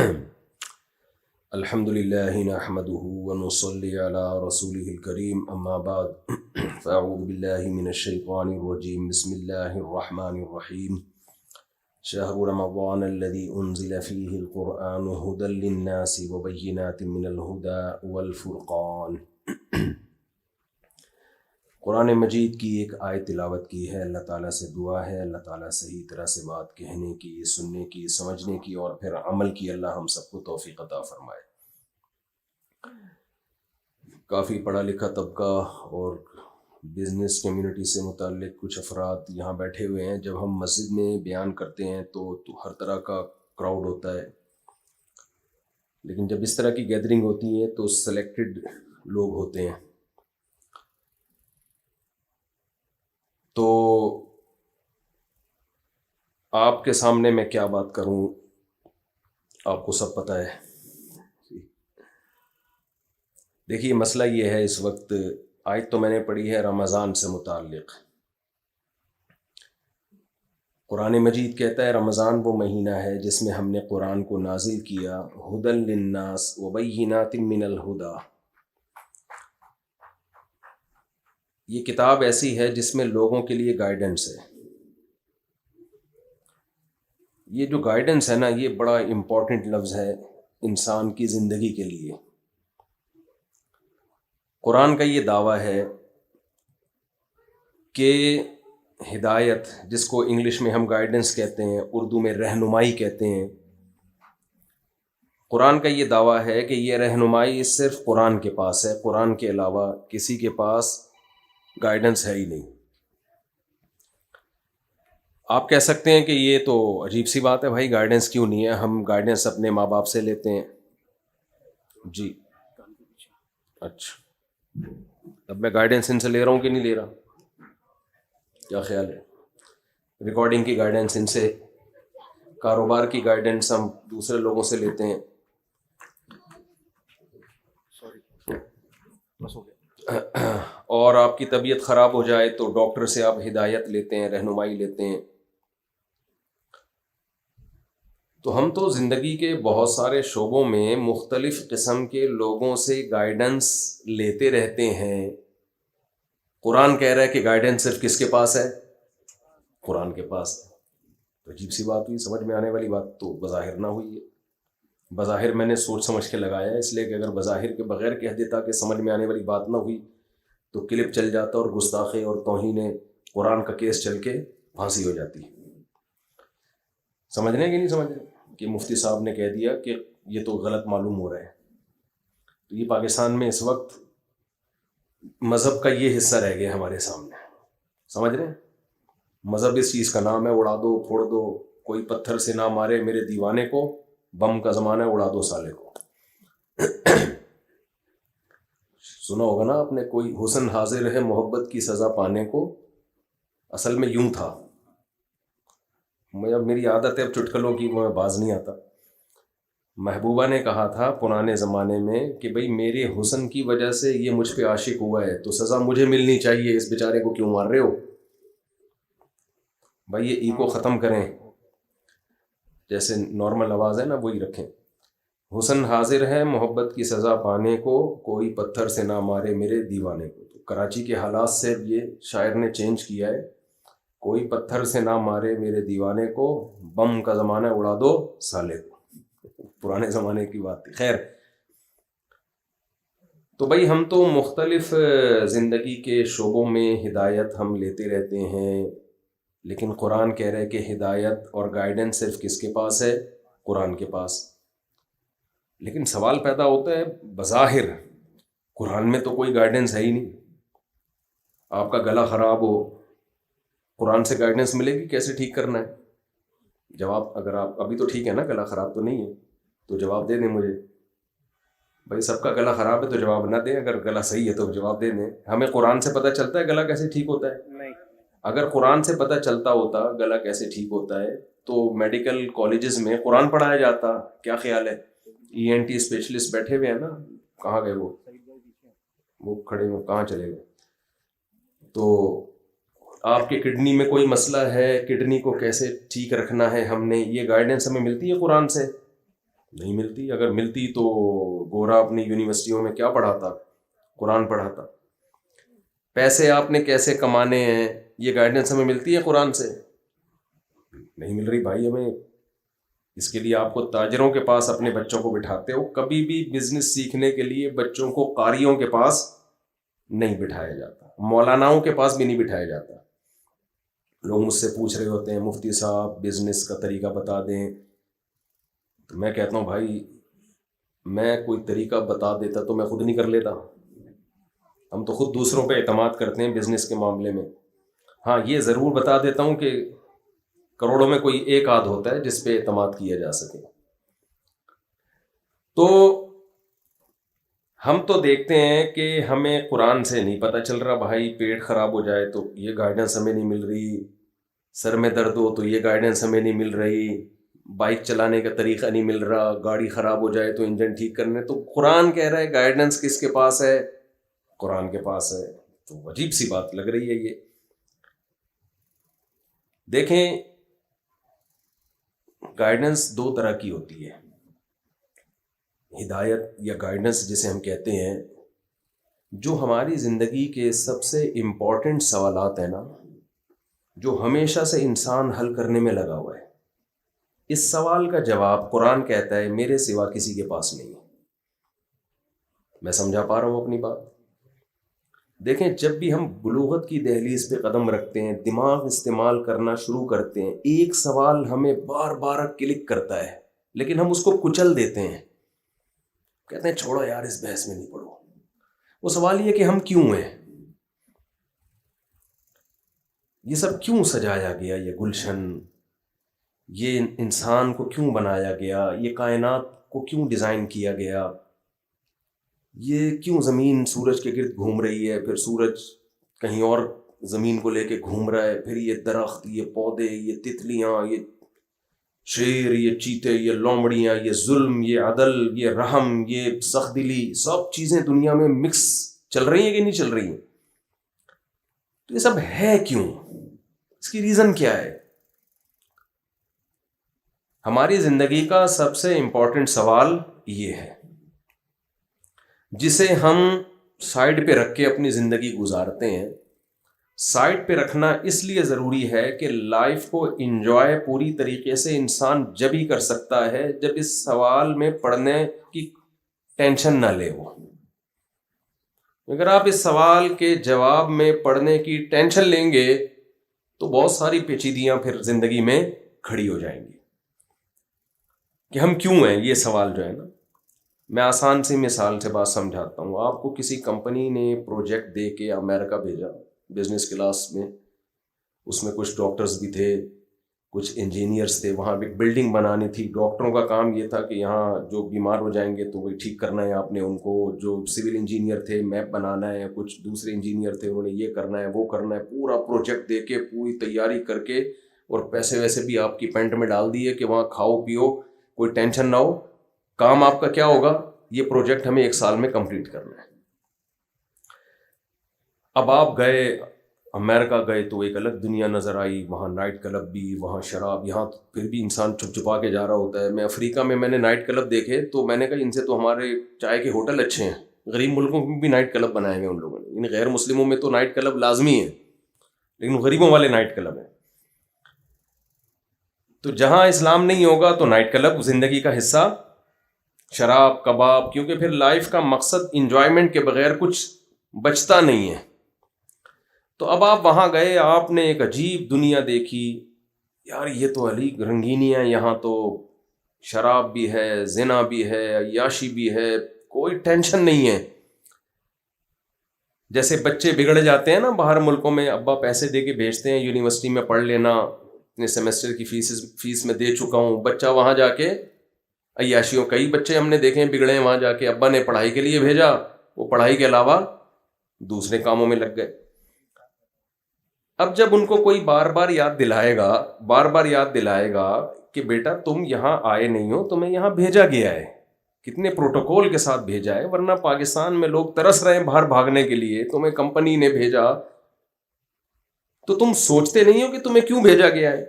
الحمد لله نحمده ونصلي على رسوله الكريم أما بعد فأعوذ بالله من الشيطان الرجيم بسم الله الرحمن الرحيم شهر رمضان الذي أنزل فيه القرآن هدى للناس وبينات من الهدى والفرقان۔ قرآن مجید کی ایک آیت تلاوت کی ہے، اللہ تعالیٰ سے دعا ہے اللہ تعالیٰ صحیح طرح سے بات کہنے کی، سننے کی، سمجھنے کی اور پھر عمل کی اللہ ہم سب کو توفیق عطا فرمائے۔ کافی پڑھا لکھا طبقہ اور بزنس کمیونٹی سے متعلق کچھ افراد یہاں بیٹھے ہوئے ہیں۔ جب ہم مسجد میں بیان کرتے ہیں تو ہر طرح کا کراؤڈ ہوتا ہے، لیکن جب اس طرح کی گیدرنگ ہوتی ہے تو سلیکٹڈ لوگ ہوتے ہیں۔ تو آپ کے سامنے میں کیا بات کروں، آپ کو سب پتہ ہے۔ دیکھیے مسئلہ یہ ہے، اس وقت آیت تو میں نے پڑھی ہے رمضان سے متعلق۔ قرآن مجید کہتا ہے رمضان وہ مہینہ ہے جس میں ہم نے قرآن کو نازل کیا، ہدی للناس وبینات من الہدی۔ یہ کتاب ایسی ہے جس میں لوگوں کے لیے گائیڈنس ہے۔ یہ جو گائیڈنس ہے نا، یہ بڑا امپورٹنٹ لفظ ہے انسان کی زندگی کے لیے۔ قرآن کا یہ دعویٰ ہے کہ ہدایت، جس کو انگلش میں ہم گائیڈنس کہتے ہیں، اردو میں رہنمائی کہتے ہیں، قرآن کا یہ دعویٰ ہے کہ یہ رہنمائی صرف قرآن کے پاس ہے، قرآن کے علاوہ کسی کے پاس گائیڈنس ہے ہی نہیں۔ آپ کہہ سکتے ہیں کہ یہ تو عجیب سی بات ہے بھائی، گائیڈنس کیوں نہیں ہے؟ ہم گائیڈنس اپنے ماں باپ سے لیتے ہیں۔ جی اچھا، اب میں گائیڈنس ان سے لے رہا ہوں کہ نہیں لے رہا؟ کیا خیال ہے؟ ریکارڈنگ کی گائیڈنس ان سے، کاروبار کی گائیڈنس ہم دوسرے لوگوں سے لیتے ہیں۔ اور آپ کی طبیعت خراب ہو جائے تو ڈاکٹر سے آپ ہدایت لیتے ہیں، رہنمائی لیتے ہیں۔ تو ہم تو زندگی کے بہت سارے شعبوں میں مختلف قسم کے لوگوں سے گائیڈنس لیتے رہتے ہیں۔ قرآن کہہ رہا ہے کہ گائیڈنس صرف کس کے پاس ہے؟ قرآن کے پاس ہے۔ تو عجیب سی بات ہوئی، سمجھ میں آنے والی بات تو بظاہر نہ ہوئی ہے۔ بظاہر میں نے سوچ سمجھ کے لگایا ہے، اس لیے کہ اگر بظاہر کے بغیر کہہ دیتا کہ سمجھ میں آنے والی بات نہ ہوئی تو کلپ چل جاتا اور گستاخی اور توہین قرآن کا کیس چل کے پھانسی ہو جاتی۔ سمجھ رہے ہیں کہ نہیں سمجھ رہے کہ مفتی صاحب نے کہہ دیا کہ یہ تو غلط معلوم ہو رہا ہے۔ تو یہ پاکستان میں اس وقت مذہب کا یہ حصہ رہ گیا ہمارے سامنے، سمجھ رہے ہیں؟ مذہب اس چیز کا نام ہے، اڑا دو پھوڑ دو، کوئی پتھر سے نہ مارے میرے دیوانے کو، بم کا زمانہ ہے اڑا دو سالے کو۔ سنا ہوگا نا آپ نے، کوئی حسن حاضر ہے محبت کی سزا پانے کو، اصل میں یوں تھا۔ میری عادت ہے اب چٹکلوں کی، وہ میں باز نہیں آتا۔ محبوبہ نے کہا تھا پرانے زمانے میں کہ بھئی میرے حسن کی وجہ سے یہ مجھ پہ عاشق ہوا ہے تو سزا مجھے ملنی چاہیے، اس بیچارے کو کیوں مار رہے ہو؟ بھائی یہ ای کو ختم کریں، جیسے نارمل آواز ہے نا وہی رکھیں۔ حسن حاضر ہے محبت کی سزا پانے کو، کوئی پتھر سے نہ مارے میرے دیوانے کو۔ تو کراچی کے حالات سے یہ شاعر نے چینج کیا ہے، کوئی پتھر سے نہ مارے میرے دیوانے کو، بم کا زمانہ اڑا دو سالے کو۔ پرانے زمانے کی بات تھی۔ خیر، تو بھائی ہم تو مختلف زندگی کے شعبوں میں ہدایت ہم لیتے رہتے ہیں، لیکن قرآن کہہ رہے کہ ہدایت اور گائیڈنس صرف کس کے پاس ہے؟ قرآن کے پاس۔ لیکن سوال پیدا ہوتا ہے، بظاہر قرآن میں تو کوئی گائیڈنس ہے ہی نہیں۔ آپ کا گلا خراب ہو، قرآن سے گائیڈنس ملے گی کیسے ٹھیک کرنا ہے؟ جواب، اگر آپ ابھی تو ٹھیک ہے نا، گلا خراب تو نہیں ہے، تو جواب دے دیں مجھے۔ بھائی سب کا گلا خراب ہے تو جواب نہ دیں، اگر گلا صحیح ہے تو جواب دے دیں۔ ہمیں قرآن سے پتہ چلتا ہے گلا کیسے ٹھیک ہوتا ہے؟ نہیں۔ اگر قرآن سے پتہ چلتا ہوتا گلا کیسے ٹھیک ہوتا ہے تو میڈیکل کالجز میں قرآن پڑھایا جاتا۔ کیا خیال ہے؟ ENT اسپیشلسٹ بیٹھے ہوئے ہیں نا، کہاں گئے وہ کھڑے ہوئے، کہاں چلے گئے؟ تو آپ کے کڈنی میں کوئی مسئلہ ہے، کڈنی کو کیسے ٹھیک رکھنا ہے، ہم نے یہ گائیڈنس ہمیں ملتی ہے قرآن سے؟ نہیں ملتی. اگر ملتی تو گورا اپنی یونیورسٹیوں میں کیا پڑھاتا؟ قرآن پڑھاتا. پیسے آپ نے کیسے کمانے ہیں یہ گائیڈنس ہمیں ملتی ہے قرآن سے؟ نہیں مل رہی بھائی ہمیں. اس کے لیے آپ کو تاجروں کے پاس اپنے بچوں کو بٹھاتے ہو. کبھی بھی بزنس سیکھنے کے لیے بچوں کو قاریوں کے پاس نہیں بٹھایا جاتا, مولاناؤں کے پاس بھی نہیں بٹھایا جاتا. لوگ مجھ سے پوچھ رہے ہوتے ہیں مفتی صاحب بزنس کا طریقہ بتا دیں, تو میں کہتا ہوں بھائی میں کوئی طریقہ بتا دیتا تو میں خود نہیں کر لیتا. ہم تو خود دوسروں پہ اعتماد کرتے ہیں بزنس کے معاملے میں. ہاں یہ ضرور بتا دیتا ہوں کہ کروڑوں میں کوئی ایک آدھ ہوتا ہے جس پہ اعتماد کیا جا سکے. تو ہم تو دیکھتے ہیں کہ ہمیں قرآن سے نہیں پتہ چل رہا بھائی. پیٹ خراب ہو جائے تو یہ گائیڈنس ہمیں نہیں مل رہی, سر میں درد ہو تو یہ گائیڈنس ہمیں نہیں مل رہی, بائک چلانے کا طریقہ نہیں مل رہا, گاڑی خراب ہو جائے تو انجن ٹھیک کرنے. تو قرآن کہہ رہا ہے گائیڈنس کس کے پاس ہے؟ قرآن کے پاس ہے. تو عجیب سی بات لگ رہی ہے یہ. دیکھیں گائیڈنس دو طرح کی ہوتی ہے. ہدایت یا گائیڈنس جسے ہم کہتے ہیں, جو ہماری زندگی کے سب سے امپورٹنٹ سوالات ہیں نا, جو ہمیشہ سے انسان حل کرنے میں لگا ہوا ہے, اس سوال کا جواب قرآن کہتا ہے میرے سوا کسی کے پاس نہیں ہے. میں سمجھا پا رہا ہوں اپنی بات؟ دیکھیں جب بھی ہم بلوغت کی دہلیز پہ قدم رکھتے ہیں, دماغ استعمال کرنا شروع کرتے ہیں, ایک سوال ہمیں بار بار کلک کرتا ہے لیکن ہم اس کو کچل دیتے ہیں, کہتے ہیں چھوڑو یار اس بحث میں نہیں پڑو. وہ سوال یہ کہ ہم کیوں ہیں, یہ سب کیوں سجایا گیا, یہ گلشن, یہ انسان کو کیوں بنایا گیا, یہ کائنات کو کیوں ڈیزائن کیا گیا, یہ کیوں زمین سورج کے گرد گھوم رہی ہے, پھر سورج کہیں اور زمین کو لے کے گھوم رہا ہے, پھر یہ درخت, یہ پودے, یہ تتلیاں, یہ شیر, یہ چیتے, یہ لومڑیاں, یہ ظلم, یہ عدل, یہ رحم, یہ سخت دلی, سب چیزیں دنیا میں مکس چل رہی ہیں کہ نہیں چل رہی ہیں. تو یہ سب ہے کیوں, اس کی ریزن کیا ہے؟ ہماری زندگی کا سب سے امپورٹنٹ سوال یہ ہے جسے ہم سائڈ پہ رکھ کے اپنی زندگی گزارتے ہیں. سائڈ پہ رکھنا اس لیے ضروری ہے کہ لائف کو انجوائے پوری طریقے سے انسان جب ہی کر سکتا ہے جب اس سوال میں پڑھنے کی ٹینشن نہ لے. وہ اگر آپ اس سوال کے جواب میں پڑھنے کی ٹینشن لیں گے تو بہت ساری پیچیدگیاں پھر زندگی میں کھڑی ہو جائیں گی کہ ہم کیوں ہیں. یہ سوال جو ہے نا, میں آسان سی مثال سے بات سمجھاتا ہوں. آپ کو کسی کمپنی نے پروجیکٹ دے کے امریکہ بھیجا بزنس کلاس میں, اس میں کچھ ڈاکٹرز بھی تھے, کچھ انجینئرز تھے, وہاں ایک بلڈنگ بنانی تھی. ڈاکٹروں کا کام یہ تھا کہ یہاں جو بیمار ہو جائیں گے تو وہی ٹھیک کرنا ہے آپ نے ان کو. جو سول انجینئر تھے میپ بنانا ہے, کچھ دوسرے انجینئر تھے انہوں نے یہ کرنا ہے وہ کرنا ہے. پورا پروجیکٹ دے کے پوری تیاری کر کے اور پیسے ویسے بھی آپ کی پینٹ میں ڈال دیے کہ وہاں کھاؤ پیو, کوئی ٹینشن نہ ہو. کام آپ کا کیا ہوگا, یہ پروجیکٹ ہمیں 1 سال میں کمپلیٹ کرنا ہے. اب آپ گئے امریکہ گئے تو ایک الگ دنیا نظر آئی, وہاں نائٹ کلب بھی, وہاں شراب. یہاں پھر بھی انسان چھپ چھپا کے جا رہا ہوتا ہے. میں افریقہ میں نے نائٹ کلب دیکھے تو میں نے کہا ان سے تو ہمارے چائے کے ہوٹل اچھے ہیں. غریب ملکوں میں بھی نائٹ کلب بنائے ہوئے ان لوگوں نے. ان غیر مسلموں میں تو نائٹ کلب لازمی ہے لیکن غریبوں والے نائٹ کلب ہیں. تو جہاں اسلام نہیں ہوگا تو نائٹ کلب زندگی کا حصہ, شراب کباب, کیونکہ پھر لائف کا مقصد انجوائمنٹ کے بغیر کچھ بچتا نہیں ہے. تو اب آپ وہاں گئے, آپ نے ایک عجیب دنیا دیکھی. یار یہ تو علی رنگینیاں, یہاں تو شراب بھی ہے, زنا بھی ہے, عیاشی بھی ہے, کوئی ٹینشن نہیں ہے. جیسے بچے بگڑ جاتے ہیں نا باہر ملکوں میں, ابا پیسے دے کے بھیجتے ہیں یونیورسٹی میں پڑھ لینا, اتنے سیمسٹر کی فیس میں دے چکا ہوں. بچہ وہاں جا کے عیاشیوں, کئی بچے ہم نے دیکھے ہیں بگڑے ہیں وہاں جا کے. ابا نے پڑھائی کے لیے بھیجا, وہ پڑھائی کے علاوہ دوسرے کاموں میں لگ گئے. اب جب ان کو کوئی بار بار یاد دلائے گا کہ بیٹا تم یہاں آئے نہیں ہو, تمہیں یہاں بھیجا گیا ہے, کتنے پروٹوکول کے ساتھ بھیجا ہے, ورنہ پاکستان میں لوگ ترس رہے ہیں باہر بھاگنے کے لیے, تمہیں کمپنی نے بھیجا, تو تم سوچتے نہیں ہو کہ تمہیں کیوں بھیجا گیا ہے.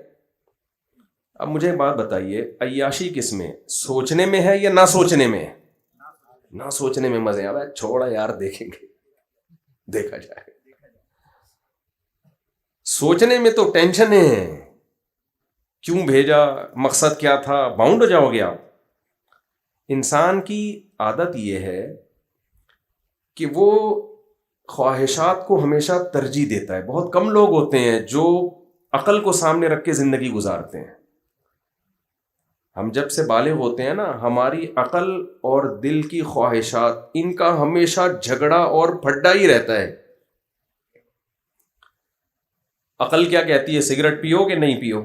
اب مجھے ایک بات بتائیے، عیاشی کس میں، سوچنے میں ہے یا نہ سوچنے میں؟ نہ سوچنے میں مزے آ، چھوڑا یار دیکھیں گے، دیکھا جائے. سوچنے میں تو ٹینشن ہے، کیوں بھیجا، مقصد کیا تھا، باؤنڈ ہو جاؤ گے آپ. انسان کی عادت یہ ہے کہ وہ خواہشات کو ہمیشہ ترجیح دیتا ہے. بہت کم لوگ ہوتے ہیں جو عقل کو سامنے رکھ کے زندگی گزارتے ہیں. ہم جب سے بالغ ہوتے ہیں نا، ہماری عقل اور دل کی خواہشات، ان کا ہمیشہ جھگڑا اور پھڈا ہی رہتا ہے. عقل کیا کہتی ہے، سگریٹ پیو کہ نہیں پیو؟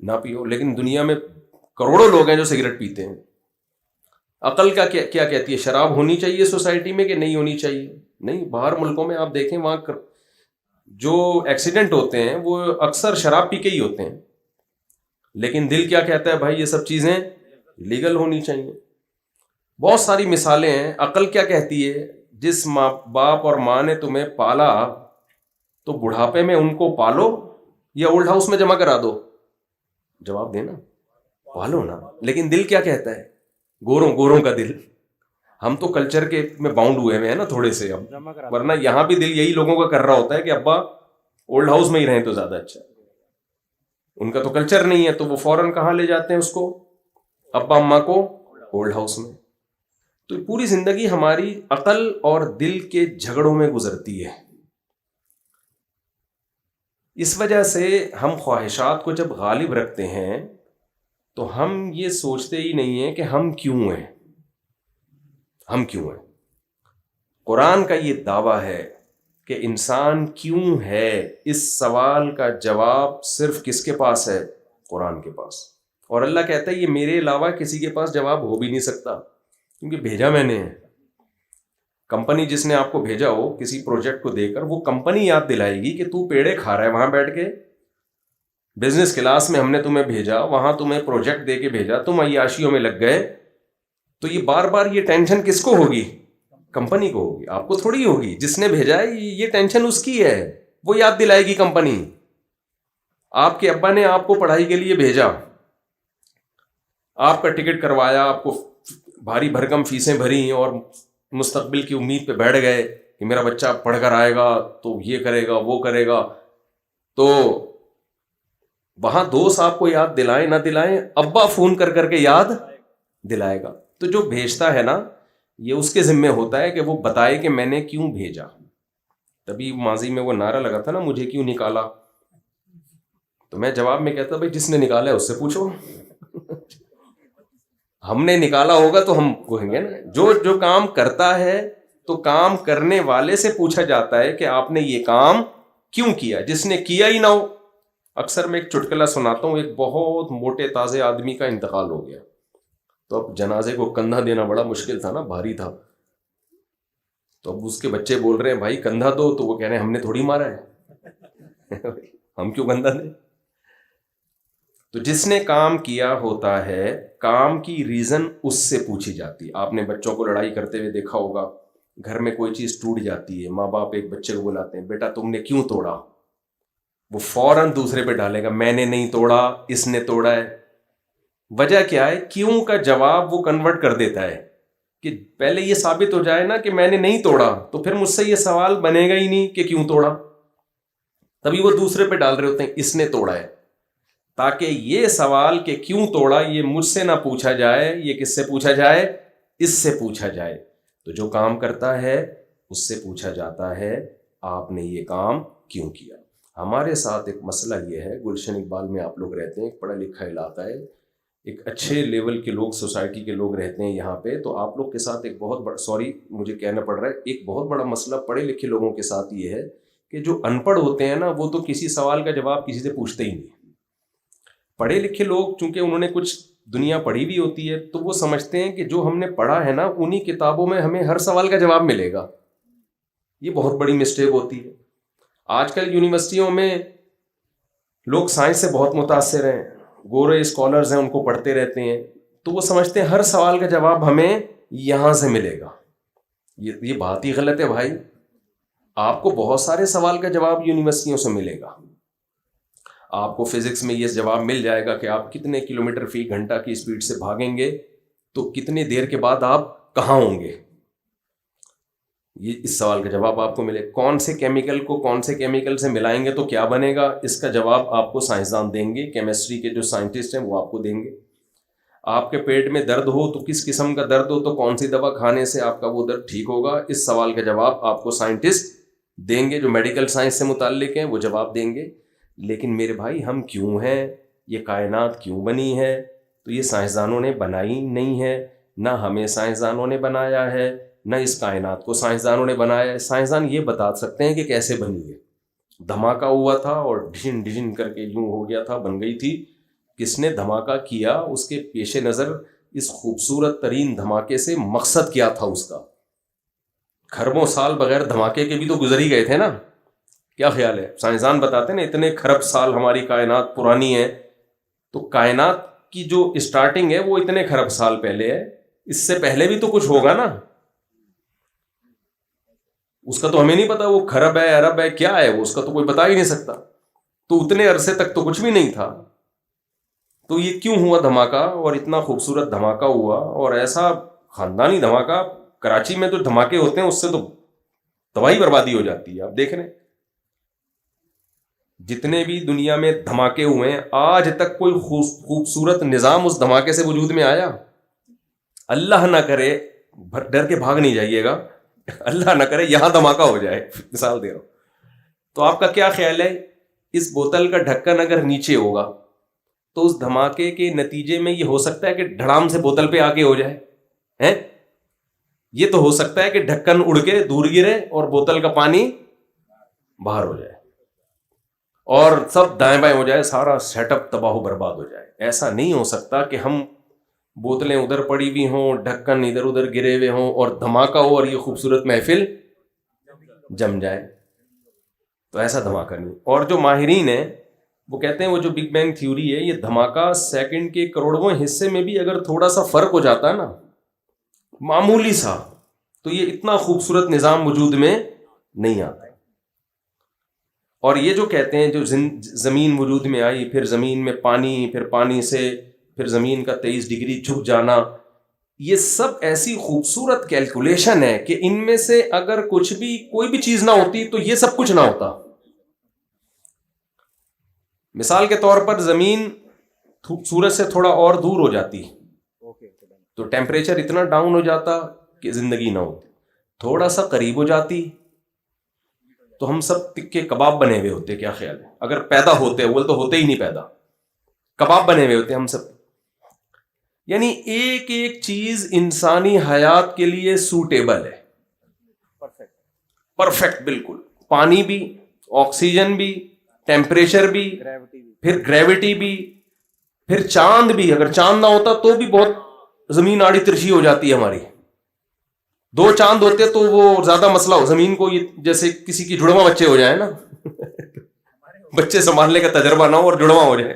نہ پیو. لیکن دنیا میں کروڑوں لوگ ہیں جو سگریٹ پیتے ہیں. عقل کا کیا کہتی ہے، شراب ہونی چاہیے سوسائٹی میں کہ نہیں ہونی چاہیے؟ نہیں. باہر ملکوں میں آپ دیکھیں، وہاں جو ایکسیڈنٹ ہوتے ہیں وہ اکثر شراب پی کے ہی ہوتے ہیں. لیکن دل کیا کہتا ہے، بھائی یہ سب چیزیں لیگل ہونی چاہیے. بہت ساری مثالیں ہیں. عقل کیا کہتی ہے، جس ماں باپ اور ماں نے تمہیں پالا تو بڑھاپے میں ان کو پالو یا اولڈ ہاؤس میں جمع کرا دو. جواب دینا، پالو نا. لیکن دل کیا کہتا ہے، گوروں کا دل. ہم تو کلچر کے میں باؤنڈ ہوئے ہیں نا تھوڑے سے اب، ورنہ یہاں بھی دل یہی لوگوں کا کر رہا ہوتا ہے کہ ابا اولڈ ہاؤس میں ہی رہیں تو زیادہ اچھا. ان کا تو کلچر نہیں ہے، تو وہ فوراً کہاں لے جاتے ہیں اس کو، ابا اماں کو اولڈ ہاؤس میں. تو پوری زندگی ہماری عقل اور دل کے جھگڑوں میں گزرتی ہے. اس وجہ سے ہم خواہشات کو جب غالب رکھتے ہیں تو ہم یہ سوچتے ہی نہیں ہیں کہ ہم کیوں ہیں. ہم کیوں ہیں. قرآن کا یہ دعویٰ ہے کہ انسان کیوں ہے، اس سوال کا جواب صرف کس کے پاس ہے، قرآن کے پاس. اور اللہ کہتا ہے یہ میرے علاوہ کسی کے پاس جواب ہو بھی نہیں سکتا، کیونکہ بھیجا میں نے ہے. کمپنی جس نے آپ کو بھیجا ہو کسی پروجیکٹ کو دے کر، وہ کمپنی یاد دلائے گی کہ تو پیڑے کھا رہا ہے وہاں بیٹھ کے. بزنس کلاس میں ہم نے تمہیں بھیجا، وہاں تمہیں پروجیکٹ دے کے بھیجا، تم عیاشیوں میں لگ گئے. تو یہ بار بار یہ ٹینشن کس کو ہوگی، کمپنی کو ہوگی، آپ کو تھوڑی ہوگی. جس نے بھیجا ہے یہ ٹینشن اس کی ہے، وہ یاد دلائے گی کمپنی. آپ کے ابا نے آپ کو پڑھائی کے لیے بھیجا، آپ کا ٹکٹ کروایا، آپ کو بھاری بھرکم فیسیں بھری اور مستقبل کی امید پہ بیٹھ گئے کہ میرا بچہ پڑھ کر آئے گا تو یہ کرے گا وہ کرے گا. تو وہاں دوست آپ کو یاد دلائیں نہ دلائیں، ابا فون کر کر کے یاد دلائے گا. تو جو بھیجتا ہے نا، یہ اس کے ذمہ ہوتا ہے کہ وہ بتائے کہ میں نے کیوں بھیجا. تبھی ماضی میں وہ نعرہ لگا تھا نا، مجھے کیوں نکالا. تو میں جواب میں کہتا بھائی جس نے نکالا ہے اس سے پوچھو. ہم نے نکالا ہوگا تو ہم کہیں گے نا. جو کام کرتا ہے تو کام کرنے والے سے پوچھا جاتا ہے کہ آپ نے یہ کام کیوں کیا. جس نے کیا ہی نہ ہو. اکثر میں ایک چٹکلا سناتا ہوں. ایک بہت موٹے تازے آدمی کا انتقال ہو گیا، تو اب جنازے کو کندھا دینا بڑا مشکل تھا نا، بھاری تھا. تو اب اس کے بچے بول رہے ہیں بھائی کندھا دو، تو وہ کہہ رہے ہیں ہم نے تھوڑی مارا ہے. ہم کیوں کندھا دیں. تو جس نے کام کیا ہوتا ہے، کام کی ریزن اس سے پوچھی جاتی. آپ نے بچوں کو لڑائی کرتے ہوئے دیکھا ہوگا، گھر میں کوئی چیز ٹوٹ جاتی ہے، ماں باپ ایک بچے کو بلاتے ہیں، بیٹا تم نے کیوں توڑا. وہ فوراً دوسرے پہ ڈالے گا میں نے نہیں توڑا، اس نے توڑا ہے. وجہ کیا ہے، کیوں کا جواب وہ کنورٹ کر دیتا ہے کہ پہلے یہ ثابت ہو جائے نا کہ میں نے نہیں توڑا، تو پھر مجھ سے یہ سوال بنے گا ہی نہیں کہ کیوں توڑا. تبھی وہ دوسرے پہ ڈال رہے ہوتے ہیں اس نے توڑا ہے، تاکہ یہ سوال کہ کیوں توڑا یہ مجھ سے نہ پوچھا جائے، یہ کس سے پوچھا جائے، اس سے پوچھا جائے. تو جو کام کرتا ہے اس سے پوچھا جاتا ہے آپ نے یہ کام کیوں کیا. ہمارے ساتھ ایک مسئلہ یہ ہے، گلشن اقبال میں آپ لوگ رہتے ہیں، ایک پڑھا لکھا علاقہ ہے، ایک اچھے لیول کے لوگ، سوسائٹی کے لوگ رہتے ہیں یہاں پہ. تو آپ لوگ کے ساتھ ایک بہت بڑا، سوری مجھے کہنا پڑ رہا ہے، ایک بہت بڑا مسئلہ پڑھے لکھے لوگوں کے ساتھ یہ ہے کہ جو ان پڑھ ہوتے ہیں نا، وہ تو کسی سوال کا جواب کسی سے پوچھتے ہی نہیں. پڑھے لکھے لوگ چونکہ انہوں نے کچھ دنیا پڑھی بھی ہوتی ہے، تو وہ سمجھتے ہیں کہ جو ہم نے پڑھا ہے نا انہی کتابوں میں ہمیں ہر سوال کا جواب ملے گا. یہ بہت بڑی مسٹیک ہوتی ہے. آج کل یونیورسٹیوں میں لوگ سائنس سے بہت متاثر ہیں، گورے اسکالرز ہیں، ان کو پڑھتے رہتے ہیں، تو وہ سمجھتے ہیں ہر سوال کا جواب ہمیں یہاں سے ملے گا. یہ بات ہی غلط ہے بھائی. آپ کو بہت سارے سوال کا جواب یونیورسٹیوں سے ملے گا. آپ کو فزکس میں یہ جواب مل جائے گا کہ آپ کتنے کلومیٹر فی گھنٹہ کی اسپیڈ سے بھاگیں گے تو کتنی دیر کے بعد آپ کہاں ہوں گے. یہ اس سوال کا جواب آپ کو ملے. کون سے کیمیکل کو کون سے کیمیکل سے ملائیں گے تو کیا بنے گا، اس کا جواب آپ کو سائنسدان دیں گے، کیمسٹری کے جو سائنٹسٹ ہیں وہ آپ کو دیں گے. آپ کے پیٹ میں درد ہو تو کس قسم کا درد ہو تو کون سی دوا کھانے سے آپ کا وہ درد ٹھیک ہوگا، اس سوال کا جواب آپ کو سائنٹسٹ دیں گے، جو میڈیکل سائنس سے متعلق ہیں وہ جواب دیں گے. لیکن میرے بھائی ہم کیوں ہیں، یہ کائنات کیوں بنی ہے، تو یہ سائنسدانوں نے بنائی نہیں ہے، نہ ہمیں سائنسدانوں نے بنایا ہے، نہ اس کائنات کو سائنسدانوں نے بنایا ہے. سائنسدان یہ بتا سکتے ہیں کہ کیسے بنی ہے. دھماکہ ہوا تھا اور ڈھن ڈھن کر کے یوں ہو گیا تھا، بن گئی تھی. کس نے دھماکہ کیا، اس کے پیش نظر اس خوبصورت ترین دھماکے سے مقصد کیا تھا اس کا. کھربوں سال بغیر دھماکے کے بھی تو گزر ہی گئے تھے نا. کیا خیال ہے؟ سائنسدان بتاتے نا اتنے کھرب سال ہماری کائنات پرانی ہے، تو کائنات کی جو اسٹارٹنگ ہے وہ اتنے کھرب سال پہلے ہے، اس سے پہلے بھی تو کچھ ہوگا نا. اس کا تو ہمیں نہیں پتا وہ کھرب ہے ارب ہے کیا ہے، وہ اس کا تو کوئی بتا ہی نہیں سکتا. تو اتنے عرصے تک تو کچھ بھی نہیں تھا. تو یہ کیوں ہوا دھماکہ، اور اتنا خوبصورت دھماکہ ہوا، اور ایسا خاندانی دھماکہ. کراچی میں جو دھماکے ہوتے ہیں اس سے تو تباہی بربادی ہو جاتی ہے. آپ دیکھ رہے ہیں جتنے بھی دنیا میں دھماکے ہوئے ہیں آج تک کوئی خوبصورت نظام اس دھماکے سے وجود میں آیا؟ اللہ نہ کرے، ڈر کے بھاگ نہیں جائیے گا، اللہ نہ کرے یہاں دھماکہ ہو جائے، مثال دے رہا ہوں. تو آپ کا کیا خیال ہے، اس بوتل کا ڈھکن اگر نیچے ہوگا تو اس دھماکے کے نتیجے میں یہ ہو سکتا ہے کہ دھڑام سے بوتل پہ آگے ہو جائے ہیں؟ یہ تو ہو سکتا ہے کہ ڈھکن اڑ کے دور گرے اور بوتل کا پانی باہر ہو جائے اور سب دائیں بائیں ہو جائے، سارا سیٹ اپ تباہ و برباد ہو جائے. ایسا نہیں ہو سکتا کہ ہم بوتلیں ادھر پڑی ہوئی ہوں، ڈھکن ادھر ادھر گرے ہوئے ہوں اور دھماکہ ہو اور یہ خوبصورت محفل جم جائے. تو ایسا دھماکہ نہیں. اور جو ماہرین ہیں وہ کہتے ہیں وہ جو بگ بینگ تھیوری ہے، یہ دھماکہ سیکنڈ کے کروڑواں حصے میں بھی اگر تھوڑا سا فرق ہو جاتا ہے نا، معمولی سا، تو یہ اتنا خوبصورت نظام وجود میں نہیں آتا. اور یہ جو کہتے ہیں جو زمین وجود میں آئی، پھر زمین میں پانی، پھر پانی سے پھر زمین کا 23 ڈگری جھک جانا، یہ سب ایسی خوبصورت کیلکولیشن ہے کہ ان میں سے اگر کچھ بھی کوئی بھی چیز نہ ہوتی تو یہ سب کچھ نہ ہوتا. مثال کے طور پر زمین سورج سے تھوڑا اور دور ہو جاتی تو ٹیمپریچر اتنا ڈاؤن ہو جاتا کہ زندگی نہ ہوتی. تھوڑا سا قریب ہو جاتی تو ہم سب تکے کباب بنے ہوئے ہوتے. کیا خیال ہے؟ اگر پیدا ہوتے، اول تو ہوتے ہی نہیں پیدا، کباب بنے ہوئے ہوتے ہم سب. یعنی ایک ایک چیز انسانی حیات کے لیے سوٹیبل ہے، پرفیکٹ بالکل. پانی بھی، آکسیجن بھی، ٹیمپریچر بھی، پھر گریوٹی بھی، پھر چاند بھی. اگر چاند نہ ہوتا تو بھی بہت زمین آڑی ترچھی ہو جاتی ہے ہماری. 2 چاند ہوتے تو وہ زیادہ مسئلہ ہو زمین کو، یہ جیسے کسی کی جڑواں بچے ہو جائیں نا بچے سنبھالنے کا تجربہ نہ ہو اور جڑواں ہو جائے.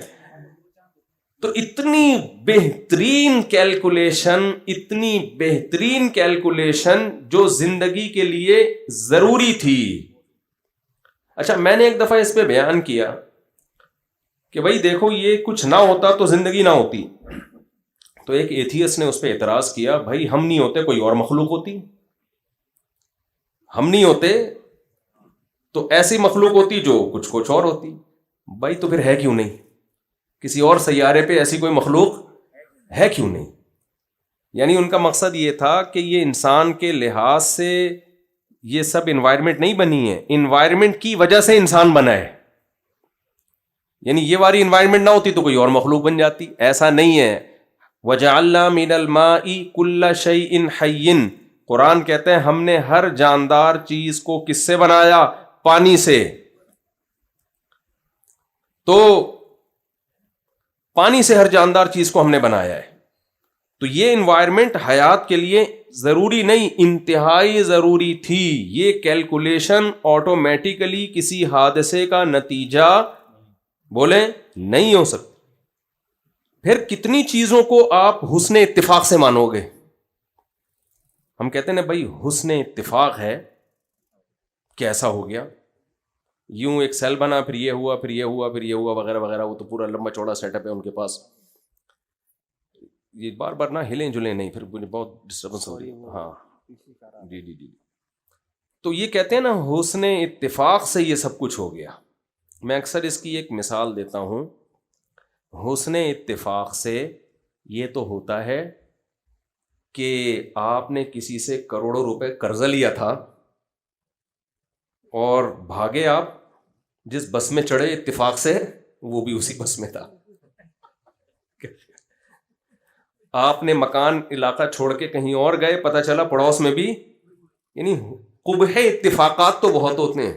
تو اتنی بہترین کیلکولیشن، اتنی بہترین کیلکولیشن جو زندگی کے لیے ضروری تھی. اچھا، میں نے ایک دفعہ اس پہ بیان کیا کہ بھائی دیکھو یہ کچھ نہ ہوتا تو زندگی نہ ہوتی. تو ایک ایتھیسٹ نے اس پہ اعتراض کیا، بھائی ہم نہیں ہوتے کوئی اور مخلوق ہوتی، ہم نہیں ہوتے تو ایسی مخلوق ہوتی جو کچھ اور ہوتی. بھائی تو پھر ہے کیوں نہیں؟ کسی اور سیارے پہ ایسی کوئی مخلوق ہے کیوں نہیں؟ یعنی ان کا مقصد یہ تھا کہ یہ انسان کے لحاظ سے یہ سب انوائرمنٹ نہیں بنی ہے، انوائرمنٹ کی وجہ سے انسان بنا ہے. یعنی یہ والی انوائرمنٹ نہ ہوتی تو کوئی اور مخلوق بن جاتی. ایسا نہیں ہے. وَجَعَلْنَا مِنَ الْمَاءِ كُلَّ شَيْءٍ حَيٍّ، قرآن کہتے ہیں ہم نے ہر جاندار چیز کو کس سے بنایا؟ پانی سے. تو پانی سے ہر جاندار چیز کو ہم نے بنایا ہے. تو یہ انوائرمنٹ حیات کے لیے ضروری نہیں، انتہائی ضروری تھی. یہ کیلکولیشن آٹومیٹیکلی کسی حادثے کا نتیجہ بولیں نہیں ہو سکتی. پھر کتنی چیزوں کو آپ حسن اتفاق سے مانو گے؟ ہم کہتے ہیں نا بھائی حسن اتفاق ہے، کیسا ہو گیا؟ یوں ایک سیل بنا، پھر یہ ہوا، پھر یہ ہوا، پھر یہ ہوا، وغیرہ وغیرہ. وہ تو پورا لمبا چوڑا سیٹ اپ ہے ان کے پاس. یہ بار بار نہ ہلیں جلیں نہیں، پھر مجھے بہت ڈسٹربنس ہو رہی ہے. ہاں جی جی جی. تو یہ کہتے ہیں نا حسن اتفاق سے یہ سب کچھ ہو گیا. میں اکثر اس کی ایک مثال دیتا ہوں. حسن اتفاق سے یہ تو ہوتا ہے کہ آپ نے کسی سے کروڑوں روپے قرضہ لیا تھا اور بھاگے آپ جس بس میں چڑھے اتفاق سے وہ بھی اسی بس میں تھا. آپ نے مکان علاقہ چھوڑ کے کہیں اور گئے، پتہ چلا پڑوس میں بھی. یعنی قبح اتفاقات تو بہت ہوتے ہیں،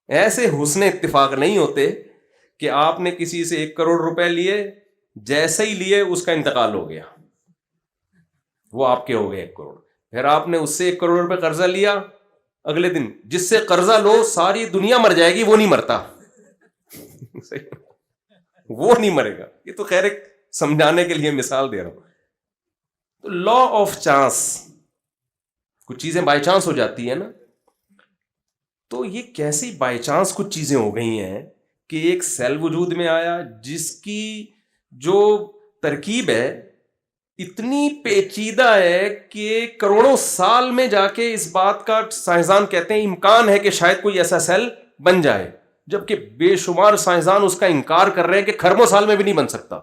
ایسے حسن اتفاق نہیں ہوتے کہ آپ نے کسی سے 1 کروڑ روپے لیے، جیسے ہی لیے اس کا انتقال ہو گیا، وہ آپ کے ہو گئے 1 کروڑ. پھر آپ نے اس سے 1 کروڑ روپے قرضہ لیا، اگلے دن جس سے قرضہ لو ساری دنیا مر جائے گی، وہ نہیں مرتا. وہ نہیں مرے گا. یہ تو خیر ایک سمجھانے کے لیے مثال دے رہا ہوں. تو لا آف چانس، کچھ چیزیں بائی چانس ہو جاتی ہیں نا. تو یہ کیسی بائی چانس کچھ چیزیں ہو گئی ہیں کہ ایک سیل وجود میں آیا جس کی جو ترکیب ہے اتنی پیچیدہ ہے کہ کروڑوں سال میں جا کے اس بات کا سائنسدان کہتے ہیں امکان ہے کہ شاید کوئی ایسا سیل بن جائے، جبکہ بے شمار سائنسدان اس کا انکار کر رہے ہیں کہ خربوں سال میں بھی نہیں بن سکتا.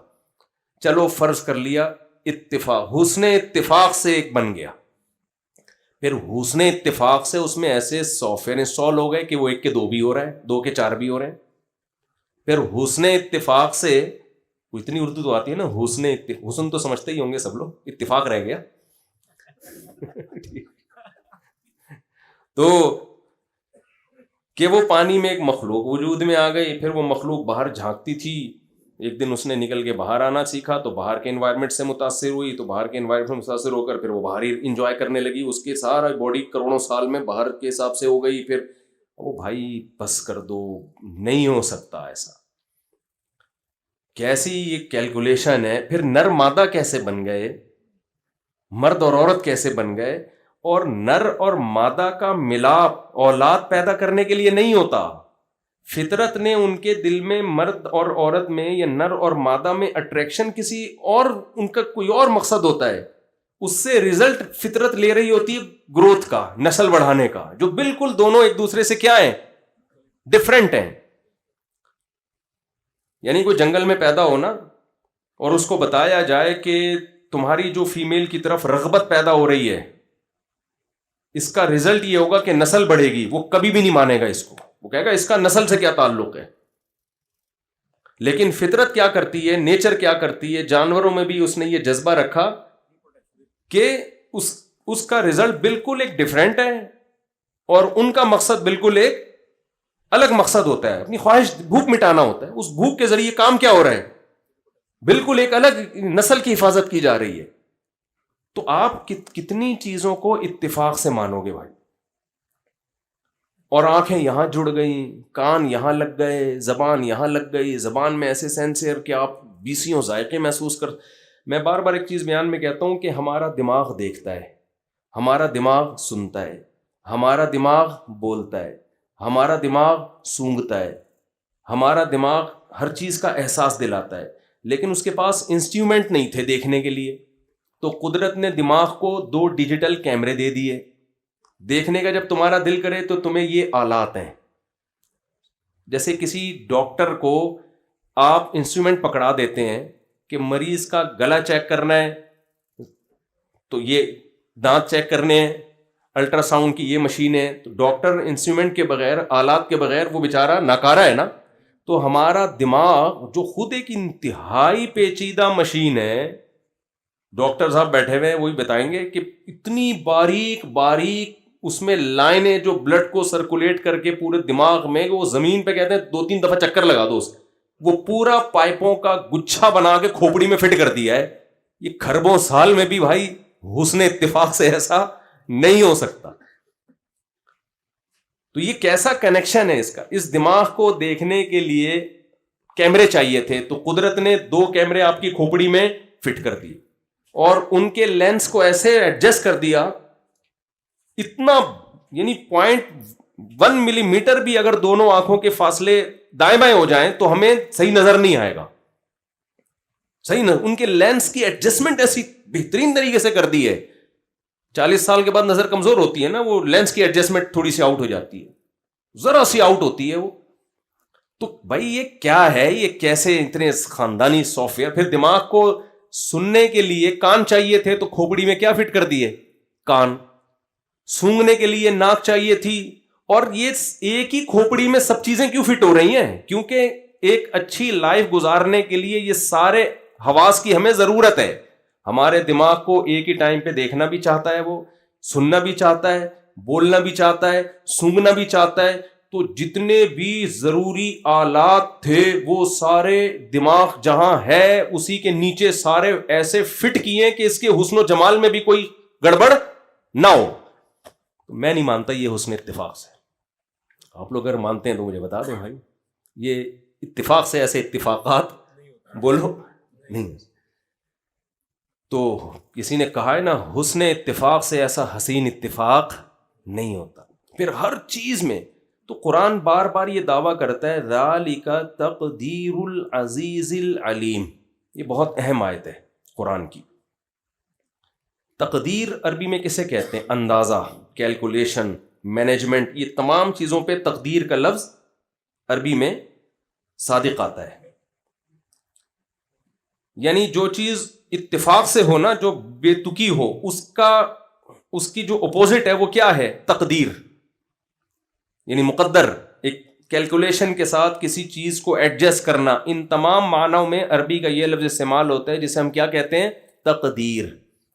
چلو فرض کر لیا اتفاق، حسن اتفاق سے ایک بن گیا. پھر حسن اتفاق سے اس میں ایسے سافٹ ویئر انسٹال ہو گئے کہ وہ 1 کے 2 بھی ہو رہا ہے، 2 کے 4 بھی ہو رہے ہیں. پھر حسن اتفاق سے، وہ اتنی اردو تو آتی ہے نا، حسن تو سمجھتے ہی ہوں گے سب لوگ، اتفاق رہ گیا. تو کہ وہ پانی میں ایک مخلوق وجود میں آ گئی. پھر وہ مخلوق باہر جھانکتی تھی، ایک دن اس نے نکل کے باہر آنا سیکھا تو باہر کے انوائرمنٹ سے متاثر ہوئی، تو باہر کے انوائرمنٹ سے متاثر ہو کر پھر وہ باہر ہی انجوائے کرنے لگی. اس کے سارا باڈی کروڑوں سال میں باہر کے حساب سے ہو گئی. پھر وہ بھائی بس کر دو، نہیں ہو سکتا ایسا. کیسی یہ کیلکولیشن ہے. پھر نر مادہ کیسے بن گئے، مرد اور عورت کیسے بن گئے. اور نر اور مادہ کا ملاپ اولاد پیدا کرنے کے لیے نہیں ہوتا. فطرت نے ان کے دل میں مرد اور عورت میں یا نر اور مادہ میں اٹریکشن کسی اور، ان کا کوئی اور مقصد ہوتا ہے. اس سے ریزلٹ فطرت لے رہی ہوتی ہے گروتھ کا، نسل بڑھانے کا، جو بالکل دونوں ایک دوسرے سے کیا ہیں، ڈفرینٹ ہیں. یعنی کوئی جنگل میں پیدا ہونا اور اس کو بتایا جائے کہ تمہاری جو فیمیل کی طرف رغبت پیدا ہو رہی ہے، اس کا ریزلٹ یہ ہوگا کہ نسل بڑھے گی، وہ کبھی بھی نہیں مانے گا اس کو. وہ کہے گا اس کا نسل سے کیا تعلق ہے. لیکن فطرت کیا کرتی ہے، نیچر کیا کرتی ہے، جانوروں میں بھی اس نے یہ جذبہ رکھا کہ اس کا ریزلٹ بالکل ایک ڈیفرنٹ ہے، اور ان کا مقصد بالکل ایک الگ مقصد ہوتا ہے. اپنی خواہش بھوک مٹانا ہوتا ہے. اس بھوک کے ذریعے کام کیا ہو رہا ہے، بالکل ایک الگ نسل کی حفاظت کی جا رہی ہے. تو آپ کتنی چیزوں کو اتفاق سے مانو گے بھائی. اور آنکھیں یہاں جڑ گئیں، کان یہاں لگ گئے، زبان یہاں لگ گئی، زبان میں ایسے سینسر کہ آپ 20 ذائقے محسوس کر. میں بار بار ایک چیز بیان میں کہتا ہوں کہ ہمارا دماغ دیکھتا ہے، ہمارا دماغ سنتا ہے، ہمارا دماغ بولتا ہے، ہمارا دماغ سونگھتا ہے، ہمارا دماغ ہر چیز کا احساس دلاتا ہے. لیکن اس کے پاس انسٹرومنٹ نہیں تھے دیکھنے کے لیے. تو قدرت نے دماغ کو 2 ڈیجیٹل کیمرے دے دیے. دیکھنے کا جب تمہارا دل کرے تو تمہیں یہ آلات ہیں. جیسے کسی ڈاکٹر کو آپ انسٹرومنٹ پکڑا دیتے ہیں کہ مریض کا گلا چیک کرنا ہے تو یہ دانت چیک کرنے ہیں، الٹرا ساؤنڈ کی یہ مشین ہے. تو ڈاکٹر انسٹرومنٹ کے بغیر، آلات کے بغیر، وہ بیچارہ ناکارہ ہے نا. تو ہمارا دماغ جو خود ایک انتہائی پیچیدہ مشین ہے، ڈاکٹر صاحب بیٹھے ہوئے ہیں وہی بتائیں گے کہ اتنی باریک باریک اس میں لائنیں جو بلڈ کو سرکولیٹ کر کے پورے دماغ میں، وہ زمین پہ کہتے ہیں 2-3 دفعہ چکر لگا دو، وہ پورا پائپوں کا گچھا بنا کے کھوپڑی میں فٹ کر دیا ہے. یہ خربوں سال میں بھی بھائی حسن اتفاق سے ایسا نہیں ہو سکتا. تو یہ کیسا کنیکشن ہے اس کا. اس دماغ کو دیکھنے کے لیے کیمرے چاہیے تھے، تو قدرت نے 2 کیمرے آپ کی کھوپڑی میں فٹ کر دیے اور ان کے لینس کو ایسے ایڈجسٹ کر دیا، اتنا یعنی 1 ملی میٹر بھی اگر دونوں آنکھوں کے فاصلے دائیں بائیں ہو جائیں تو ہمیں صحیح نظر نہیں آئے گا. صحیح ان کے لینس کی ایڈجسٹمنٹ ایسی بہترین طریقے سے کر دی ہے. 40 سال کے بعد نظر کمزور ہوتی ہے نا, وہ لینس کی ایڈجسٹمنٹ تھوڑی سی آؤٹ ہو جاتی ہے, ذرا سی آؤٹ ہوتی ہے وہ. تو بھائی یہ کیا ہے, یہ کیسے اتنے خاندانی سافٹ ویئر. پھر دماغ کو سننے کے لیے کان چاہیے تھے تو کھوپڑی میں کیا فٹ کر دیے, کان. سونگنے کے لیے ناک چاہیے تھی, اور یہ ایک ہی کھوپڑی میں سب چیزیں کیوں فٹ ہو رہی ہیں؟ کیونکہ ایک اچھی لائف گزارنے کے لیے یہ سارے حواس کی ہمیں ضرورت ہے. ہمارے دماغ کو ایک ہی ٹائم پہ دیکھنا بھی چاہتا ہے, وہ سننا بھی چاہتا ہے, بولنا بھی چاہتا ہے, سونگنا بھی چاہتا ہے. تو جتنے بھی ضروری آلات تھے وہ سارے دماغ جہاں ہے اسی کے نیچے سارے ایسے فٹ کیے کہ اس کے حسن و جمال میں بھی کوئی گڑبڑ نہ ہو. میں نہیں مانتا یہ حسن اتفاق سے. آپ لوگ اگر مانتے ہیں تو مجھے بتا دیں بھائی, یہ اتفاق سے ایسے اتفاقات بولو نہیں. تو کسی نے کہا ہے نا, حسن اتفاق سے ایسا حسین اتفاق نہیں ہوتا. پھر ہر چیز میں تو قرآن بار بار یہ دعویٰ کرتا ہے ذالک تقدیر العزیز العلیم. یہ بہت اہم آیت ہے قرآن کی. تقدیر عربی میں کسے کہتے ہیں؟ اندازہ, کیلکولیشن, مینجمنٹ. یہ تمام چیزوں پہ تقدیر کا لفظ عربی میں صادق آتا ہے. یعنی جو چیز اتفاق سے ہو نا, جو بے تکی ہو, اس کی جو اپوزٹ ہے وہ کیا ہے؟ تقدیر. یعنی مقدر, ایک کیلکولیشن کے ساتھ کسی چیز کو ایڈجسٹ کرنا. ان تمام معنوں میں عربی کا یہ لفظ استعمال ہوتا ہے جسے ہم کیا کہتے ہیں؟ تقدیر.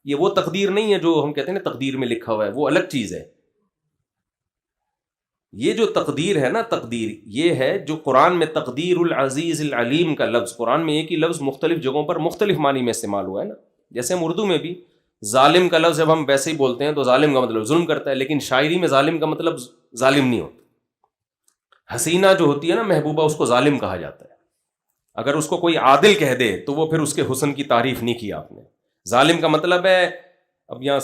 یہ وہ تقدیر نہیں ہے جو ہم کہتے ہیں نا تقدیر میں لکھا ہوا ہے, وہ الگ چیز ہے. یہ جو تقدیر ہے نا, تقدیر یہ ہے جو قرآن میں تقدیر العزیز العلیم کا لفظ, قرآن میں ایک ہی لفظ مختلف جگہوں پر مختلف معنی میں استعمال ہوا ہے نا. جیسے ہم اردو میں بھی ظالم کا لفظ جب ہم ویسے ہی بولتے ہیں تو ظالم کا مطلب ظلم کرتا ہے, لیکن شاعری میں ظالم کا مطلب ظالم نہیں ہوتا. حسینہ جو ہوتی ہے نا محبوبہ, اس کو ظالم کہا جاتا ہے. اگر اس کو کوئی عادل کہہ دے تو وہ پھر اس کے حسن کی تعریف نہیں کی آپ نے. ظالم کا مطلب ہے, اب یہاں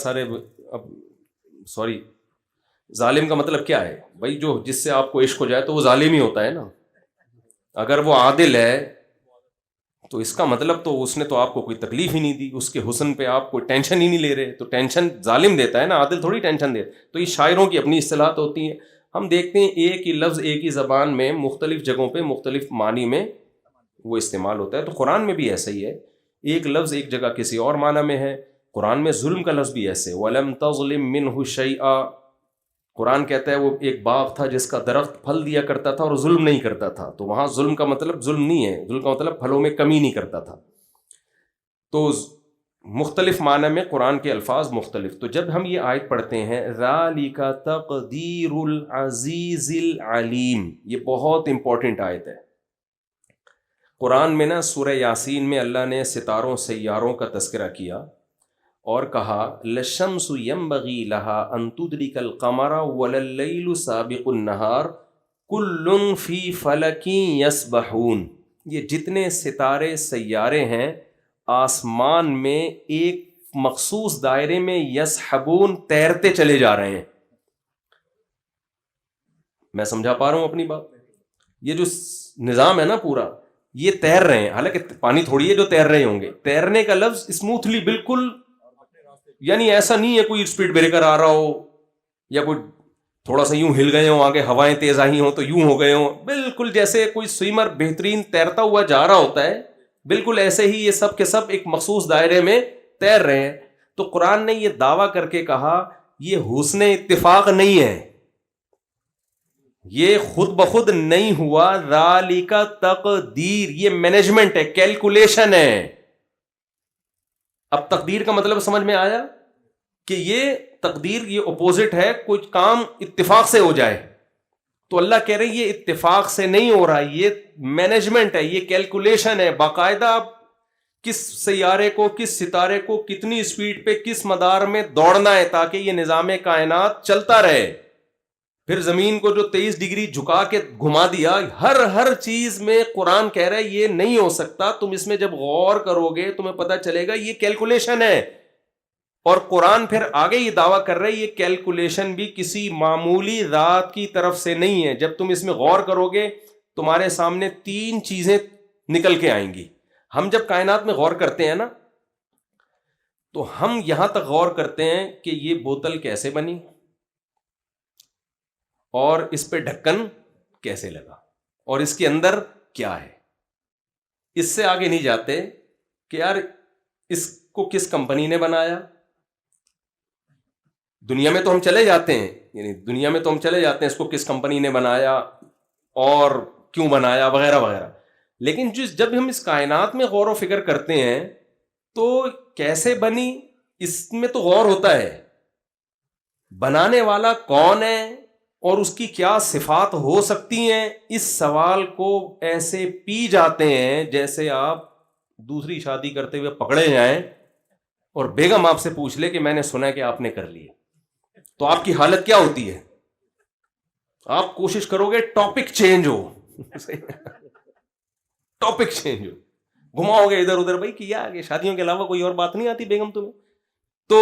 ظالم کا مطلب کیا ہے بھائی؟ جو جس سے آپ کو عشق ہو جائے تو وہ ظالم ہی ہوتا ہے نا. اگر وہ عادل ہے تو اس کا مطلب تو اس نے تو آپ کو کوئی تکلیف ہی نہیں دی, اس کے حسن پہ آپ کوئی ٹینشن ہی نہیں لے رہے. تو ٹینشن ظالم دیتا ہے نا, عادل تھوڑی ٹینشن دیتا. تو یہ شاعروں کی اپنی اصطلاحات ہوتی ہیں. ہم دیکھتے ہیں ایک ہی لفظ ایک ہی زبان میں مختلف جگہوں پہ مختلف معنی میں وہ استعمال ہوتا ہے. تو قرآن میں بھی ایسا ہی ہے, ایک لفظ ایک جگہ کسی اور معنی میں ہے. قرآن میں ظلم کا لفظ بھی ایسے, وَلَمْ تَظْلِمْ مِنْهُ شَيْئًا. قرآن کہتا ہے وہ ایک باغ تھا جس کا درخت پھل دیا کرتا تھا اور ظلم نہیں کرتا تھا. تو وہاں ظلم کا مطلب ظلم نہیں ہے, ظلم کا مطلب پھلوں میں کمی نہیں کرتا تھا. تو مختلف معنی میں قرآن کے الفاظ مختلف. تو جب ہم یہ آیت پڑھتے ہیں ذالک تقدیر العزیز العلیم, یہ بہت امپورٹنٹ آیت ہے. قرآن میں نا سورہ یاسین میں اللہ نے ستاروں سیاروں کا تذکرہ کیا اور کہا للشمس ینبغی لہا ان تدرک القمر ولللیل سابق النہار کل فی فلک یسبحون. یہ جتنے ستارے سیارے ہیں آسمان میں ایک مخصوص دائرے میں یسحبون, تیرتے چلے جا رہے ہیں. میں سمجھا پا رہا ہوں اپنی بات؟ یہ جو نظام ہے نا پورا, یہ تیر رہے ہیں. حالانکہ پانی تھوڑی ہے جو تیر رہے ہوں گے. تیرنے کا لفظ اسموتھلی بالکل, یعنی ایسا نہیں ہے کوئی اسپیڈ بریکر آ رہا ہو یا کوئی تھوڑا سا یوں ہل گئے ہوں, آگے ہوائیں تیز آئی ہوں تو یوں ہو گئے ہوں. بالکل جیسے کوئی سوئمر بہترین تیرتا ہوا جا رہا ہوتا ہے, بالکل ایسے ہی یہ سب کے سب ایک مخصوص دائرے میں تیر رہے ہیں. تو قرآن نے یہ دعویٰ کر کے کہا یہ حسن اتفاق نہیں ہے, یہ خود بخود نہیں ہوا. ذالک تقدیر, یہ مینجمنٹ ہے, کیلکولیشن ہے. اب تقدیر کا مطلب سمجھ میں آیا کہ یہ تقدیر یہ اپوزٹ ہے, کچھ کام اتفاق سے ہو جائے. تو اللہ کہہ رہے ہیں یہ اتفاق سے نہیں ہو رہا, یہ مینجمنٹ ہے, یہ کیلکولیشن ہے. باقاعدہ کس سیارے کو, کس ستارے کو کتنی اسپیڈ پہ کس مدار میں دوڑنا ہے تاکہ یہ نظام کائنات چلتا رہے. پھر زمین کو جو 23 ڈگری جھکا کے گھما دیا, ہر چیز میں قرآن کہہ رہا ہے یہ نہیں ہو سکتا. تم اس میں جب غور کرو گے تمہیں پتہ چلے گا یہ کیلکولیشن ہے. اور قرآن پھر آگے یہ دعویٰ کر رہے یہ کیلکولیشن بھی کسی معمولی ذات کی طرف سے نہیں ہے. جب تم اس میں غور کرو گے تمہارے سامنے 3 چیزیں نکل کے آئیں گی. ہم جب کائنات میں غور کرتے ہیں نا تو ہم یہاں تک غور کرتے ہیں کہ یہ بوتل کیسے بنی اور اس پہ ڈھکن کیسے لگا اور اس کے اندر کیا ہے. اس سے آگے نہیں جاتے کہ یار اس کو کس کمپنی نے بنایا. دنیا میں تو ہم چلے جاتے ہیں, یعنی دنیا میں تو ہم چلے جاتے ہیں اس کو کس کمپنی نے بنایا اور کیوں بنایا وغیرہ وغیرہ. لیکن جب ہم اس کائنات میں غور و فکر کرتے ہیں تو کیسے بنی اس میں تو غور ہوتا ہے. بنانے والا کون ہے اور اس کی کیا صفات ہو سکتی ہیں, اس سوال کو ایسے پی جاتے ہیں جیسے آپ دوسری شادی کرتے ہوئے پکڑے جائیں اور بیگم آپ سے پوچھ لے کہ میں نے سنا ہے کہ آپ نے کر لی, تو آپ کی حالت کیا ہوتی ہے؟ آپ کوشش کرو گے ٹاپک چینج ہو, ٹاپک چینج ہو, گھماؤ گے ادھر ادھر, بھائی کیا آگے شادیوں کے علاوہ کوئی اور بات نہیں آتی بیگم تمہیں. تو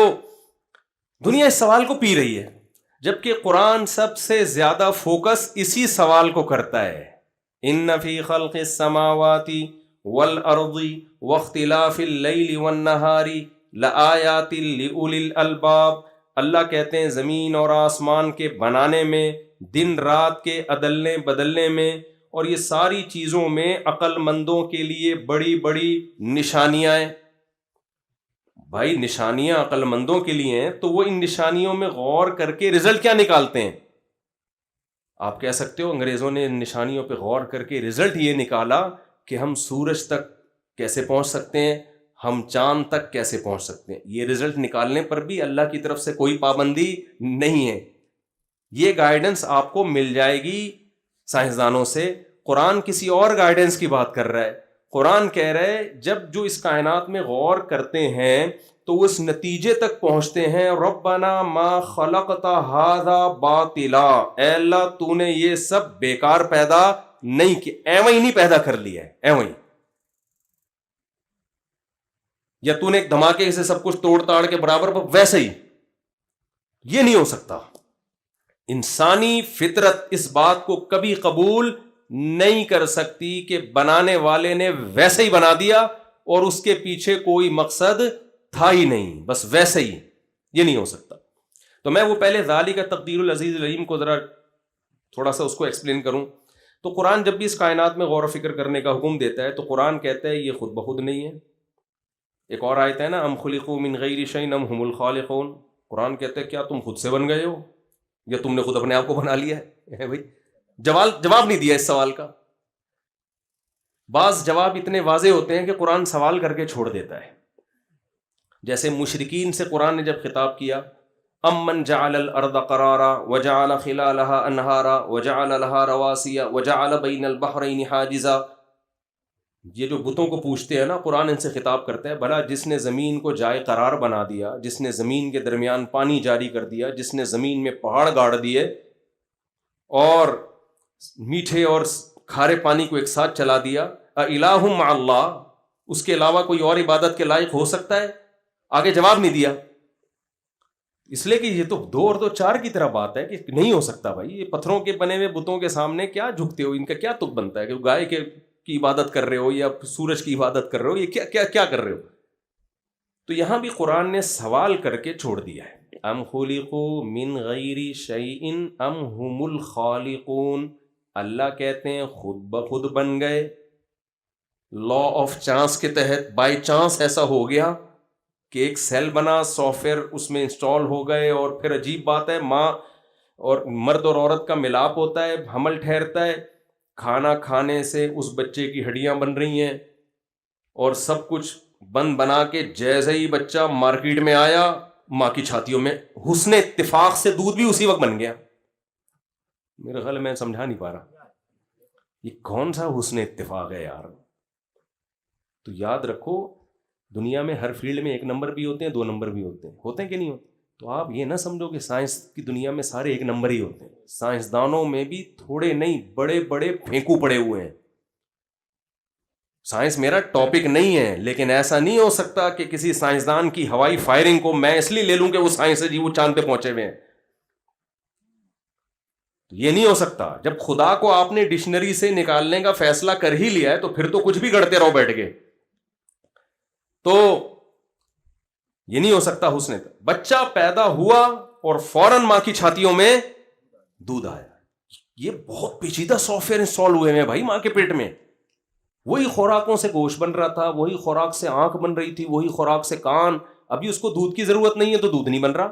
دنیا اس سوال کو پی رہی ہے, جبکہ قرآن سب سے زیادہ فوکس اسی سوال کو کرتا ہے. ان فی خلق السماوات والارض واختلاف اللیل والنہار لآیات لأولی الالباب. اللہ کہتے ہیں زمین اور آسمان کے بنانے میں, دن رات کے عدلنے بدلنے میں, اور یہ ساری چیزوں میں عقل مندوں کے لیے بڑی بڑی نشانیاں ہیں. بھائی نشانیاں عقل مندوں کے لیے ہیں تو وہ ان نشانیوں میں غور کر کے رزلٹ کیا نکالتے ہیں؟ آپ کہہ سکتے ہو انگریزوں نے ان نشانیوں پہ غور کر کے رزلٹ یہ نکالا کہ ہم سورج تک کیسے پہنچ سکتے ہیں, ہم چاند تک کیسے پہنچ سکتے ہیں. یہ رزلٹ نکالنے پر بھی اللہ کی طرف سے کوئی پابندی نہیں ہے, یہ گائیڈنس آپ کو مل جائے گی سائنسدانوں سے. قرآن کسی اور گائیڈنس کی بات کر رہا ہے. قرآن کہہ رہے جب جو اس کائنات میں غور کرتے ہیں تو وہ اس نتیجے تک پہنچتے ہیں ربنا ما خلقت ھذا باطلا, اے اللہ تو نے یہ سب بیکار پیدا نہیں کیا, ایویں ہی نہیں پیدا کر لیا ہے ایویں, یا تو نے ایک دھماکے سے سب کچھ توڑ تاڑ کے برابر ویسے ہی, یہ نہیں ہو سکتا. انسانی فطرت اس بات کو کبھی قبول نہیں کر سکتی کہ بنانے والے نے ویسے ہی بنا دیا اور اس کے پیچھے کوئی مقصد تھا ہی نہیں, بس ویسے ہی, یہ نہیں ہو سکتا. تو میں وہ پہلے ذالک تقدیر العزیز العلیم کو ذرا تھوڑا سا اس کو ایکسپلین کروں. تو قرآن جب بھی اس کائنات میں غور و فکر کرنے کا حکم دیتا ہے تو قرآن کہتا ہے یہ خود بخود نہیں ہے. ایک اور آیت ہے نا, ام خلقوا من غیر شیء ام هم الخالقون. قرآن کہتا ہے کیا تم خود سے بن گئے ہو یا تم نے خود اپنے آپ کو بنا لیا ہے؟ بھائی جواب نہیں دیا اس سوال کا. بعض جواب اتنے واضح ہوتے ہیں کہ قرآن سوال کر کے چھوڑ دیتا ہے. جیسے مشرکین سے قرآن نے جب خطاب کیا, امن جعل الارض قرارا وجعل خلالها انہارا وجعل لها رواسي وجعل بین البحرین حاجزا. یہ جو بتوں کو پوچھتے ہیں نا, قرآن ان سے خطاب کرتا ہے بھلا جس نے زمین کو جائے قرار بنا دیا, جس نے زمین کے درمیان پانی جاری کر دیا, جس نے زمین میں پہاڑ گاڑ دیے اور میٹھے اور کھارے پانی کو ایک ساتھ چلا دیا, الہ مع اللہ, اس کے علاوہ کوئی اور عبادت کے لائق ہو سکتا ہے؟ آگے جواب نہیں دیا, اس لیے کہ یہ تو 2 اور 2 4 کی طرح بات ہے کہ نہیں ہو سکتا. بھائی یہ پتھروں کے بنے ہوئے بتوں کے سامنے کیا جھکتے ہو, ان کا کیا تک بنتا ہے کہ گائے کی عبادت کر رہے ہو یا سورج کی عبادت کر رہے ہو, یہ کیا کر رہے ہو. تو یہاں بھی قرآن نے سوال کر کے چھوڑ دیا ہے, ام خلقوا من غیر شیء ام هم الخالقون. اللہ کہتے ہیں خود بخود بن گئے, لا آف چانس کے تحت, بائی چانس ایسا ہو گیا کہ ایک سیل بنا, سافٹ ویئر اس میں انسٹال ہو گئے, اور پھر عجیب بات ہے ماں اور مرد اور عورت کا ملاپ ہوتا ہے, حمل ٹھہرتا ہے, کھانا کھانے سے اس بچے کی ہڈیاں بن رہی ہیں اور سب کچھ بنا کے جیسے ہی بچہ مارکیٹ میں آیا ماں کی چھاتیوں میں حسن اتفاق سے دودھ بھی اسی وقت بن گیا. میرے خیال میں سمجھا نہیں پا رہا یہ کون سا حسن اتفاق ہے یار. تو یاد رکھو دنیا میں ہر فیلڈ میں 1 نمبر بھی ہوتے ہیں, 2 نمبر بھی ہوتے ہیں کہ نہیں ہوتے. تو آپ یہ نہ سمجھو کہ سائنس کی دنیا میں سارے 1 نمبر ہی ہوتے ہیں. سائنسدانوں میں بھی تھوڑے نہیں بڑے بڑے پھینکو پڑے ہوئے ہیں. سائنس میرا ٹاپک نہیں ہے، لیکن ایسا نہیں ہو سکتا کہ کسی سائنسدان کی ہوائی فائرنگ کو میں اس لیے لے لوں کہ وہ سائنس ہے جی، وہ چاند پہ پہنچے ہوئے ہیں. یہ نہیں ہو سکتا. جب خدا کو آپ نے ڈکشنری سے نکالنے کا فیصلہ کر ہی لیا ہے تو پھر تو کچھ بھی گڑتے رہو بیٹھ کے. تو یہ نہیں ہو سکتا. حسن بچہ پیدا ہوا اور فوراً ماں کی چھاتیوں میں دودھ آیا. یہ بہت پیچیدہ سافٹ ویئر انسٹال ہوئے ہیں بھائی ماں کے پیٹ میں. وہی خوراکوں سے گوشت بن رہا تھا، وہی خوراک سے آنکھ بن رہی تھی، وہی خوراک سے کان. ابھی اس کو دودھ کی ضرورت نہیں ہے تو دودھ نہیں بن رہا.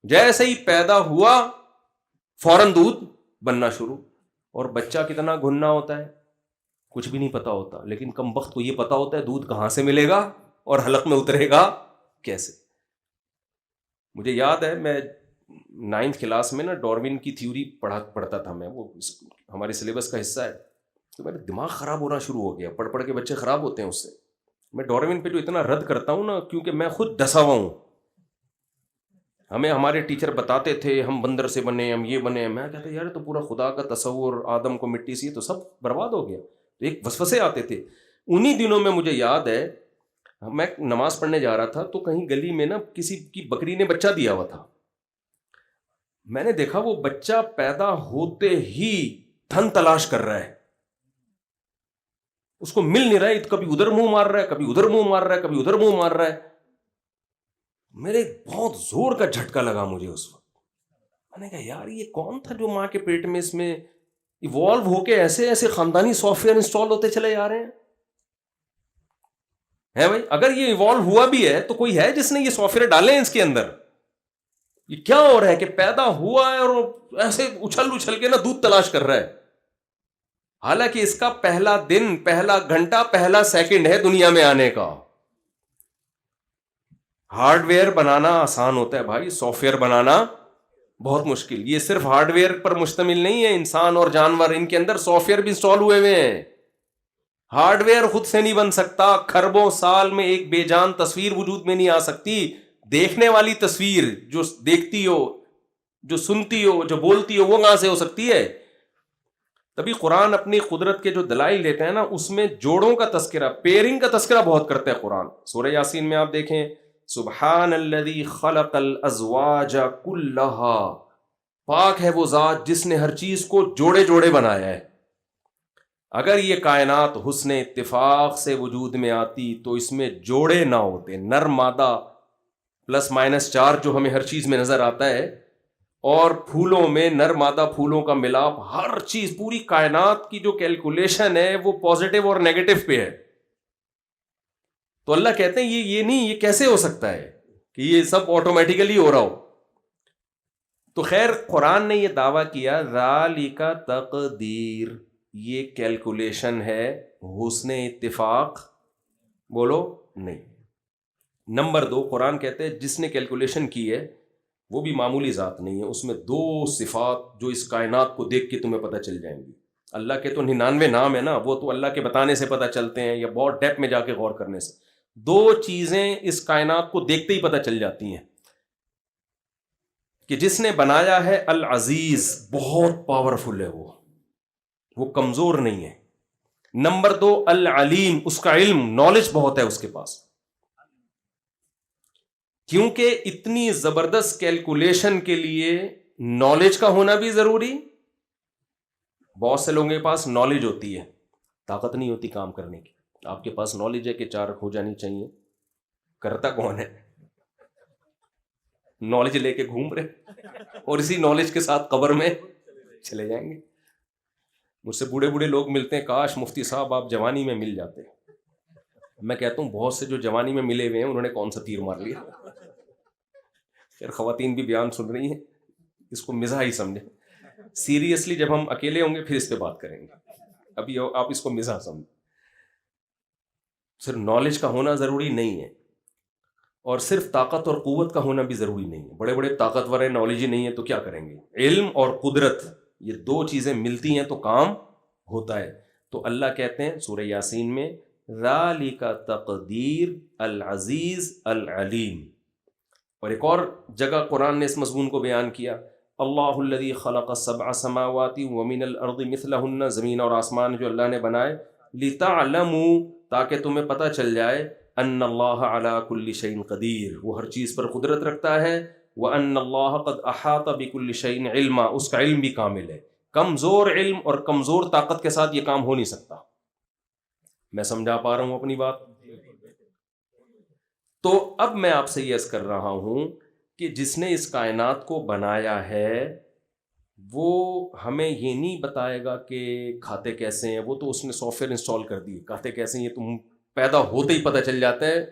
جیسے ہی پیدا ہوا فوراً دودھ بننا شروع. اور بچہ کتنا گھننا ہوتا ہے کچھ بھی نہیں پتا ہوتا، لیکن کم وقت کو یہ پتا ہوتا ہے دودھ کہاں سے ملے گا اور حلق میں اترے گا کیسے. مجھے یاد ہے میں 9th کلاس میں نا ڈاروین کی تھیوری پڑھتا تھا میں، وہ ہمارے سلیبس کا حصہ ہے. تو میرا دماغ خراب ہونا شروع ہو گیا، پڑھ کے بچے خراب ہوتے ہیں اس سے. میں ڈاروین پہ جو اتنا رد کرتا ہوں نا، کیونکہ میں خود ڈسا ہوا ہوں. ہمیں ہمارے ٹیچر بتاتے تھے ہم بندر سے بنے، ہم یہ بنے. میں کہتا یار تو پورا خدا کا تصور، آدم کو مٹی سے، تو سب برباد ہو گیا. تو ایک وسوسے آتے تھے. انہی دنوں میں مجھے یاد ہے میں نماز پڑھنے جا رہا تھا تو کہیں گلی میں نا کسی کی بکری نے بچہ دیا ہوا تھا. میں نے دیکھا وہ بچہ پیدا ہوتے ہی تھن تلاش کر رہا ہے، اس کو مل نہیں رہا ہے. کبھی ادھر منہ مار رہا ہے، کبھی ادھر منہ مار رہا ہے، کبھی ادھر منہ مار رہا ہے. میرے بہت زور کا جھٹکا لگا مجھے اس وقت. میں نے کہا یار یہ کون تھا جو ماں کے پیٹ میں اس میں ایوالو ہو کے ایسے ایسے خاندانی سافٹ ویئر انسٹال ہوتے چلے جا رہے ہیں. ہے بھائی، اگر یہ ایوالو ہوا بھی ہے تو کوئی ہے جس نے یہ سافٹ ویئر ڈالے ہیں اس کے اندر. یہ کیا ہو رہا ہے کہ پیدا ہوا ہے اور ایسے اچھل کے نا دودھ تلاش کر رہا ہے، حالانکہ اس کا پہلا دن، پہلا گھنٹہ، پہلا سیکنڈ ہے دنیا میں آنے کا. ہارڈ ویئر بنانا آسان ہوتا ہے بھائی، سافٹ ویئر بنانا بہت مشکل. یہ صرف ہارڈ ویئر پر مشتمل نہیں ہے، انسان اور جانور ان کے اندر سافٹ ویئر بھی انسٹال ہوئے ہوئے ہیں. ہارڈ ویئر خود سے نہیں بن سکتا. کھربوں سال میں ایک بے جان تصویر وجود میں نہیں آ سکتی. دیکھنے والی تصویر جو دیکھتی ہو، جو سنتی ہو، جو بولتی ہو، وہ کہاں سے ہو سکتی ہے؟ تبھی قرآن اپنی قدرت کے جو دلائل دیتے ہیں نا اس میں جوڑوں کا تذکرہ، پیئرنگ کا تذکرہ بہت کرتا ہے قرآن. سورہ یاسین میں آپ دیکھیں سبحان الذی خلق الازواج کلھا، پاک ہے وہ ذات جس نے ہر چیز کو جوڑے جوڑے بنایا ہے. اگر یہ کائنات حسن اتفاق سے وجود میں آتی تو اس میں جوڑے نہ ہوتے. نر مادہ پلس مائنس 4 جو ہمیں ہر چیز میں نظر آتا ہے، اور پھولوں میں نر مادہ پھولوں کا ملاپ، ہر چیز پوری کائنات کی جو کیلکولیشن ہے وہ پازیٹیو اور نیگیٹو پہ ہے. تو اللہ کہتے ہیں یہ نہیں، یہ کیسے ہو سکتا ہے کہ یہ سب آٹومیٹیکلی ہو رہا ہو. تو خیر قرآن نے یہ دعویٰ کیا ذالک تقدیر، یہ کیلکولیشن ہے، حسن اتفاق بولو نہیں. نمبر 2 قرآن کہتے ہیں جس نے کیلکولیشن کی ہے وہ بھی معمولی ذات نہیں ہے. اس میں 2 صفات جو اس کائنات کو دیکھ کے تمہیں پتہ چل جائیں گی. اللہ کے تو 99 نام ہے نا، وہ تو اللہ کے بتانے سے پتہ چلتے ہیں یا بہت ڈیپ میں جا کے غور کرنے سے. 2 چیزیں اس کائنات کو دیکھتے ہی پتہ چل جاتی ہیں کہ جس نے بنایا ہے العزیز، بہت پاورفل ہے، وہ کمزور نہیں ہے. نمبر 2 العلیم، اس کا علم، نالج بہت ہے اس کے پاس. کیونکہ اتنی زبردست کیلکولیشن کے لیے نالج کا ہونا بھی ضروری. بہت سے لوگوں کے پاس نالج ہوتی ہے، طاقت نہیں ہوتی کام کرنے کی. آپ کے پاس نالج ہے کہ 4 ہو جانی چاہیے، کرتا کون ہے؟ نالج لے کے گھوم رہے اور اسی نالج کے ساتھ قبر میں چلے جائیں گے. مجھ سے بوڑھے بوڑھے لوگ ملتے ہیں، کاش مفتی صاحب آپ جوانی میں مل جاتے. میں کہتا ہوں بہت سے جو جوانی میں ملے ہوئے ہیں انہوں نے کون سا تیر مار لیا. خیر خواتین بھی بیان سن رہی ہیں، اس کو مزاح ہی سمجھیں. سیریسلی جب ہم اکیلے ہوں گے پھر اس پہ بات کریں گے، ابھی آپ اس کو مزاح سمجھیں. صرف نالج کا ہونا ضروری نہیں ہے، اور صرف طاقت اور قوت کا ہونا بھی ضروری نہیں ہے. بڑے بڑے طاقتور ہیں، نالج ہی نہیں ہے تو کیا کریں گے؟ علم اور قدرت، یہ 2 چیزیں ملتی ہیں تو کام ہوتا ہے. تو اللہ کہتے ہیں سورہ یاسین میں ذالک تقدیر العزیز العلیم. اور ایک اور جگہ قرآن نے اس مضمون کو بیان کیا اللہ الذی خلق 7 سماوات ومن الارض مثلہن، زمین اور آسمان جو اللہ نے بنائے، لتعلموا، تاکہ تمہیں پتہ چل جائے ان اللہ علی کل شیء قدیر، وہ ہر چیز پر قدرت رکھتا ہے، وان اللہ قد احاط بکل شیء علما، اس کا علم بھی کامل ہے۔ کمزور علم اور کمزور طاقت کے ساتھ یہ کام ہو نہیں سکتا۔ میں سمجھا پا رہا ہوں اپنی بات؟ تو اب میں آپ سے یہ عرض کر رہا ہوں کہ جس نے اس کائنات کو بنایا ہے وہ ہمیں یہ نہیں بتائے گا کہ کھاتے کیسے ہیں، وہ تو اس نے سافٹ ویئر انسٹال کر دی، کھاتے کیسے ہیں یہ تم پیدا ہوتے ہی پتہ چل جاتا ہے،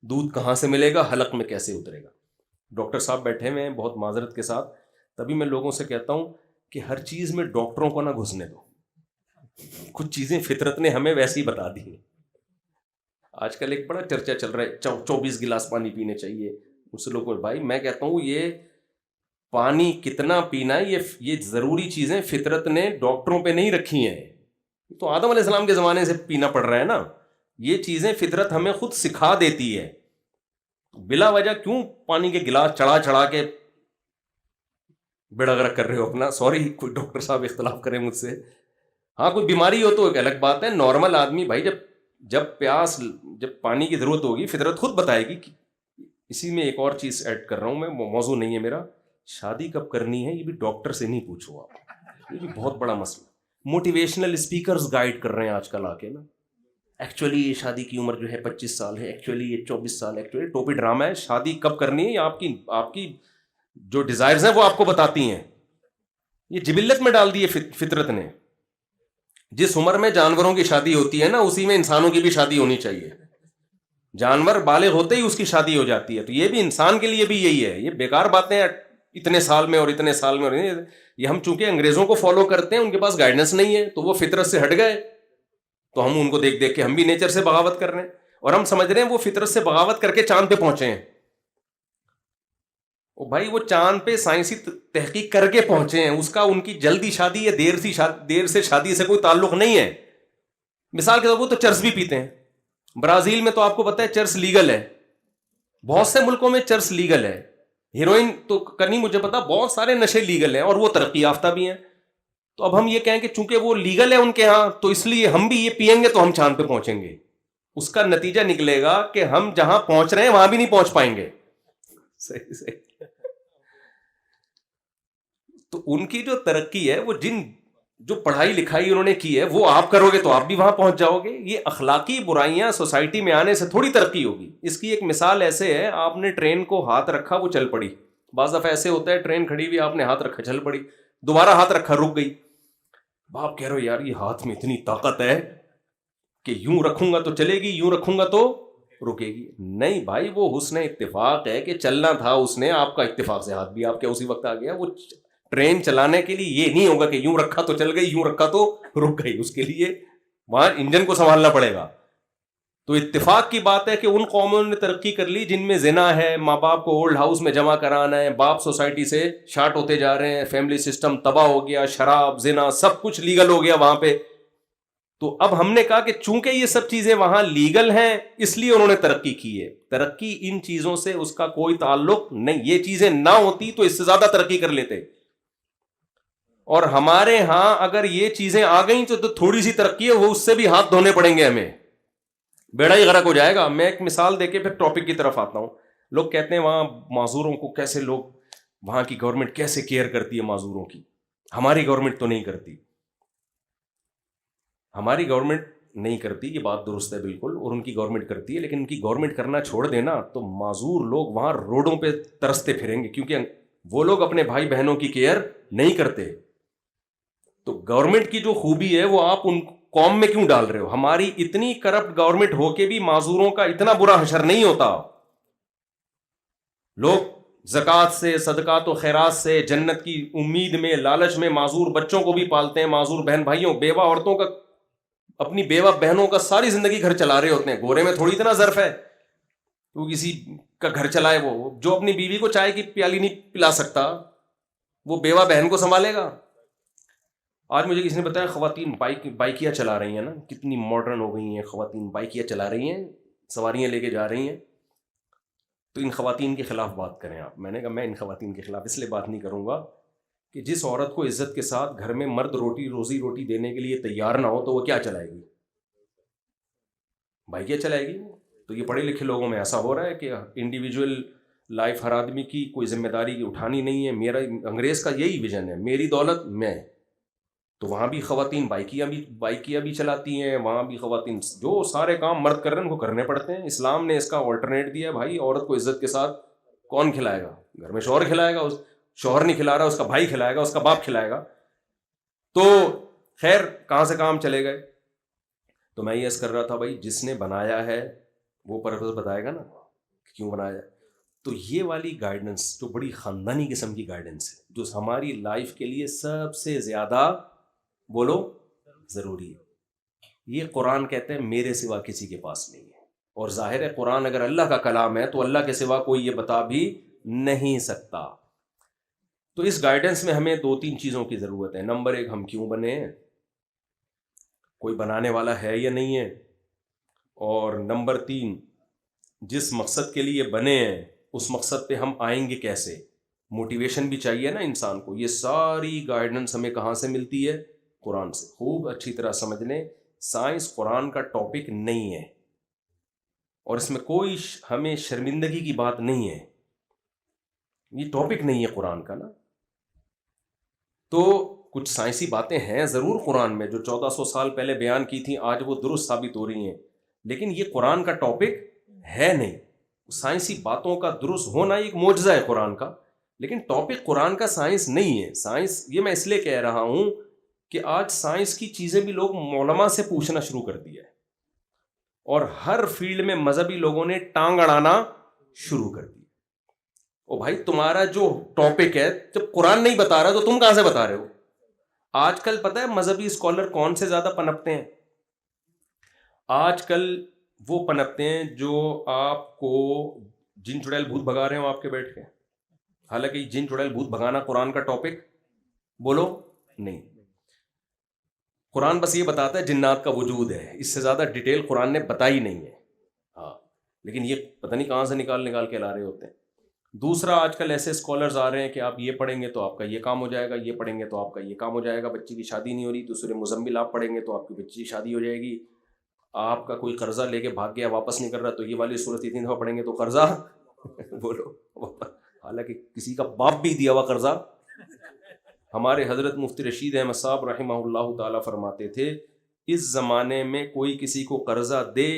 دودھ کہاں سے ملے گا، حلق میں کیسے اترے گا۔ ڈاکٹر صاحب بیٹھے ہوئے ہیں بہت معذرت کے ساتھ، تبھی میں لوگوں سے کہتا ہوں کہ ہر چیز میں ڈاکٹروں کو نہ گھسنے دو، کچھ چیزیں فطرت نے ہمیں ویسے ہی بتا دی ہیں۔ آج کل ایک بڑا چرچا چل رہا ہے 24 گلاس پانی پینے چاہیے، اس لوگوں کو بھائی میں کہتا ہوں یہ پانی کتنا پینا ہے یہ ضروری چیزیں فطرت نے ڈاکٹروں پہ نہیں رکھی ہیں، تو آدم علیہ السلام کے زمانے سے پینا پڑ رہا ہے نا، یہ چیزیں فطرت ہمیں خود سکھا دیتی ہے۔ بلا وجہ کیوں پانی کے گلاس چڑھا کے بیڑا غرق کر رہے ہو اپنا؟ سوری کوئی ڈاکٹر صاحب اختلاف کریں مجھ سے، ہاں کوئی بیماری ہو تو ایک الگ بات ہے، نارمل آدمی بھائی جب پانی کی ضرورت ہوگی فطرت خود بتائے گی۔ اسی میں ایک اور چیز ایڈ کر رہا ہوں میں، موضوع نہیں ہے میرا، شادی کب کرنی ہے یہ بھی ڈاکٹر سے نہیں پوچھو آپ، یہ بھی بہت بڑا مسئلہ۔ موٹیویشنل اسپیکرز گائیڈ کر رہے ہیں آج کل آ کے نا، ایکچولی یہ شادی کی عمر جو ہے 25 سال ہے، ایکچولی یہ 24 سال، ایکچولی ٹوپی ڈرامہ ہے، شادی کب کرنی ہے یہ آپ کی جو ڈیزائرز ہیں وہ آپ کو بتاتی ہیں، یہ جبلت میں ڈال دی ہے فطرت نے۔ جس عمر میں جانوروں کی شادی ہوتی ہے نا اسی میں انسانوں کی بھی شادی ہونی چاہیے، جانور بالغ ہوتے ہی اس کی شادی ہو جاتی ہے، تو یہ بھی انسان کے لیے بھی یہی ہے۔ یہ بیکار باتیں اتنے سال میں اور اتنے سال میں، اور یہ ہم چونکہ انگریزوں کو فالو کرتے ہیں، ان کے پاس گائیڈنس نہیں ہے تو وہ فطرت سے ہٹ گئے، تو ہم ان کو دیکھ کے ہم بھی نیچر سے بغاوت کر رہے ہیں، اور ہم سمجھ رہے ہیں وہ فطرت سے بغاوت کر کے چاند پہ پہنچے ہیں۔ بھائی وہ چاند پہ سائنسی تحقیق کر کے پہنچے ہیں، اس کا ان کی جلدی شادی یا دیر سے شادی سے کوئی تعلق نہیں ہے۔ مثال کے طور پر تو چرس بھی پیتے ہیں، برازیل میں تو آپ کو پتہ ہے چرس لیگل ہے، بہت سے ملکوں میں چرس لیگل ہے، ہیروئن تو کرنی مجھے پتا، بہت سارے نشے لیگل ہیں اور وہ ترقی یافتہ بھی ہیں۔ تو اب ہم یہ کہیں کہ چونکہ وہ لیگل ہے ان کے ہاں تو اس لیے ہم بھی یہ پئیں گے تو ہم چاند پہ پہنچیں گے، اس کا نتیجہ نکلے گا کہ ہم جہاں پہنچ رہے ہیں وہاں بھی نہیں پہنچ پائیں گے۔ صحیح تو ان کی جو ترقی ہے وہ جو پڑھائی لکھائی انہوں نے کی ہے وہ آپ کرو گے تو آپ بھی وہاں پہنچ جاؤ گے۔ یہ اخلاقی برائیاں سوسائٹی میں آنے سے تھوڑی ترقی ہوگی۔ اس کی ایک مثال ایسے ہے، آپ نے ٹرین کو ہاتھ رکھا وہ چل پڑی، بعض دفعہ ایسے ہوتا ہے ٹرین کھڑی ہوئی آپ نے ہاتھ رکھا چل پڑی، دوبارہ ہاتھ رکھا رک گئی، باپ کہہ رہے ہو یار یہ ہاتھ میں اتنی طاقت ہے کہ یوں رکھوں گا تو چلے گی، یوں رکھوں گا تو رکے گی۔ نہیں بھائی وہ حسن اتفاق ہے کہ چلنا تھا اس نے، آپ کا اتفاق سے ہاتھ بھی آپ کے اسی وقت آ گیا۔ وہ ٹرین چلانے کے لیے یہ نہیں ہوگا کہ یوں رکھا تو چل گئی، یوں رکھا تو رک گئی، اس کے لیے وہاں انجن کو سنبھالنا پڑے گا۔ تو اتفاق کی بات ہے کہ ان قوموں نے ترقی کر لی جن میں زنا ہے، ماں باپ کو اولڈ ہاؤس میں جمع کرانا ہے، باپ سوسائٹی سے شارٹ ہوتے جا رہے ہیں، فیملی سسٹم تباہ ہو گیا، شراب زنا سب کچھ لیگل ہو گیا وہاں پہ۔ تو اب ہم نے کہا کہ چونکہ یہ سب چیزیں وہاں لیگل ہیں اس لیے انہوں نے ترقی کی ہے، ترقی ان چیزوں سے اس کا کوئی تعلق نہیں، یہ چیزیں نہ ہوتی تو اس سے زیادہ ترقی کر لیتے۔ اور ہمارے ہاں اگر یہ چیزیں آ گئیں تو تھوڑی سی ترقی ہے وہ اس سے بھی ہاتھ دھونے پڑیں گے ہمیں، بیڑا ہی غرق ہو جائے گا۔ میں ایک مثال دے کے پھر ٹاپک کی طرف آتا ہوں۔ لوگ کہتے ہیں وہاں معذوروں کو کیسے لوگ، وہاں کی گورنمنٹ کیسے کیئر کرتی ہے معذوروں کی، ہماری گورنمنٹ تو نہیں کرتی۔ ہماری گورنمنٹ نہیں کرتی، یہ بات درست ہے بالکل، اور ان کی گورنمنٹ کرتی ہے، لیکن ان کی گورنمنٹ کرنا چھوڑ دینا تو معذور لوگ وہاں روڈوں پہ ترستے پھریں گے، کیونکہ وہ لوگ اپنے بھائی بہنوں کی کیئر نہیں کرتے۔ تو گورنمنٹ کی جو خوبی ہے وہ آپ ان قوم میں کیوں ڈال رہے ہو؟ ہماری اتنی کرپٹ گورنمنٹ ہو کے بھی معذوروں کا اتنا برا حشر نہیں ہوتا۔ لوگ زکوٰۃ سے، صدقات و خیرات سے، جنت کی امید میں، لالچ میں معذور بچوں کو بھی پالتے ہیں، معذور بہن بھائیوں، بیوہ عورتوں کا، اپنی بیوہ بہنوں کا ساری زندگی گھر چلا رہے ہوتے ہیں۔ گورے میں تھوڑی اتنا ظرف ہے وہ کسی کا گھر چلائے، وہ جو اپنی بیوی کو چائے کی پیالی نہیں پلا سکتا وہ بیوہ بہن کو سنبھالے گا۔ آج مجھے کسی نے بتایا خواتین بائکیاں چلا رہی ہیں نا، کتنی ماڈرن ہو گئی ہیں خواتین، بائکیاں چلا رہی ہیں، سواریاں لے کے جا رہی ہیں، تو ان خواتین کے خلاف بات کریں آپ۔ میں نے کہا میں ان خواتین کے خلاف اس لیے بات نہیں کروں گا کہ جس عورت کو عزت کے ساتھ گھر میں مرد روزی روٹی دینے کے لیے تیار نہ ہو تو وہ کیا چلائے گی؟ بائکیں چلائے گی. تو یہ پڑھے لکھے لوگوں میں ایسا ہو رہا ہے کہ انڈیویجول لائف ہر آدمی کی کوئی ذمہ داری کی اٹھانی نہیں ہے. میرا انگریز کا یہی ویژن ہے, میری دولت میں. تو وہاں بھی خواتین بائکیاں بھی چلاتی ہیں, وہاں بھی خواتین جو سارے کام مرد کر رہے ہیں ان کو کرنے پڑتے ہیں. اسلام نے اس کا آلٹرنیٹ دیا ہے, بھائی عورت کو عزت کے ساتھ کون کھلائے گا؟ گھر میں شوہر کھلائے گا. شوہر نہیں کھلا رہا, اس کا بھائی کھلائے گا, اس کا باپ کھلائے گا. تو خیر کہاں سے کام چلے گئے. تو میں یہ عرض کر رہا تھا بھائی جس نے بنایا ہے وہ پرپز بتائے گا نا کیوں بنایا. تو یہ والی گائیڈنس جو بڑی خاندانی قسم کی گائیڈنس ہے, جو ہماری لائف کے لیے سب سے زیادہ بولو ضروری ہے, یہ قرآن کہتے ہیں میرے سوا کسی کے پاس نہیں ہے. اور ظاہر ہے قرآن اگر اللہ کا کلام ہے تو اللہ کے سوا کوئی یہ بتا بھی نہیں سکتا. تو اس گائیڈنس میں ہمیں 2-3 چیزوں کی ضرورت ہے. نمبر 1, ہم کیوں بنے ہیں, کوئی بنانے والا ہے یا نہیں ہے. اور نمبر 3, جس مقصد کے لیے بنے ہیں اس مقصد پہ ہم آئیں گے کیسے. موٹیویشن بھی چاہیے نا انسان کو. یہ ساری گائیڈنس ہمیں کہاں سے ملتی ہے؟ قرآن سے. خوب اچھی طرح سمجھ لیں, سائنس قرآن کا ٹاپک نہیں ہے اور اس میں کوئی ہمیں شرمندگی کی بات نہیں ہے. یہ ٹاپک نہیں ہے قرآن کا نا. تو کچھ سائنسی باتیں ہیں ضرور قرآن میں جو 1400 سال پہلے بیان کی تھیں, آج وہ درست ثابت ہو رہی ہیں, لیکن یہ قرآن کا ٹاپک ہے نہیں. سائنسی باتوں کا درست ہونا ایک معجزہ ہے قرآن کا, لیکن ٹاپک قرآن کا سائنس نہیں ہے. سائنس, یہ میں اس لیے کہہ رہا ہوں کہ آج سائنس کی چیزیں بھی لوگ علماء سے پوچھنا شروع کر دیا ہے, اور ہر فیلڈ میں مذہبی لوگوں نے ٹانگ اڑانا شروع کر دی. او بھائی تمہارا جو ٹاپک ہے جب قرآن نہیں بتا رہا تو تم کہاں سے بتا رہے ہو؟ آج کل پتہ ہے مذہبی اسکالر کون سے زیادہ پنپتے ہیں؟ آج کل وہ پنپتے ہیں جو آپ کو جن چڑیل بھوت بھگا رہے ہو آپ کے بیٹھ کے. حالانکہ جن چڑیل بھوت بھگانا قرآن کا ٹاپک بولو نہیں. قرآن بس یہ بتاتا ہے جنات کا وجود ہے, اس سے زیادہ ڈیٹیل قرآن نے بتائی نہیں ہے. ہاں لیکن یہ پتہ نہیں کہاں سے نکال کے لا رہے ہوتے ہیں. دوسرا, آج کل ایسے اسکالرز آ رہے ہیں کہ آپ یہ پڑھیں گے تو آپ کا یہ کام ہو جائے گا, یہ پڑھیں گے تو آپ کا یہ کام ہو جائے گا. بچی کی شادی نہیں ہو رہی تو سورہ مزمل آپ پڑھیں گے تو آپ کی بچی کی شادی ہو جائے گی. آپ کا کوئی قرضہ لے کے بھاگ گیا واپس نہیں کر رہا تو یہ والی صورت 3 دفعہ پڑھیں گے تو قرضہ بولو. حالانکہ کسی کا باپ بھی دیا ہوا قرضہ. ہمارے حضرت مفتی رشید احمد صاحب رحمہ اللہ تعالیٰ فرماتے تھے, اس زمانے میں کوئی کسی کو قرضہ دے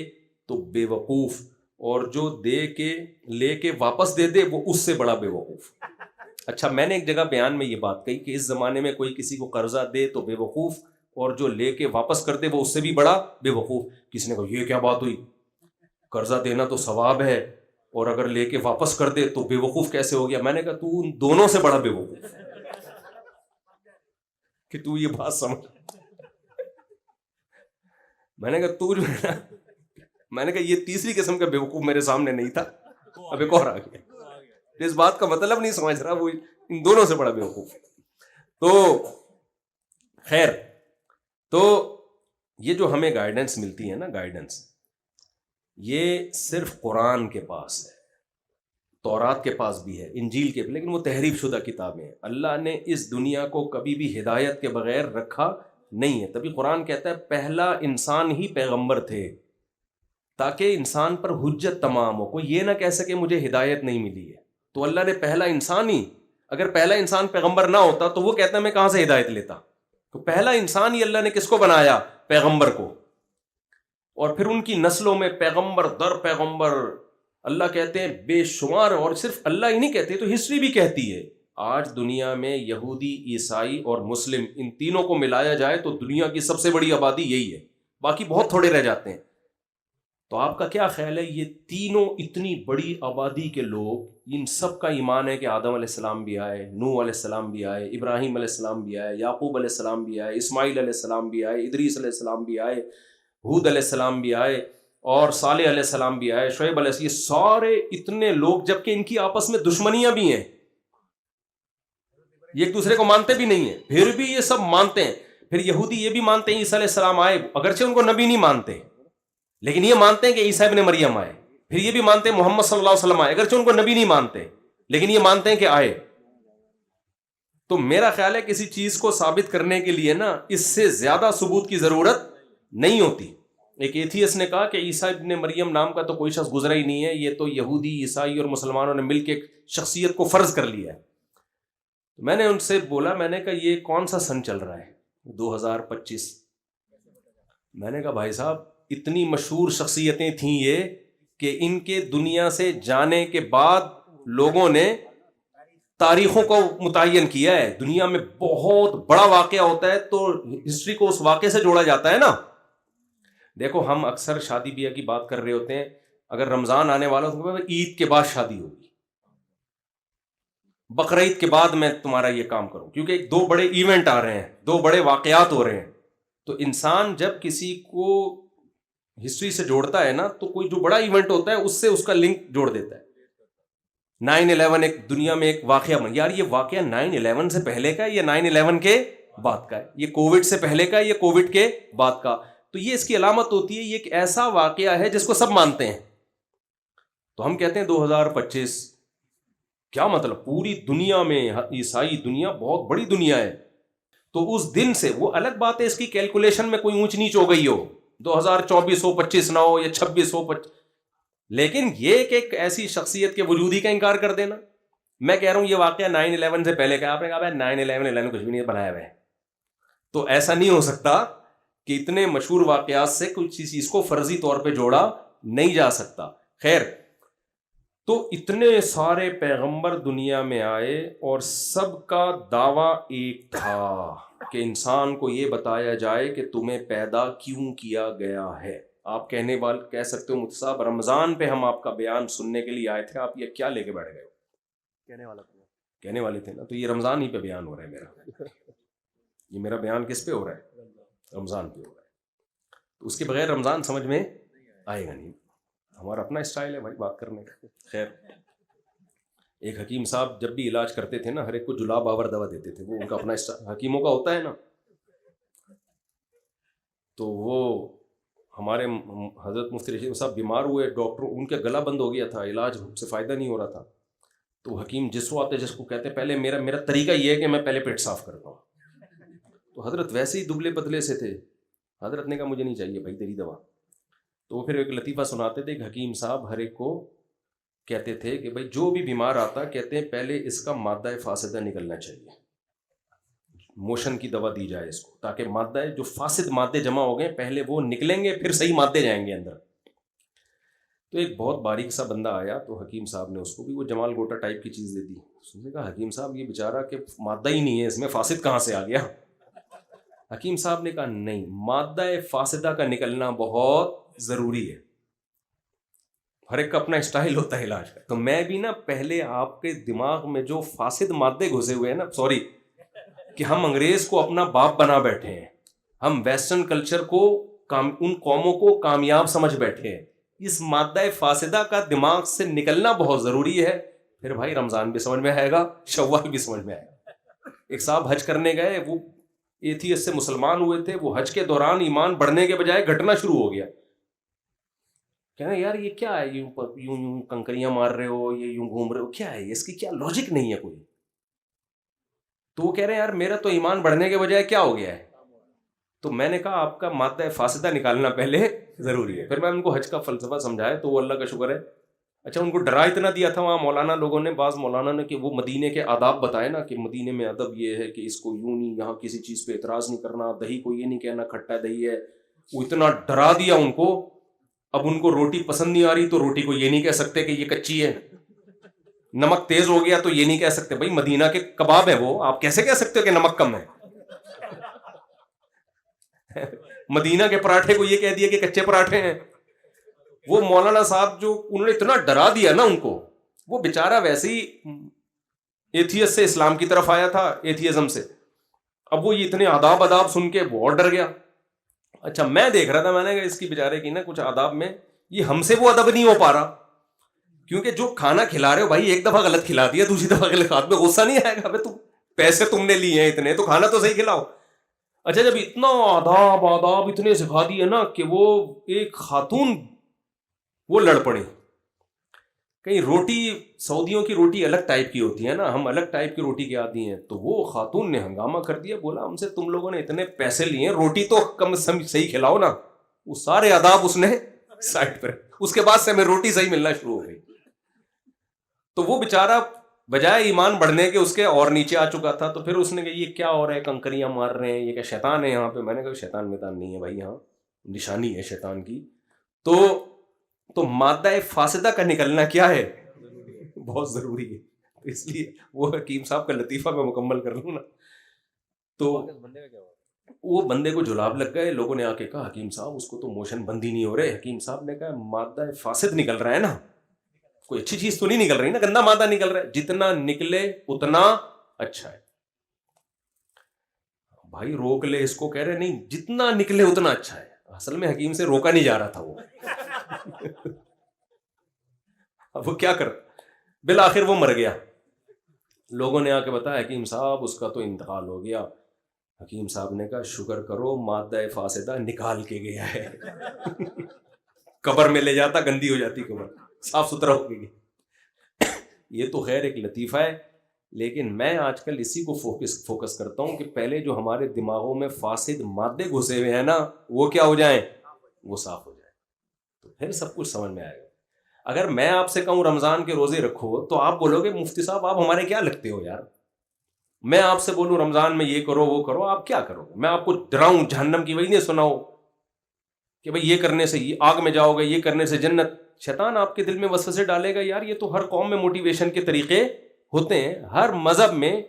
تو بے وقوف, اور جو دے کے لے کے واپس دے دے وہ اس سے بڑا بے وقوف. اچھا, میں نے ایک جگہ بیان میں یہ بات کہی کہ اس زمانے میں کوئی کسی کو قرضہ دے تو بے وقوف, اور جو لے کے واپس کر دے وہ اس سے بھی بڑا بے وقوف. کسی نے کہا یہ کیا بات ہوئی, قرضہ دینا تو ثواب ہے اور اگر لے کے واپس کر دے تو بے وقوف کیسے ہو گیا؟ میں نے کہا تو ان دونوں سے بڑا بے وقوف کہ تو یہ بات سمجھ. میں نے کہا تو جو ہے نا, میں نے کہا یہ تیسری قسم کا بے وقوف میرے سامنے نہیں تھا, اب ایک اور آ گیا. اس بات کا مطلب نہیں سمجھ رہا, وہ ان دونوں سے بڑا بے وقوف. تو خیر, تو یہ جو ہمیں گائیڈنس ملتی ہے نا, گائیڈنس یہ صرف قرآن کے پاس ہے, تورات کے پاس بھی ہے, انجیل کے, لیکن وہ تحریف شدہ کتابیں ہیں. اللہ نے اس دنیا کو کبھی بھی ہدایت کے بغیر رکھا نہیں ہے. تبھی قرآن کہتا ہے پہلا انسان ہی پیغمبر تھے تاکہ انسان پر حجت تمام ہو. کوئی یہ نہ کہہ سکے مجھے ہدایت نہیں ملی ہے. تو اللہ نے پہلا انسان ہی, اگر پہلا انسان پیغمبر نہ ہوتا تو وہ کہتا میں کہاں سے ہدایت لیتا. تو پہلا انسان ہی اللہ نے کس کو بنایا؟ پیغمبر کو. اور پھر ان کی نسلوں میں پیغمبر در پیغمبر. اللہ کہتے ہیں بے شمار, اور صرف اللہ ہی نہیں کہتے تو ہسٹری بھی کہتی ہے. آج دنیا میں یہودی, عیسائی اور مسلم ان تینوں کو ملایا جائے تو دنیا کی سب سے بڑی آبادی یہی ہے, باقی بہت تھوڑے رہ جاتے ہیں. تو آپ کا کیا خیال ہے یہ تینوں اتنی بڑی آبادی کے لوگ, ان سب کا ایمان ہے کہ آدم علیہ السلام بھی آئے, نوح علیہ السلام بھی آئے, ابراہیم علیہ السلام بھی آئے, یعقوب علیہ السلام بھی آئے, اسماعیل علیہ السلام بھی آئے, ادریس علیہ السلام بھی آئے, ہود علیہ السلام بھی آئے, اور صالح علیہ السلام بھی آئے, شعیب علیہ السلام, یہ سارے اتنے لوگ, جبکہ ان کی آپس میں دشمنیاں بھی ہیں, یہ ایک دوسرے کو مانتے بھی نہیں ہیں, پھر بھی یہ سب مانتے ہیں. پھر یہودی یہ بھی مانتے ہیں عیسیٰ علیہ السلام آئے, اگرچہ ان کو نبی نہیں مانتے, لیکن یہ مانتے ہیں کہ عیسیٰ ابن مریم آئے. پھر یہ بھی مانتے ہیں محمد صلی اللہ علیہ وسلم آئے, اگرچہ ان کو نبی نہیں مانتے, لیکن یہ مانتے ہیں کہ آئے. تو میرا خیال ہے کسی چیز کو ثابت کرنے کے لیے نا اس سے زیادہ ثبوت کی ضرورت نہیں ہوتی. ایک ایتھیس نے کہا کہ عیسیٰ ابن مریم نام کا تو کوئی شخص گزرا ہی نہیں ہے، یہ تو یہودی، عیسائی اور مسلمانوں نے مل کے ایک شخصیت کو فرض کر لیا ہے۔ میں نے ان سے بولا، میں نے کہا یہ کون سا سن چل رہا ہے؟ 2025۔ میں نے کہا بھائی صاحب اتنی مشہور شخصیتیں تھیں یہ کہ ان کے دنیا سے جانے کے بعد لوگوں نے تاریخوں کو متعین کیا ہے۔ دنیا میں بہت بڑا واقعہ ہوتا ہے تو ہسٹری کو اس واقعے سے جوڑا جاتا ہے نا۔ دیکھو ہم اکثر شادی بیاہ کی بات کر رہے ہوتے ہیں، اگر رمضان آنے والا تو عید کے بعد شادی ہوگی، بقرعید کے بعد میں تمہارا یہ کام کروں، کیونکہ دو بڑے ایونٹ آ رہے ہیں، دو بڑے واقعات ہو رہے ہیں۔ تو انسان جب کسی کو ہسٹری سے جوڑتا ہے نا تو کوئی جو بڑا ایونٹ ہوتا ہے اس سے اس کا لنک جوڑ دیتا ہے۔ 9/11 ایک دنیا میں ایک واقعہ بن، یار یہ واقعہ 9/11 سے پہلے کا ہے یا 9/11 کے بعد کا ہے؟ یہ کووڈ سے پہلے کا ہے یا کووڈ کے بعد کا؟ تو یہ اس کی علامت ہوتی ہے، یہ ایک ایسا واقعہ ہے جس کو سب مانتے ہیں۔ تو ہم کہتے ہیں 2025، کیا مطلب؟ پوری دنیا میں عیسائی دنیا بہت بڑی دنیا ہے، تو اس دن سے وہ الگ بات ہے اس کی کیلکولیشن میں کوئی اونچ نیچ ہو گئی ہو، 2024 ہو 25 نہ ہو یا 26 ہو 25، لیکن یہ کہ ایک ایسی شخصیت کے وجودی کا انکار کر دینا۔ میں کہہ رہا ہوں یہ واقعہ 9/11 سے پہلے کا، آپ نے کہا 9/11 کچھ بھی نہیں بنایا ہوا ہے، تو ایسا نہیں ہو سکتا کہ اتنے مشہور واقعات سے کچھ چیز کو فرضی طور پہ جوڑا نہیں جا سکتا۔ خیر، تو اتنے سارے پیغمبر دنیا میں آئے اور سب کا دعویٰ ایک تھا کہ انسان کو یہ بتایا جائے کہ تمہیں پیدا کیوں کیا گیا ہے۔ آپ کہہ سکتے ہو مفتی صاحب رمضان پہ ہم آپ کا بیان سننے کے لیے آئے تھے، آپ یہ کیا لے کے بیٹھ گئے ہو؟ کہنے والے تھے نا، تو یہ رمضان ہی پہ بیان ہو رہا ہے میرا، یہ میرا بیان کس پہ ہو رہا ہے؟ رمضان پہ ہو رہا ہے، تو اس کے بغیر رمضان سمجھ میں آئے گا نہیں۔ ہمارا اپنا اسٹائل ہے بھائی بات کرنے کا۔ خیر، ایک حکیم صاحب جب بھی علاج کرتے تھے نا ہر ایک کو جلاب آور دوا دیتے تھے، وہ ان کا اپنا حکیموں کا ہوتا ہے نا۔ تو وہ ہمارے حضرت مفتی رشید صاحب بیمار ہوئے، ڈاکٹر ان کے گلا بند ہو گیا تھا، علاج سے فائدہ نہیں ہو رہا تھا، تو حکیم جس کو آتے جس کو کہتے پہلے میرا طریقہ یہ ہے کہ میں پہلے پیٹ صاف کرتا ہوں۔ تو حضرت ویسے ہی دبلے پتلے سے تھے، حضرت نے کہا مجھے نہیں چاہیے بھائی تیری دوا۔ تو وہ پھر ایک لطیفہ سناتے تھے، ایک حکیم صاحب ہر ایک کو کہتے تھے کہ بھائی جو بھی بیمار آتا کہتے ہیں پہلے اس کا مادہ فاسدہ نکلنا چاہیے، موشن کی دوا دی جائے اس کو، تاکہ مادہ جو فاسد مادے جمع ہو گئے پہلے وہ نکلیں گے پھر صحیح مادے جائیں گے اندر۔ تو ایک بہت باریک سا بندہ آیا تو حکیم صاحب نے اس کو بھی وہ جمال گوٹا ٹائپ کی چیز دے دی۔ اس نے کہا حکیم صاحب یہ بیچارہ کہ مادہ ہی نہیں ہے اس میں، فاسد کہاں سے آ گیا؟ حکیم صاحب نے کہا نہیں، مادہ فاسدہ کا نکلنا بہت ضروری ہے، ہر ایک کا اپنا اسٹائل ہوتا ہے علاج کا۔ تو میں بھی نا پہلے آپ کے دماغ میں جو فاسد مادے گھسے ہوئے ہیں نا، سوری کہ ہم انگریز کو اپنا باپ بنا بیٹھے ہیں، ہم ویسٹرن کلچر کو ان قوموں کو کامیاب سمجھ بیٹھے ہیں، اس مادہ فاسدہ کا دماغ سے نکلنا بہت ضروری ہے۔ پھر بھائی رمضان بھی سمجھ میں آئے گا، شوال بھی سمجھ میں آئے گا۔ ایک صاحب حج کرنے گئے، وہ ایتھیس سے مسلمان ہوئے تھے، وہ حج کے دوران ایمان بڑھنے کے بجائے گھٹنا شروع ہو گیا۔ کہنا یار یہ کیا ہے، یوں کنکریاں مار رہے ہو، یہ یوں گھوم رہے ہو، کیا ہے اس کی کیا لاجک نہیں ہے کوئی؟ تو وہ کہہ رہے ہیں یار میرا تو ایمان بڑھنے کے بجائے کیا ہو گیا ہے؟ تو میں نے کہا آپ کا مادہ فاسدہ نکالنا پہلے ضروری ہے۔ پھر میں ان کو حج کا فلسفہ سمجھایا تو وہ اللہ کا شکر ہے، اچھا ان کو ڈرا اتنا دیا تھا وہاں مولانا لوگوں نے، بعض مولانا نے، کہ وہ مدینے کے آداب بتائے نا کہ مدینے میں ادب یہ ہے کہ اس کو یوں نہیں، یہاں کسی چیز پہ اعتراض نہیں کرنا، دہی کو یہ نہیں کہنا کھٹا دہی ہے، وہ اتنا ڈرا دیا ان کو۔ اب ان کو روٹی پسند نہیں آ رہی تو روٹی کو یہ نہیں کہہ سکتے کہ یہ کچی ہے، نمک تیز ہو گیا تو یہ نہیں کہہ سکتے بھائی مدینہ کے کباب ہے وہ، آپ کیسے کہہ سکتے ہو کہ نمک کم ہے؟ مدینہ کے پراٹھے کو یہ کہہ دیا کہ کچے پراٹھے ہیں۔ وہ مولانا صاحب جو انہوں نے اتنا ڈرا دیا نا ان کو، وہ بیچارہ ویسے ہی ایتھیس سے اسلام کی طرف آیا تھا، ایتھیزم سے، اب وہ یہ اتنے آداب سن کے وہ اور ڈر گیا۔ اچھا میں دیکھ رہا تھا، میں نے کہا اس کی بیچارے کی نا کچھ آداب میں یہ ہم سے وہ ادب نہیں ہو پا رہا، کیونکہ جو کھانا کھلا رہے ہو بھائی ایک دفعہ غلط کھلا دیا، دوسری دفعہ غلط کھا، میں غصہ نہیں آئے گا؟ تم پیسے تم نے لیے ہیں اتنے تو کھانا تو صحیح کھلاؤ۔ اچھا جب اتنا آداب اتنے سکھا دیے نا کہ وہ ایک خاتون وہ لڑ پڑی، کہیں روٹی سعودیوں کی روٹی الگ ٹائپ کی ہوتی ہے نا، ہم الگ ٹائپ کی روٹی کے عادی ہیں، تو وہ خاتون نے ہنگامہ کر دیا، بولا ہم سے تم لوگوں نے اتنے پیسے لیے ہیں روٹی تو کم صحیح کھلاؤ نا۔ وہ سارے آداب اس نے سائڈ پر. اس کے بعد سے ہمیں روٹی صحیح ملنا شروع ہو گئی. تو وہ بیچارہ بجائے ایمان بڑھنے کے اس کے اور نیچے آ چکا تھا. تو پھر اس نے کہا یہ کیا ہو رہا ہے, کنکریاں مار رہے ہیں, یہ کیا شیطان ہے یہاں پہ؟ میں نے کہا شیطان میطان نہیں ہے بھائی, یہاں نشانی ہے شیطان کی. تو مادہ فاسدہ کا نکلنا کیا ہے, بہت ضروری ہے. اس لیے وہ حکیم صاحب کا لطیفہ میں مکمل کر لوں نا. تو وہ بندے کو جلاب لگ گئے. لوگوں نے آ کے کہا حکیم صاحب اس کو تو موشن بند ہی نہیں ہو رہے. حکیم صاحب نے کہا مادہ فاسد نکل رہا ہے نا, کوئی اچھی چیز تو نہیں نکل رہی نا, گندا مادہ نکل رہا ہے. جتنا نکلے اتنا اچھا ہے. بھائی روک لے اس کو, کہہ رہے نہیں جتنا نکلے اتنا اچھا ہے. اصل میں حکیم سے روکا نہیں جا رہا تھا وہ. اب وہ کیا کر, بالآخر وہ مر گیا. لوگوں نے آ کے بتایا حکیم صاحب اس کا تو انتقال ہو گیا. حکیم صاحب نے کہا شکر کرو مادہ فاسدہ نکال کے گیا ہے. قبر میں لے جاتا گندی ہو جاتی قبر, صاف ستھرا ہو گئی. یہ تو خیر ایک لطیفہ ہے, لیکن میں آج کل اسی کو فوکس کرتا ہوں کہ پہلے جو ہمارے دماغوں میں فاسد مادے گھسے ہوئے ہیں نا, وہ کیا ہو جائیں, وہ صاف ہو جائیں, تو پھر سب کچھ سمجھ میں آئے گا. اگر میں آپ سے کہوں رمضان کے روزے رکھو تو آپ بولو گے مفتی صاحب آپ ہمارے کیا لگتے ہو یار. میں آپ سے بولوں رمضان میں یہ کرو وہ کرو, آپ کیا کرو گے؟ میں آپ کو ڈراؤں جہنم کی وہی نہیں سناؤ کہ بھئی یہ کرنے سے یہ آگ میں جاؤ گے, یہ کرنے سے جنت. شیطان آپ کے دل میں وسوسے ڈالے گا. یار یہ تو ہر قوم میں موٹیویشن کے طریقے ہوتے ہیں, ہر مذہب میں.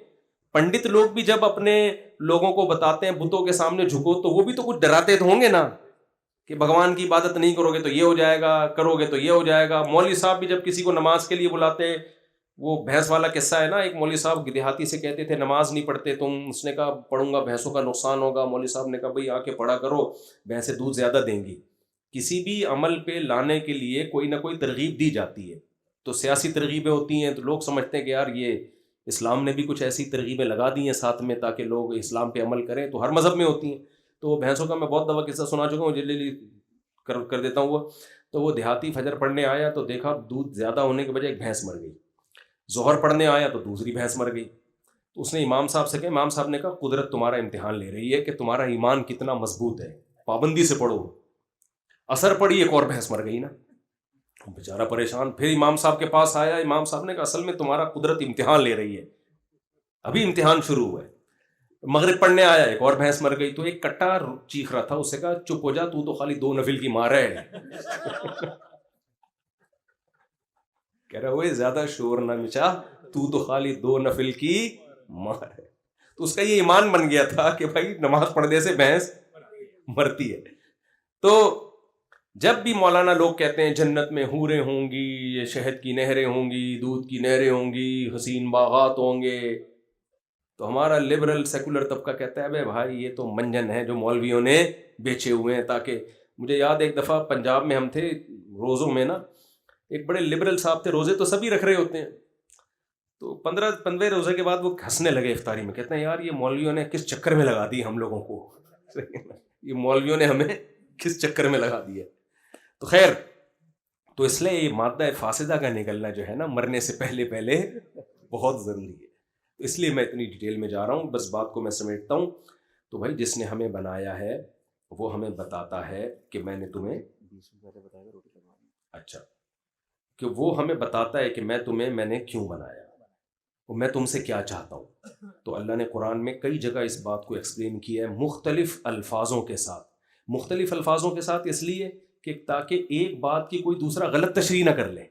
پنڈت لوگ بھی جب اپنے لوگوں کو بتاتے ہیں بتوں کے سامنے جھکو, تو وہ بھی تو کچھ ڈراتے تو ہوں گے نا کہ بھگوان کی عبادت نہیں کرو گے تو یہ ہو جائے گا, کرو گے تو یہ ہو جائے گا. مولوی صاحب بھی جب کسی کو نماز کے لیے بلاتے, وہ بھینس والا قصہ ہے نا, ایک مولوی صاحب دیہاتی سے کہتے تھے نماز نہیں پڑھتے تم. اس نے کہا پڑھوں گا, بھینسوں کا نقصان ہوگا. مولوی صاحب نے کہا بھئی آ کے پڑھا کرو, بھینسیں دودھ زیادہ دیں گی. کسی بھی عمل پہ لانے کے لیے کوئی نہ کوئی ترغیب دی جاتی ہے. تو سیاسی ترغیبیں ہوتی ہیں, تو لوگ سمجھتے ہیں کہ یار یہ اسلام نے بھی کچھ ایسی ترغیبیں لگا دی ہیں ساتھ میں تاکہ لوگ اسلام پہ عمل کریں. تو ہر مذہب میں ہوتی ہیں. تو وہ بھینسوں کا میں بہت دفعہ قصہ سنا چکا ہوں, جلدی کر دیتا ہوں. وہ تو وہ دیہاتی فجر پڑھنے آیا تو دیکھا دودھ زیادہ ہونے کی وجہ ایک بھینس مر گئی. ظہر پڑھنے آیا تو دوسری بھینس مر گئی. تو اس نے امام صاحب سے کہا, امام صاحب نے کہا قدرت تمہارا امتحان لے رہی ہے کہ تمہارا ایمان کتنا مضبوط ہے, پابندی سے پڑھو. اثر پڑی, ایک اور بھینس مر گئی نا. بیچارہ پریشان, پھر امام صاحب کے پاس آیا. امام صاحب نے کہا اصل میں تمہارا قدرت امتحان لے رہی ہے, ابھی امتحان شروع ہوا ہے. مغرب پڑھنے آیا, ایک اور بھینس مر گئی. تو ایک کٹا چیخ رہا تھا, اس سے کہا چپ ہو جا, تو خالی 2 نفل کی مار ہے. کہہ رہا ہوئے زیادہ شور نہ مچا, تو خالی 2 نفل کی مار ہے. تو اس کا یہ ایمان بن گیا تھا کہ بھائی نماز پڑھنے سے بھینس مرتی ہے. تو جب بھی مولانا لوگ کہتے ہیں جنت میں حوریں ہوں گی, یہ شہد کی نہریں ہوں گی, دودھ کی نہریں ہوں گی, حسین باغات ہوں گے, تو ہمارا لبرل سیکولر طبقہ کہتا ہے بھائی یہ تو منجن ہے جو مولویوں نے بیچے ہوئے ہیں. تاکہ مجھے یاد ایک دفعہ پنجاب میں ہم تھے روزوں میں نا, ایک بڑے لبرل صاحب تھے, روزے تو سبھی رکھ رہے ہوتے ہیں. تو 15 روزے کے بعد وہ ہنسنے لگے افطاری میں, کہتے ہیں یار یہ مولویوں نے کس چکر میں لگا دی ہم لوگوں کو, یہ مولویوں نے ہمیں کس چکر میں لگا دیا. تو خیر, تو اس لیے یہ مادہ فاسدہ کا نکلنا جو ہے نا مرنے سے پہلے بہت ضروری ہے. تو اس لیے میں اتنی ڈیٹیل میں جا رہا ہوں, بس بات کو میں سمیٹتا ہوں. تو بھائی جس نے ہمیں بنایا ہے وہ ہمیں بتاتا ہے کہ میں نے تمہیں اچھا کہ وہ ہمیں بتاتا ہے کہ میں نے کیوں بنایا, اور میں تم سے کیا چاہتا ہوں. تو اللہ نے قرآن میں کئی جگہ اس بات کو ایکسپلین کیا ہے مختلف الفاظوں کے ساتھ. مختلف الفاظوں کے ساتھ اس لیے کہ تاکہ ایک بات کی کوئی دوسرا غلط تشریح نہ کر لے.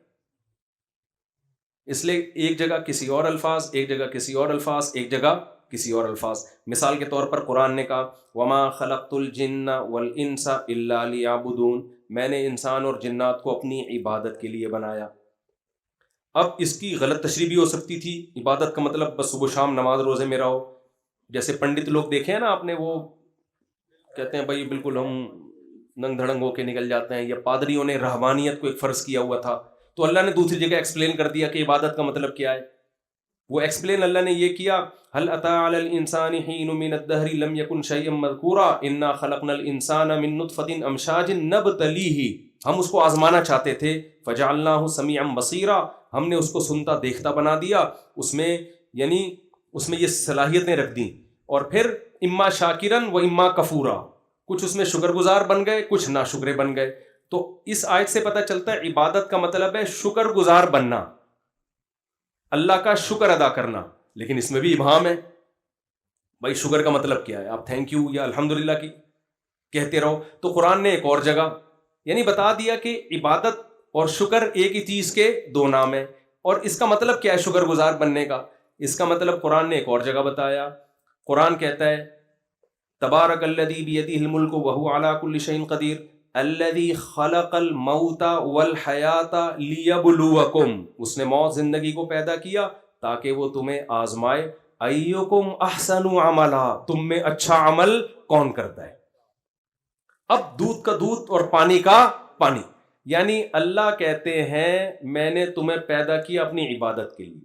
اس لیے ایک جگہ کسی اور الفاظ, ایک جگہ کسی اور الفاظ, ایک جگہ کسی اور الفاظ. مثال کے طور پر قرآن نے کہا وما خلقت الجن والانس الا لیعبدون, میں نے انسان اور جنات کو اپنی عبادت کے لیے بنایا. اب اس کی غلط تشریح بھی ہو سکتی تھی, عبادت کا مطلب بس صبح شام نماز روزے میں رہو. جیسے پنڈت لوگ دیکھے ہیں نا آپ نے, وہ کہتے ہیں بھائی بالکل ہم ننگ دھڑنگ ہو کے نکل جاتے ہیں. یا پادریوں نے رہبانیت کو ایک فرض کیا ہوا تھا, تو اللہ نے دوسری جگہ ایکسپلین کر دیا کہ عبادت کا مطلب کیا ہے. وہ ایکسپلین اللہ نے یہ کیا هل اتى على الانسان حين من الدهر لم يكن شيئا مذكورا انا خلقنا الانسان من نطفة امشاج نبتليه, ہم اس کو آزمانا چاہتے تھے. فجعلناه سميعا بصيرا, ہم نے اس کو سنتا دیکھتا بنا دیا. اس میں یعنی اس میں یہ صلاحیتیں رکھ دیں. اور پھر اما شاکرا و اما کفورا, کچھ اس میں شکر گزار بن گئے، کچھ ناشکرے بن گئے. تو اس آیت سے پتہ چلتا ہے عبادت کا مطلب ہے شکر گزار بننا، اللہ کا شکر ادا کرنا. لیکن اس میں بھی ابہام ہے. بھائی شکر کا مطلب کیا ہے؟ آپ تھینک یو یا الحمدللہ کی کہتے رہو. تو قرآن نے ایک اور جگہ یعنی بتا دیا کہ عبادت اور شکر ایک ہی چیز کے دو نام ہیں. اور اس کا مطلب کیا ہے شکر گزار بننے کا؟ اس کا مطلب قرآن نے ایک اور جگہ بتایا. قرآن کہتا ہے تبارک الذی بیدہ الملک وہو علی کل شیء قدیر الذی خلق الموت والحیات لیبلوکم. اس نے موت زندگی کو پیدا کیا تاکہ وہ تمہیں آزمائے. ایکم احسن عملا، تم میں اچھا عمل کون کرتا ہے. اب دودھ کا دودھ اور پانی کا پانی، یعنی اللہ کہتے ہیں میں نے تمہیں پیدا کیا اپنی عبادت کے لیے.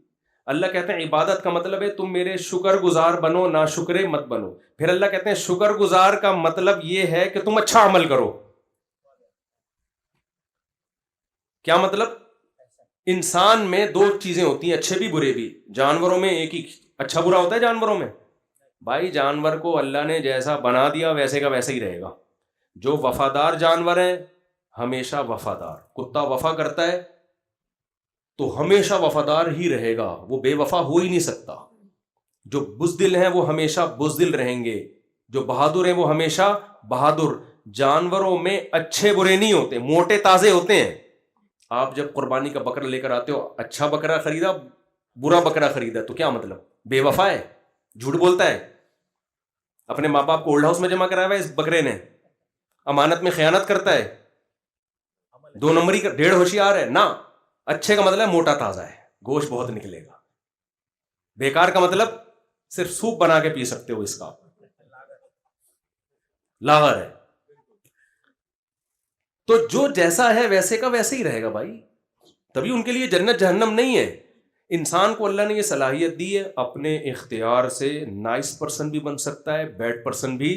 اللہ کہتے ہیں عبادت کا مطلب ہے تم میرے شکر گزار بنو، نا شکرے مت بنو. پھر اللہ کہتے ہیں شکر گزار کا مطلب یہ ہے کہ تم اچھا عمل کرو. کیا مطلب؟ انسان میں دو چیزیں ہوتی ہیں، اچھے بھی برے بھی. جانوروں میں ایک ہی اچھا برا ہوتا ہے. جانوروں میں بھائی جانور کو اللہ نے جیسا بنا دیا ویسے کا ویسا ہی رہے گا. جو وفادار جانور ہیں ہمیشہ وفادار. کتا وفا کرتا ہے تو ہمیشہ وفادار ہی رہے گا، وہ بے وفا ہو ہی نہیں سکتا. جو بزدل ہیں وہ ہمیشہ بزدل رہیں گے، جو بہادر ہیں وہ ہمیشہ بہادر. جانوروں میں اچھے برے نہیں ہوتے، موٹے تازے ہوتے ہیں. آپ جب قربانی کا بکرا لے کر آتے ہو، اچھا بکرا خریدا برا بکرا خریدا تو کیا مطلب؟ بے وفا ہے، جھوٹ بولتا ہے. اپنے ماں باپ کو اولڈ ہاؤس میں جمع کرایا ہوا ہے اس بکرے نے، امانت میں خیانت کرتا ہے، 2 نمبری کا 1.5 ہوشیار ہے نا. اچھے کا مطلب موٹا تازہ ہے، گوشت بہت نکلے گا. بیکار کا مطلب صرف سوپ بنا کے پی سکتے ہو، اس کا لاغر ہے. تو جو جیسا ہے ویسے کا ویسے ہی رہے گا بھائی. تبھی ان کے لیے جنت جہنم نہیں ہے. انسان کو اللہ نے یہ صلاحیت دی ہے، اپنے اختیار سے نائس پرسن بھی بن سکتا ہے، بیڈ پرسن بھی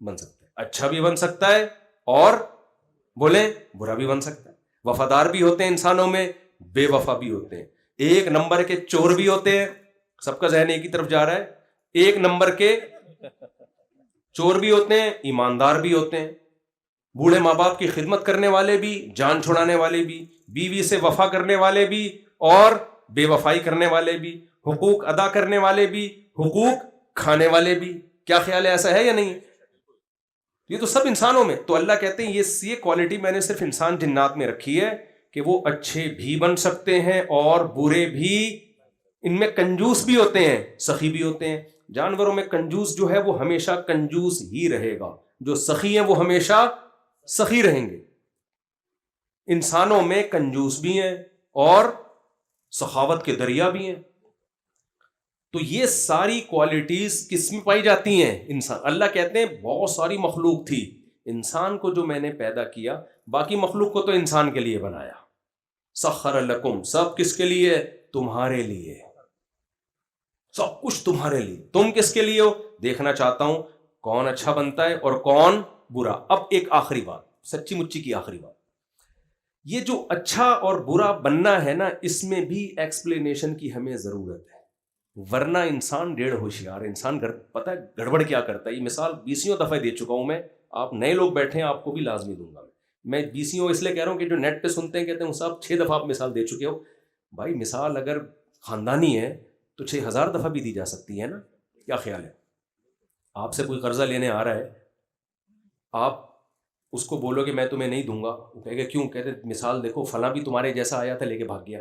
بن سکتا ہے، اچھا بھی بن سکتا ہے اور بولیں برا بھی بن سکتا ہے. وفادار بھی ہوتے ہیں انسانوں میں، بے وفا بھی ہوتے ہیں. 1 نمبر کے چور بھی ہوتے ہیں. سب کا ذہن ایک ہی طرف جا رہا ہے. 1 نمبر کے چور بھی ہوتے ہیں، ایماندار بھی ہوتے ہیں. بوڑھے ماں باپ کی خدمت کرنے والے بھی، جان چھڑانے والے بھی، بیوی سے وفا کرنے والے بھی اور بے وفائی کرنے والے بھی، حقوق ادا کرنے والے بھی، حقوق کھانے والے بھی. کیا خیال ہے، ایسا ہے یا نہیں؟ یہ تو سب انسانوں میں. تو اللہ کہتے ہیں یہ کوالٹی میں نے صرف انسان جنات میں رکھی ہے کہ وہ اچھے بھی بن سکتے ہیں اور برے بھی. ان میں کنجوس بھی ہوتے ہیں، سخی بھی ہوتے ہیں. جانوروں میں کنجوس جو ہے وہ ہمیشہ کنجوس ہی رہے گا، جو سخی ہیں وہ ہمیشہ سخی رہیں گے. انسانوں میں کنجوس بھی ہیں اور سخاوت کے دریا بھی ہیں. تو یہ ساری کوالٹیز کس میں پائی جاتی ہیں؟ انسان. اللہ کہتے ہیں بہت ساری مخلوق تھی، انسان کو جو میں نے پیدا کیا، باقی مخلوق کو تو انسان کے لیے بنایا. سخر لکم، سب کس کے لیے؟ تمہارے لیے. سب کچھ تمہارے لیے. تم کس کے لیے ہو؟ دیکھنا چاہتا ہوں کون اچھا بنتا ہے اور کون برا. اب ایک آخری بات، سچی مچی کی آخری بات، یہ جو اچھا اور برا بننا ہے نا، اس میں بھی ایکسپلینیشن کی ہمیں ضرورت ہے. ورنہ انسان 1.5 ہوشیار. انسان پتہ ہے گڑبڑ کیا کرتا ہے. یہ مثال 20 دفعہ دے چکا ہوں میں. آپ نئے لوگ بیٹھے ہیں، آپ کو بھی لازمی دوں گا. میں 20 اس لیے کہہ رہا ہوں کہ جو نیٹ پہ سنتے ہیں کہتے ہیں صاحب 6 دفعہ آپ مثال دے چکے ہو. بھائی مثال اگر خاندانی ہے تو 6000 دفعہ بھی دی جا سکتی ہے نا. کیا خیال ہے؟ آپ سے کوئی قرضہ لینے آ رہا ہے، آپ اس کو بولو کہ میں تمہیں نہیں دوں گا، وہ کہے گا کیوں؟ کہتے مثال دیکھو فلاں بھی تمہارے جیسا آیا تھا لے کے بھاگ گیا.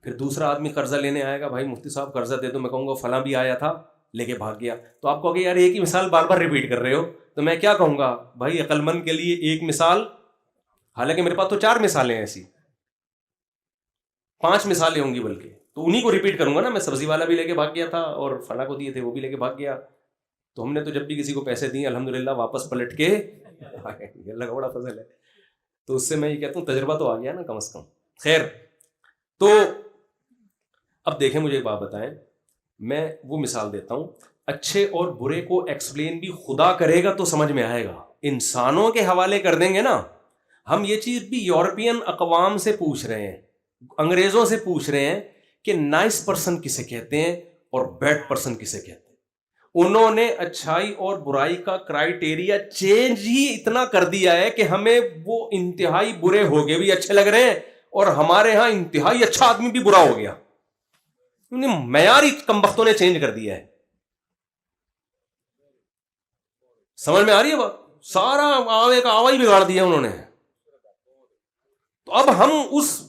پھر دوسرا آدمی قرضہ لینے آئے گا، بھائی مفتی صاحب قرضہ دے دو، میں کہوں گا فلاں بھی آیا تھا لے کے بھاگ گیا. تو آپ کہو گے یار ایک ہی مثال بار بار ریپیٹ کر رہے ہو. تو میں کیا کہوں گا؟ بھائی عقل مند کے لیے ایک مثال، حالانکہ میرے پاس تو 4 مثالیں ایسی، 5 مثالیں ہوں گی بلکہ، تو انہی کو ریپیٹ کروں گا نا. میں سبزی والا بھی لے کے بھاگ گیا تھا اور فلاں کو دیے تھے وہ بھی لے کے بھاگ گیا. تو ہم نے تو جب بھی کسی کو پیسے دیے الحمدللہ واپس پلٹ کے اللہ کا بڑا فضل ہے. تو اس سے میں یہ کہتا ہوں تجربہ تو آ گیا نا کم از کم. خیر، تو اب دیکھیں مجھے ایک بات بتائیں، میں وہ مثال دیتا ہوں. اچھے اور برے کو ایکسپلین بھی خدا کرے گا تو سمجھ میں آئے گا. انسانوں کے حوالے کر دیں گے نا ہم. یہ چیز بھی یورپین اقوام سے پوچھ رہے ہیں، انگریزوں سے پوچھ رہے ہیں کہ نائس پرسن کسے کہتے ہیں اور بیڈ پرسن کسے کہتے ہیں. انہوں نے اچھائی اور برائی کا کرائیٹیریا چینج ہی اتنا کر دیا ہے کہ ہمیں وہ انتہائی برے ہو گئے بھی اچھے لگ رہے ہیں، اور ہمارے ہاں انتہائی اچھا آدمی بھی برا ہو گیا. معیار ہی کمبختوں نے چینج کر دیا ہے. سمجھ میں آ رہی ہے بات؟ سارا آوے کا آوا ہی بگاڑ دیا انہوں نے. تو اب ہم اس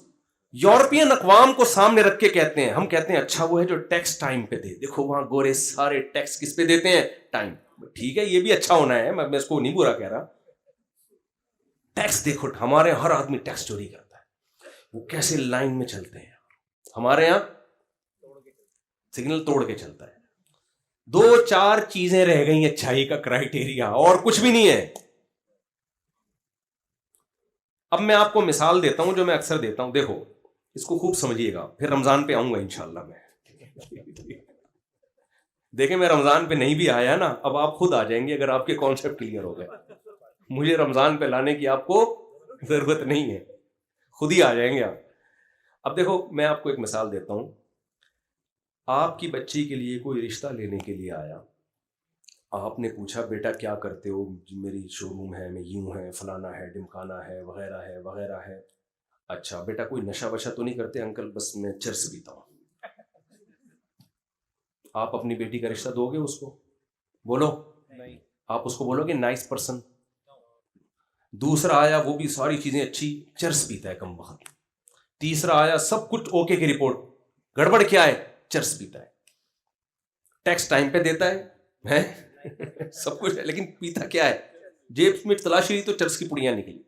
یورپین اقوام کو سامنے رکھ کے کہتے ہیں، ہم کہتے ہیں اچھا وہ ہے جو ٹیکس ٹائم پہ دے. دیکھو وہاں گورے سارے ٹیکس کس پہ دیتے ہیں؟ ٹائم. ٹھیک ہے، یہ بھی اچھا ہونا ہے، میں اس کو نہیں برا کہہ رہا. ٹیکس دیکھو، ہمارے ہر آدمی ٹیکس چوری کرتا ہے. وہ کیسے لائن میں چلتے ہیں، ہمارے یہاں سگنل توڑ کے چلتا ہے. 2-4 چیزیں رہ گئی اچھائی کا کرائیٹیریا، اور کچھ بھی نہیں ہے. اب میں آپ کو مثال دیتا ہوں جو میں اکثر دیتا ہوں، دیکھو اس کو خوب سمجھیے گا، پھر رمضان پہ آؤں گا انشاءاللہ میں. دیکھیں میں رمضان پہ نہیں بھی آیا نا، اب آپ خود آ جائیں گے اگر آپ کے کانسیپٹ کلیئر ہو گئے. مجھے رمضان پہ لانے کی آپ کو ضرورت نہیں ہے، خود ہی آ جائیں گے آپ. اب دیکھو میں آپ کو ایک مثال دیتا ہوں. آپ کی بچی کے لیے کوئی رشتہ لینے کے لیے آیا، آپ نے پوچھا بیٹا کیا کرتے ہو؟ میری شو روم ہے، میں یوں ہے، فلانا ہے، ڈمکانا ہے، وغیرہ ہے وغیرہ ہے. اچھا بیٹا کوئی نشہ وشہ تو نہیں کرتے؟ انکل بس میں چرس پیتا ہوں. آپ اپنی بیٹی کا رشتہ دو گے اس کو؟ بولو نہیں. آپ اس کو بولو گے نائس پرسن؟ دوسرا آیا وہ بھی ساری چیزیں اچھی، چرس پیتا ہے کم وقت. تیسرا آیا سب کچھ اوکے کی رپورٹ، گڑبڑ کیا ہے؟ چرس پیتا ہے. ٹیکس ٹائم پہ دیتا ہے سب کچھ ہے، لیکن پیتا کیا ہے؟ جیب میں تلاشی رہی تو چرس کی پڑیاں نکلی.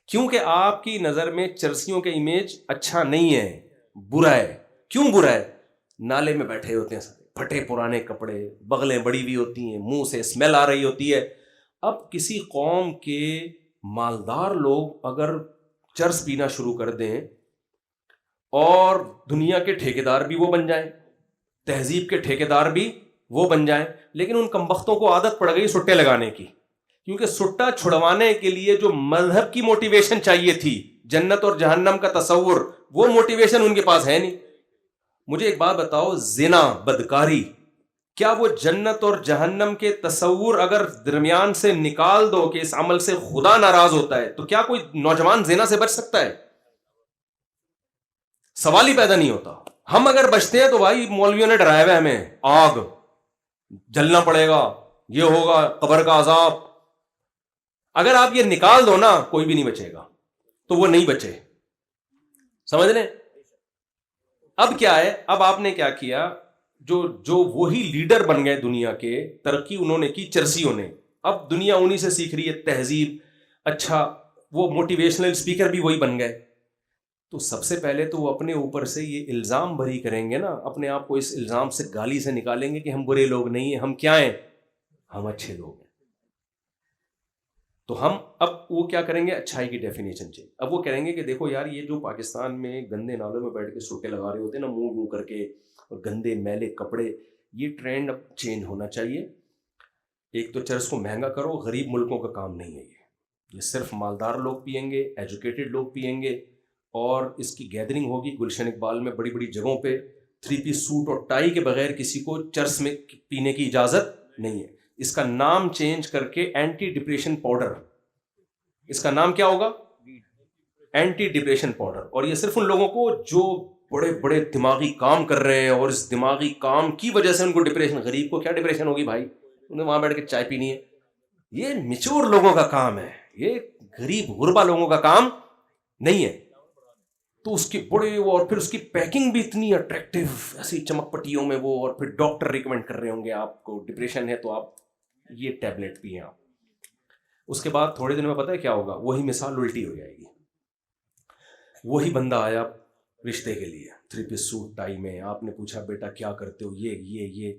کیونکہ آپ کی نظر میں چرسیوں کے امیج اچھا نہیں ہے، برا ہے. کیوں برا ہے؟ نالے میں بیٹھے ہوتے ہیں، پھٹے پرانے کپڑے، بغلیں بڑی ہوئی ہوتی ہیں، منہ سے اسمیل آ رہی ہوتی ہے. اب کسی قوم کے مالدار لوگ اگر چرس پینا شروع کر دیں اور دنیا کے ٹھیکیدار بھی وہ بن جائیں، تہذیب کے ٹھیکیدار بھی وہ بن جائیں، لیکن ان کمبختوں کو عادت پڑ گئی سٹے لگانے کی. کیونکہ سٹا چھڑوانے کے لیے جو مذہب کی موٹیویشن چاہیے تھی، جنت اور جہنم کا تصور، وہ موٹیویشن ان کے پاس ہے نہیں. مجھے ایک بات بتاؤ، زنا، بدکاری، کیا وہ جنت اور جہنم کے تصور اگر درمیان سے نکال دو کہ اس عمل سے خدا ناراض ہوتا ہے، تو کیا کوئی نوجوان زنا سے بچ سکتا ہے؟ سوال ہی پیدا نہیں ہوتا. ہم اگر بچتے ہیں تو بھائی مولویوں نے ڈرایا ہوا ہمیں، آگ، جلنا پڑے گا، یہ ہوگا، قبر کا عذاب. اگر آپ یہ نکال دو نا کوئی بھی نہیں بچے گا، تو وہ نہیں بچے. سمجھ لیں؟ اب کیا ہے، اب آپ نے کیا کیا، جو وہی لیڈر بن گئے دنیا کے، ترقی انہوں نے کی چرسیوں نے. اب دنیا انہی سے سیکھ رہی ہے تہذیب. اچھا وہ موٹیویشنل اسپیکر بھی وہی بن گئے. تو سب سے پہلے تو وہ اپنے اوپر سے یہ الزام بھری کریں گے نا، اپنے آپ کو اس الزام سے گالی سے نکالیں گے کہ ہم برے لوگ نہیں ہیں، ہم کیا ہیں؟ ہم اچھے لوگ ہیں. تو ہم اب وہ کیا کریں گے؟ اچھائی کی ڈیفینیشن چاہیے. اب وہ کہیں گے کہ دیکھو یار، یہ جو پاکستان میں گندے نالوں میں بیٹھ کے سوٹے لگا رہے ہوتے ہیں نا، منہ کر کے، اور گندے میلے کپڑے، یہ ٹرینڈ اب چینج ہونا چاہیے. ایک تو چرس کو مہنگا کرو، غریب ملکوں کا کام نہیں ہے یہ صرف مالدار لوگ پئیں گے، ایجوکیٹڈ لوگ پئیں گے. اور اس کی گیدرنگ ہوگی گلشن اقبال میں، بڑی بڑی جگہوں پہ 3 پیس سوٹ اور ٹائی کے بغیر کسی کو چرس میں پینے کی اجازت نہیں ہے. اس کا نام چینج کر کے اینٹی ڈپریشن پاؤڈر، اس کا نام کیا ہوگا؟ Anti depression powder. اور یہ صرف ان لوگوں کو جو بڑے بڑے دماغی کام کر رہے ہیں اور اس دماغی کام کی وجہ سے ان کو ڈپریشن. غریب کو کیا ڈپریشن ہوگی بھائی؟ انہیں وہاں بیٹھ کے چائے پینی ہے. یہ میچور لوگوں کا کام ہے، یہ غریب غربا لوگوں کا کام نہیں ہے. تو اس کے بڑے وہ، اور پھر اس کی پیکنگ بھی اتنی اٹریکٹیو، ایسی چمک پٹیوں میں وہ، اور پھر ڈاکٹر ریکمینڈ کر رہے ہوں گے آپ کو ڈپریشن ہے تو آپ یہ ٹیبلٹ پئیں آپ. اس کے بعد تھوڑے دن میں پتہ ہے کیا ہوگا؟ وہی مثال الٹی ہو جائے گی. وہی بندہ آیا رشتے کے لیے 3 پیس سوٹ ٹائی میں، آپ نے پوچھا بیٹا کیا کرتے ہو؟ یہ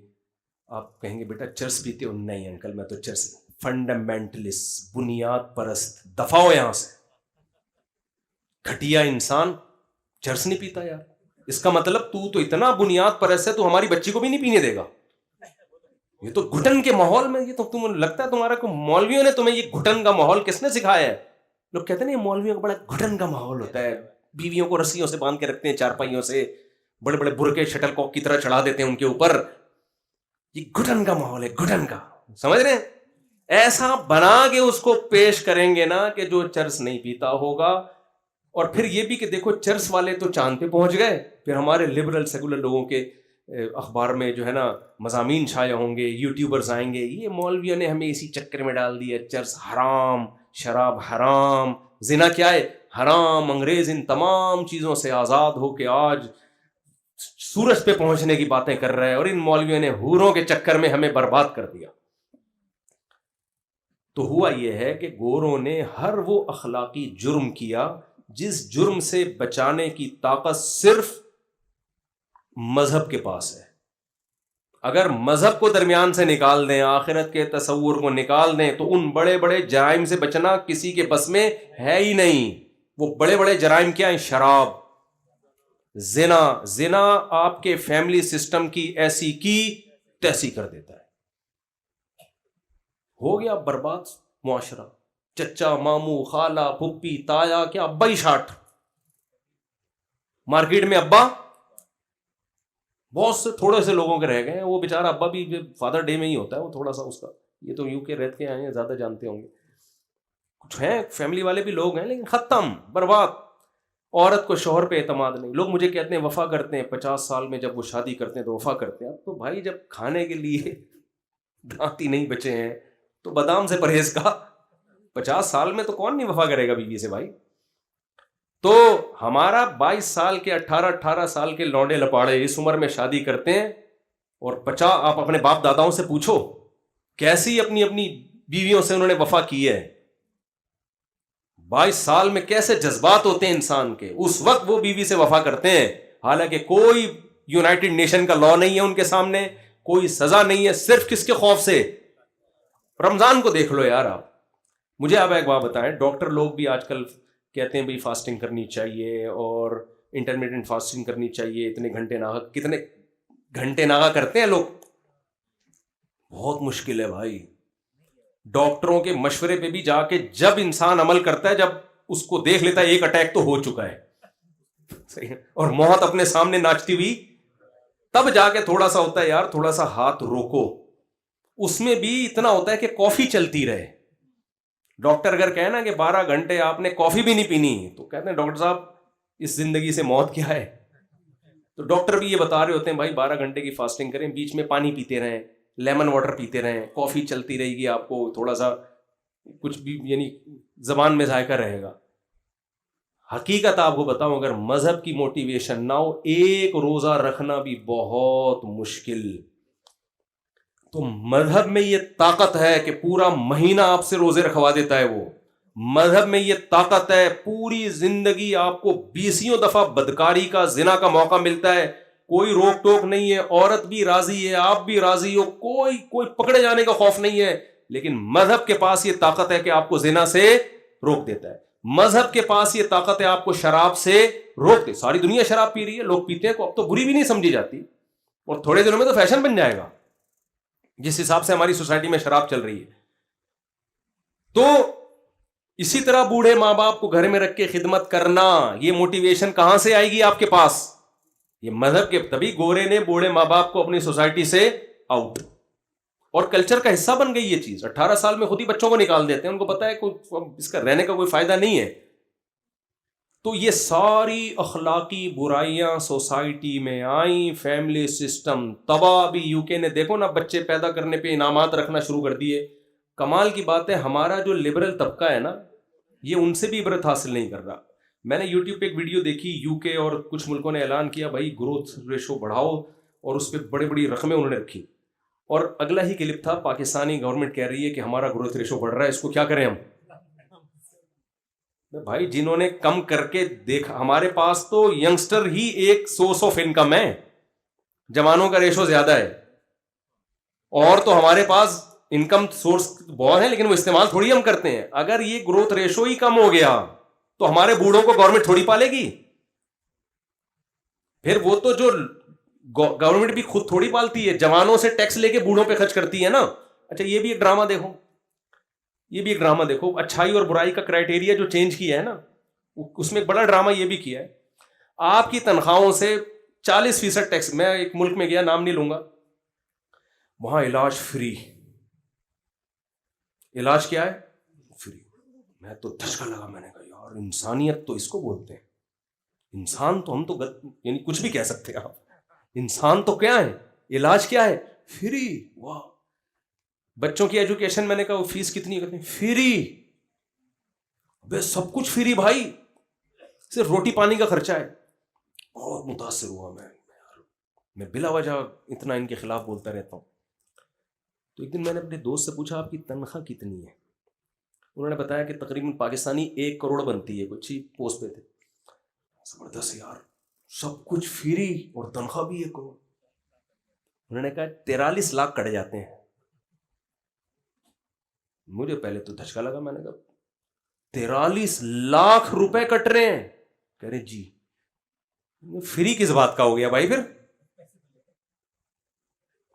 آپ کہیں گے بیٹا چرس پیتے ہو؟ نہیں انکل میں تو چرس. فنڈامنٹلسٹ، بنیاد پرست، دفاع ہو یہاں سے. گھٹیا انسان چرس نہیں پیتا یار. اس کا مطلب تو اتنا بنیاد پرست ہے، تو ہماری بچی کو بھی نہیں پینے دے گا. یہ تو گھٹن کے ماحول میں، یہ تو تم لگتا ہے تمہارا کو مولویوں نے تمہیں یہ گھٹن کا ماحول کس نے سکھایا ہے؟ لوگ کہتے ہیں نا مولویوں کا بڑا گھٹن کا ماحول ہوتا ہے، بیویوں کو رسیوں سے باندھ کے رکھتے ہیں، چارپائیوں سے، بڑے بڑے برقے شٹل کاک کی طرح چڑھا دیتے ہیں ان کے اوپر. یہ گھٹن کا ماحول ہے، گھٹن کا، سمجھ رہے ہیں؟ ایسا بنا کے اس کو پیش کریں گے نا کہ جو چرس نہیں پیتا ہوگا. اور پھر یہ بھی کہ دیکھو چرس والے تو چاند پہ پہنچ گئے، پھر ہمارے لبرل سیکولر لوگوں کے اخبار میں جو ہے نا مضامین چھائے ہوں گے، یوٹیوبرز آئیں گے، یہ مولویوں نے ہمیں اسی چکر میں ڈال دیا، چرس حرام، شراب حرام، زنا کیا ہے؟ حرام. انگریز ان تمام چیزوں سے آزاد ہو کے آج سورج پہ پہنچنے کی باتیں کر رہے ہیں، اور ان مولویوں نے حوروں کے چکر میں ہمیں برباد کر دیا. تو ہوا یہ ہے کہ گوروں نے ہر وہ اخلاقی جرم کیا جس جرم سے بچانے کی طاقت صرف مذہب کے پاس ہے. اگر مذہب کو درمیان سے نکال دیں، آخرت کے تصور کو نکال دیں، تو ان بڑے بڑے جرائم سے بچنا کسی کے بس میں ہے ہی نہیں. وہ بڑے بڑے جرائم کیا ہیں؟ شراب، زنا. زنا آپ کے فیملی سسٹم کی ایسی کی تیسی کر دیتا ہے. ہو گیا برباد معاشرہ. چچا، ماموں، خالہ، پھپھی، تایا، کیا ابا ہی شاٹ. مارکیٹ میں ابا بہت سے تھوڑے سے لوگوں کے رہ گئے ہیں. وہ بیچارہ ابا بھی فادر ڈے میں ہی ہوتا ہے وہ تھوڑا سا اس کا. یہ تو یو کے رہتے کے آئے ہیں، زیادہ جانتے ہوں گے. کچھ ہیں فیملی والے بھی لوگ ہیں، لیکن ختم، برباد. عورت کو شوہر پہ اعتماد نہیں. لوگ مجھے کہتے ہیں وفا کرتے ہیں 50 سال میں، جب وہ شادی کرتے ہیں تو وفا کرتے ہیں. اب تو بھائی جب کھانے کے لیے دانت ہی نہیں بچے ہیں تو بادام سے پرہیز کا. 50 سال میں تو کون نہیں وفا کرے گا بیوی سے بھائی. تو ہمارا 22 سال کے 18 سال کے لونڈے لپاڑے اس عمر میں شادی کرتے ہیں، اور 50 آپ اپنے باپ داداؤں سے پوچھو کیسی اپنی بیویوں سے انہوں نے وفا کی ہے. 22 سال میں کیسے جذبات ہوتے ہیں انسان کے، اس وقت وہ بیوی سے وفا کرتے ہیں. حالانکہ کوئی یونائٹڈ نیشن کا لا نہیں ہے ان کے سامنے، کوئی سزا نہیں ہے، صرف کس کے خوف سے؟ رمضان کو دیکھ لو یار. آپ مجھے آپ ایک بات بتائیں، ڈاکٹر لوگ بھی آج کل کہتے ہیں بھئی فاسٹنگ کرنی چاہیے اور انٹرمیڈنٹ فاسٹنگ کرنی چاہیے، اتنے گھنٹے ناغا. کتنے گھنٹے ناغا کرتے ہیں لوگ؟ بہت مشکل ہے بھائی. ڈاکٹروں کے مشورے پہ بھی جا کے جب انسان عمل کرتا ہے، جب اس کو دیکھ لیتا ہے ایک اٹیک تو ہو چکا ہے صحیح ہے، اور موت اپنے سامنے ناچتی ہوئی، تب جا کے تھوڑا سا ہوتا ہے یار تھوڑا سا ہاتھ روکو. اس میں بھی اتنا ہوتا ہے کہ کافی چلتی رہے. ڈاکٹر اگر کہے نا کہ 12 گھنٹے آپ نے کافی بھی نہیں پینی، تو کہتے ہیں ڈاکٹر صاحب اس زندگی سے موت کیا ہے. تو ڈاکٹر بھی یہ بتا رہے ہوتے ہیں بھائی 12 گھنٹے کی فاسٹنگ کریں، بیچ میں پانی پیتے رہیں، لیمن واٹر پیتے رہیں، کافی چلتی رہے گی، آپ کو تھوڑا سا کچھ بھی یعنی زبان میں ذائقہ رہے گا. حقیقت آپ کو بتاؤں، اگر مذہب کی موٹیویشن نہ ہو، ایک روزہ رکھنا بھی بہت مشکل. تو مذہب میں یہ طاقت ہے کہ پورا مہینہ آپ سے روزے رکھوا دیتا ہے. وہ مذہب میں یہ طاقت ہے، پوری زندگی آپ کو 20 دفعہ بدکاری کا، زنا کا موقع ملتا ہے، کوئی روک ٹوک نہیں ہے، عورت بھی راضی ہے، آپ بھی راضی ہو، کوئی پکڑے جانے کا خوف نہیں ہے. لیکن مذہب کے پاس یہ طاقت ہے کہ آپ کو زنا سے روک دیتا ہے. مذہب کے پاس یہ طاقت ہے آپ کو شراب سے روک دے. ساری دنیا شراب پی رہی ہے، لوگ پیتے ہیں، اب تو بری بھی نہیں سمجھی جاتی، اور تھوڑے دنوں میں تو فیشن بن جائے گا جس حساب سے ہماری سوسائٹی میں شراب چل رہی ہے. تو اسی طرح بوڑھے ماں باپ کو گھر میں رکھ کے خدمت کرنا، یہ موٹیویشن کہاں سے آئے گی آپ کے پاس؟ یہ مذہب کے. تبھی گورے نے بوڑھے ماں باپ کو اپنی سوسائٹی سے آؤٹ، اور کلچر کا حصہ بن گئی یہ چیز. 18 سال میں خود ہی بچوں کو نکال دیتے ہیں، ان کو پتا ہے اس کا رہنے کا کوئی فائدہ نہیں ہے. تو یہ ساری اخلاقی برائیاں سوسائٹی میں آئیں، فیملی سسٹم تباہ. بھی یو کے نے دیکھو نا، بچے پیدا کرنے پہ انعامات رکھنا شروع کر دیے. کمال کی بات ہے، ہمارا جو لبرل طبقہ ہے نا، یہ ان سے بھی عبرت حاصل نہیں کر رہا. میں نے یوٹیوب پہ ایک ویڈیو دیکھی، یو کے اور کچھ ملکوں نے اعلان کیا بھائی گروتھ ریشو بڑھاؤ، اور اس پہ بڑی بڑی رقمیں انہوں نے رکھی. اور اگلا ہی کلپ تھا، پاکستانی گورنمنٹ کہہ رہی ہے کہ ہمارا گروتھ ریشو بڑھ رہا ہے، اس کو کیا کریں ہم. بھائی جنہوں نے کم کر کے دیکھا، ہمارے پاس تو ینگسٹر ہی ایک سورس آف انکم ہے، جوانوں کا ریشو زیادہ ہے. اور تو ہمارے پاس انکم سورس بہت ہیں، لیکن وہ استعمال تھوڑی ہم کرتے ہیں. اگر یہ گروتھ ریشو ہی کم ہو گیا تو ہمارے بوڑھوں کو گورنمنٹ تھوڑی پالے گی. پھر وہ تو جو گورنمنٹ بھی خود تھوڑی پالتی ہے، جوانوں سے ٹیکس لے کے بوڑھوں پہ خرچ کرتی ہے نا. اچھا یہ بھی ایک ڈرامہ دیکھو، یہ بھی ایک ڈرامہ دیکھو. اچھائی اور برائی کا کرائٹیریا جو چینج کیا ہے نا، اس میں ایک بڑا ڈرامہ یہ بھی کیا ہے. آپ کی تنخواہوں سے 40% ٹیکس. میں ایک ملک میں گیا، نام نہیں لوں گا، وہاں علاج فری. علاج کیا ہے؟ فری. میں تو دھچکا لگا, میں نے کہا یار انسانیت تو اس کو بولتے ہیں. انسان تو ہم تو یعنی کچھ بھی کہہ سکتے ہیں آپ, انسان تو کیا ہے, علاج کیا ہے؟ فری. واہ. بچوں کی ایجوکیشن میں نے کہا وہ فیس کتنی ہے؟ فری. بے سب کچھ فری بھائی, صرف روٹی پانی کا خرچہ ہے. بہت متاثر ہوا میں بلا وجہ اتنا ان کے خلاف بولتا رہتا ہوں. تو ایک دن میں نے اپنے دوست سے پوچھا آپ کی تنخواہ کتنی ہے؟ انہوں نے بتایا کہ تقریباً پاکستانی 1 کروڑ بنتی ہے, کچھ ہی پوسٹ پہ تھے. زبردست یار, سب کچھ فری اور تنخواہ بھی 1 کروڑ. انہوں نے کہا 43 لاکھ کٹ جاتے ہیں. مجھے پہلے تو دھچکا لگا, میں نے کہا 43 لاکھ روپے کٹ رہے ہیں؟ کہہ رہے جی. فری کس بات کا ہو گیا بھائی؟ پھر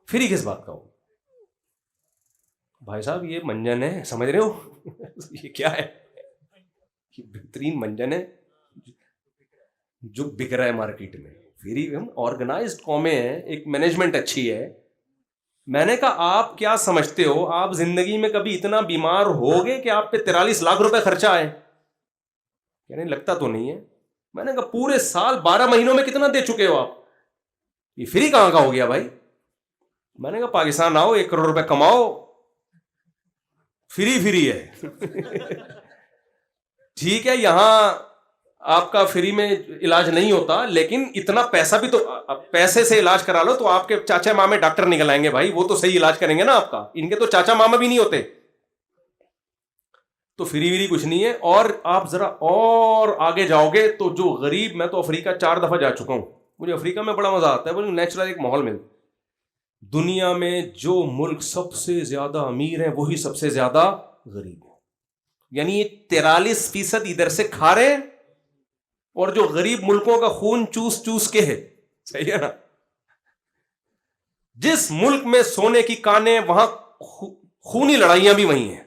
فری کس بات کا ہو؟ بھائی صاحب یہ منجن ہے, سمجھ رہے ہو؟ یہ کیا ہے؟ یہ بہترین منجن ہے جو بک رہا ہے مارکیٹ میں. فری. ہم آرگنائزڈ قومیں ہیں, ایک مینجمنٹ اچھی ہے. میں نے کہا آپ کیا سمجھتے ہو, آپ زندگی میں کبھی اتنا بیمار ہوگے کہ آپ پہ 43 لاکھ روپے خرچہ آئے؟ یعنی لگتا تو نہیں ہے. میں نے کہا پورے سال 12 مہینوں میں کتنا دے چکے ہو آپ؟ یہ فری کہاں کا ہو گیا بھائی؟ میں نے کہا پاکستان آؤ, 1 کروڑ روپے کماؤ, فری ہے. ٹھیک ہے یہاں آپ کا فری میں علاج نہیں ہوتا, لیکن اتنا پیسہ بھی تو, پیسے سے علاج کرا لو تو آپ کے چاچا مامے ڈاکٹر نکل آئیں گے بھائی, وہ تو صحیح علاج کریں گے نا آپ کا. ان کے تو چاچا ماما بھی نہیں ہوتے. تو فری کچھ نہیں ہے. اور آپ ذرا اور آگے جاؤ گے تو جو غریب, میں تو افریقہ 4 دفعہ جا چکا ہوں, مجھے افریقہ میں بڑا مزہ آتا ہے, وہ نیچرل ایک ماحول میں. دنیا میں جو ملک سب سے زیادہ امیر ہیں وہی سب سے زیادہ غریب ہیں. یعنی یہ 43% ادھر سے کھا رہے ہیں, اور جو غریب ملکوں کا خون چوس کے ہے. صحیح ہے نا؟ جس ملک میں سونے کی کانیں, وہاں خونی لڑائیاں بھی وہیں ہیں,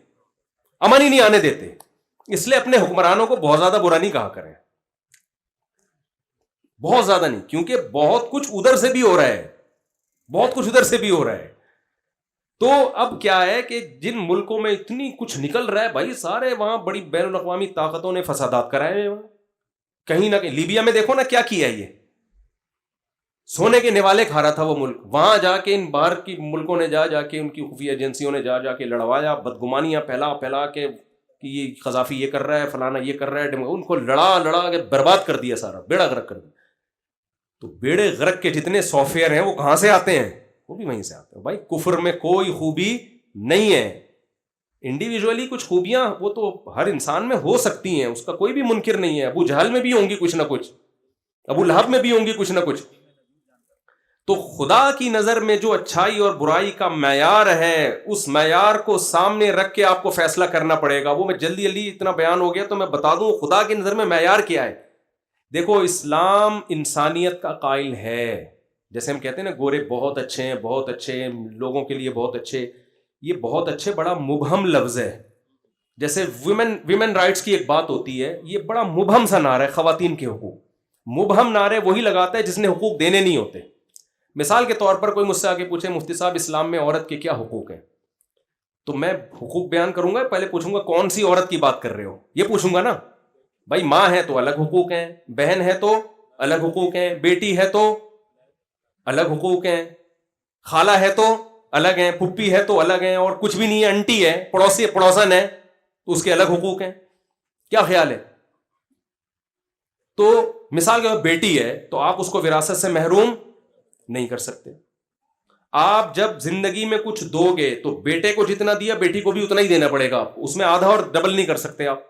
امن ہی نہیں آنے دیتے. اس لیے اپنے حکمرانوں کو بہت زیادہ برا نہیں کہا کریں, بہت زیادہ نہیں, کیونکہ بہت کچھ ادھر سے بھی ہو رہا ہے, بہت کچھ ادھر سے بھی ہو رہا ہے. تو اب کیا ہے کہ جن ملکوں میں اتنی کچھ نکل رہا ہے بھائی, سارے وہاں بڑی بین الاقوامی طاقتوں نے فسادات کرائے ہیں. کہیں نہ کہیں لیبیا میں دیکھو نا کیا کیا ہے, یہ سونے کے نوالے کھا رہا تھا وہ ملک. وہاں جا کے ان باہر کی ملکوں نے جا کے ان کی خفیہ ایجنسیوں نے جا کے لڑوایا, بدگمانیاں پھیلا کے کہ یہ قذافی یہ کر رہا ہے, فلانا یہ کر رہا ہے, ان کو لڑا کے برباد کر دیا, سارا بیڑا غرق کر دیا. تو بیڑے غرق کے جتنے سافٹ ویئر ہیں وہ کہاں سے آتے ہیں؟ وہ بھی وہیں سے آتے ہیں. بھائی کفر میں کوئی خوبی نہیں ہے, انڈیویجولی کچھ خوبیاں وہ تو ہر انسان میں ہو سکتی ہیں, اس کا کوئی بھی منکر نہیں ہے. ابو جہل میں بھی ہوں گی کچھ نہ کچھ, ابو لہب میں بھی ہوں گی کچھ نہ کچھ. تو خدا کی نظر میں جو اچھائی اور برائی کا معیار ہے, اس معیار کو سامنے رکھ کے آپ کو فیصلہ کرنا پڑے گا. وہ میں جلدی اتنا بیان ہو گیا تو میں بتا دوں خدا کی نظر میں معیار کیا ہے. دیکھو اسلام انسانیت کا قائل ہے. جیسے ہم کہتے ہیں نا گورے بہت اچھے ہیں, بہت اچھے لوگوں کے لیے بہت اچھے. یہ بہت اچھے بڑا مبہم لفظ ہے. جیسے ویمن رائٹس کی ایک بات ہوتی ہے, یہ بڑا مبہم سا نعرہ ہے. خواتین کے حقوق, مبہم نعرے وہی لگاتا ہے جس نے حقوق دینے نہیں ہوتے. مثال کے طور پر کوئی مجھ سے آگے پوچھے مفتی صاحب اسلام میں عورت کے کیا حقوق ہیں, تو میں حقوق بیان کروں گا, پہلے پوچھوں گا کون سی عورت کی بات کر رہے ہو, یہ پوچھوں گا نا. بھائی ماں ہے تو الگ حقوق ہیں, بہن ہے تو الگ حقوق ہیں, بیٹی ہے تو الگ حقوق ہیں, خالہ ہے تو الگ ہیں, پھپھی ہے تو الگ ہیں, اور کچھ بھی نہیں ہے انٹی ہے, پڑوسن ہے تو اس کے الگ حقوق ہیں. کیا خیال ہے؟ تو مثال کے طور بیٹی ہے تو آپ اس کو وراثت سے محروم نہیں کر سکتے. آپ جب زندگی میں کچھ دو گے تو بیٹے کو جتنا دیا بیٹی کو بھی اتنا ہی دینا پڑے گا, آپ اس میں آدھا اور ڈبل نہیں کر سکتے. آپ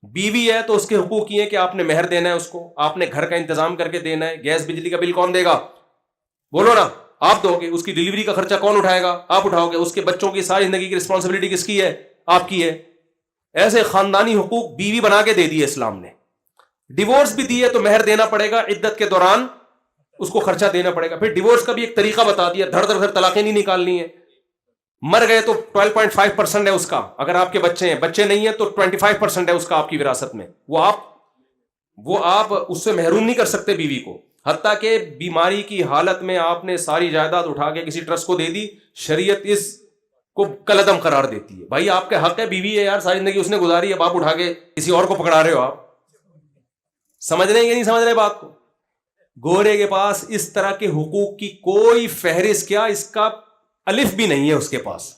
بیوی ہے تو اس کے حقوق یہ ہے کہ آپ نے مہر دینا ہے اس کو, آپ نے گھر کا انتظام کر کے دینا ہے. گیس بجلی کا بل کون دے گا؟ بولو نا, آپ دو گے. اس کی ڈلیوری کا خرچہ کون اٹھائے گا؟ آپ اٹھاؤ گے. اس کے بچوں کی ساری زندگی کی رسپانسبلٹی کس کی ہے؟ آپ کی ہے. ایسے خاندانی حقوق بیوی بنا کے دے دیے اسلام نے. ڈیورس بھی دیے تو مہر دینا پڑے گا, عدت کے دوران اس کو خرچہ دینا پڑے گا. پھر ڈیورس کا بھی ایک طریقہ بتا دیا, دھڑ دھڑ طلاقیں نہیں نکالنی ہے. مر گئے تو 12.5% ہے اس کا, اگر آپ کے بچے ہیں. بچے نہیں ہیں تو 25% ہے اس کا آپ کی وراثت میں. وہ آپ اس سے محروم نہیں کر سکتے بیوی کو. حتیٰ کہ بیماری کی حالت میں آپ نے ساری جائیداد اٹھا کے کسی ٹرسٹ کو دے دی، شریعت اس کو کلعدم قرار دیتی ہے. بھائی آپ کے حق ہے، بیوی ہے یار، ساری زندگی اس نے گزاری ہے، باپ اٹھا کے کسی اور کو پکڑا رہے ہو. آپ سمجھ رہے ہیں کہ نہیں سمجھ رہے بات کو؟ گورے کے پاس اس طرح کے حقوق کی کوئی فہرست، کیا اس کا الف بھی نہیں ہے، اس کے پاس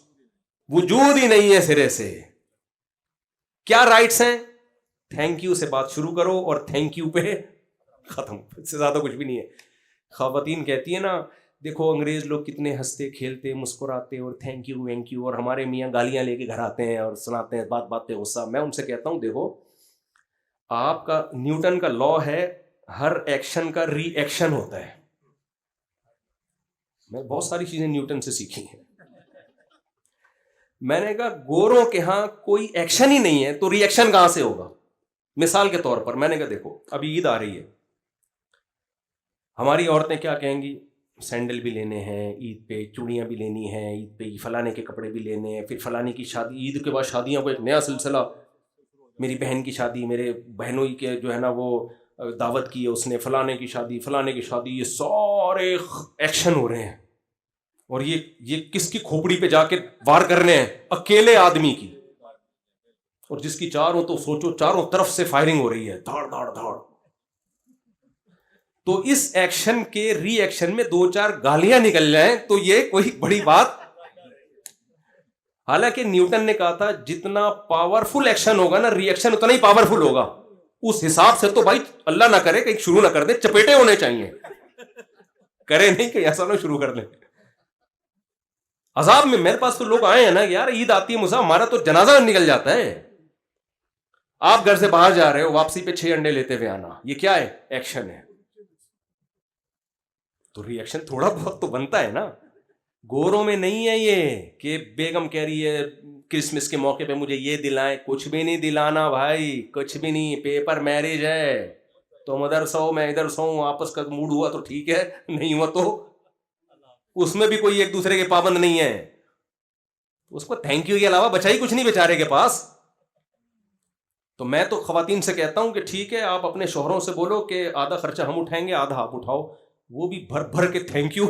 وجود ہی نہیں ہے سرے سے. کیا رائٹس ہیں؟ تھینک یو سے بات شروع کرو اور تھینک یو پہ ختم، اس سے زیادہ کچھ بھی نہیں ہے. خواتین کہتی ہیں نا، دیکھو انگریز لوگ کتنے ہنستے کھیلتے مسکراتے اور تھینک یو وینک یو، اور ہمارے میاں گالیاں لے کے گھر آتے ہیں اور سناتے ہیں بات بات پہ غصہ. میں ان سے کہتا ہوں دیکھو، آپ کا نیوٹن کا لا ہے، ہر ایکشن کا ری ایکشن ہوتا ہے. میں بہت ساری چیزیں نیوٹن سے سیکھی ہیں. میں نے کہا گوروں کے ہاں کوئی ایکشن ہی نہیں ہے تو ری ایکشن کہاں سے ہوگا؟ مثال کے طور پر میں نے کہا دیکھو ابھی عید آ رہی ہے، ہماری عورتیں کیا کہیں گی، سینڈل بھی لینے ہیں عید پہ، چوڑیاں بھی لینی ہیں عید پہ، فلانے کے کپڑے بھی لینے ہیں، پھر فلانے کی شادی، عید کے بعد شادیوں کو ایک نیا سلسلہ، میری بہن کی شادی، میرے بہنوں کے جو ہے نا وہ دعوت کی ہے اس نے، فلانے کی شادی، فلانے کی شادی، یہ سارے ایکشن ہو رہے ہیں. اور یہ کس کی کھوپڑی پہ جا کے وار کرنے ہیں؟ اکیلے آدمی کی. اور جس کی چاروں، تو سوچو چاروں طرف سے فائرنگ ہو رہی ہے، دھاڑ دھاڑ دھاڑ. تو اس ایکشن کے ری ایکشن میں دو چار گالیاں نکل جائیں تو یہ کوئی بڑی بات. حالانکہ نیوٹن نے کہا تھا جتنا پاورفل ایکشن ہوگا نا، ری ایکشن اتنا ہی پاورفل ہوگا. اس حساب سے تو بھائی اللہ نہ کرے کہیں شروع نہ کر دے، چپیٹے ہونے چاہیے، کرے نہیں کہ ایسا نہ شروع کر لیں عذاب میں. میرے پاس تو لوگ آئے ہیں نا یار، عید آتی ہے مزہ، ہمارا تو جنازہ نکل جاتا ہے. آپ گھر سے باہر جا رہے ہو، واپسی پہ 6 انڈے لیتے ہوئے آنا، یہ کیا ہے؟ ایکشن ہے. تو ری ایکشن تھوڑا بہت تو بنتا ہے نا. گوروں میں نہیں ہے یہ کہ بیگم کہہ رہی ہے کرسمس کے موقع پہ مجھے یہ دلائیں، کچھ بھی نہیں دلانا بھائی، کچھ بھی نہیں. پیپر میرج ہے، تم ادھر سو میں ادھر سو، آپس کا موڈ ہوا تو ٹھیک ہے، نہیں ہوا تو اس میں بھی کوئی ایک دوسرے کے پابند نہیں ہے. اس کو تھینک یو کے علاوہ بچا ہی کچھ نہیں بیچارے کے پاس. تو میں تو خواتین سے کہتا ہوں کہ ٹھیک ہے آپ اپنے شوہروں سے بولو کہ آدھا خرچہ ہم اٹھائیں گے، آدھا آپ اٹھاؤ. وہ بھی بھر بھر کے تھینک یو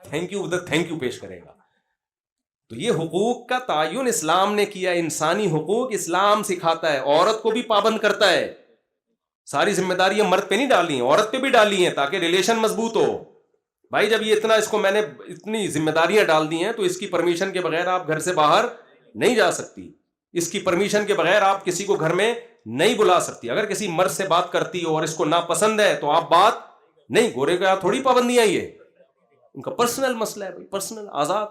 تھینک یو پیش کرے گا. تو یہ حقوق کا تعین اسلام نے کیا. انسانی حقوق اسلام سکھاتا ہے، عورت کو بھی پابند کرتا ہے. ساری ذمہ داریاں مرد پہ نہیں ڈالی ہیں، عورت پہ بھی ڈالی ہیں تاکہ ریلیشن مضبوط ہو. بھائی جب یہ اتنا، اس کو میں نے اتنی ذمہ داریاں ڈال دی ہیں تو اس کی پرمیشن کے بغیر آپ گھر سے باہر نہیں جا سکتی. اس کی پرمیشن کے بغیر آپ کسی کو گھر میں نہیں بلا سکتی. اگر کسی مرد سے بات کرتی ہو اور اس کو ناپسند ہے تو آپ بات نہیں. گورے کا تھوڑی پابندیاں، یہ ان کا پرسنل مسئلہ ہے بھائی، پرسنل آزاد.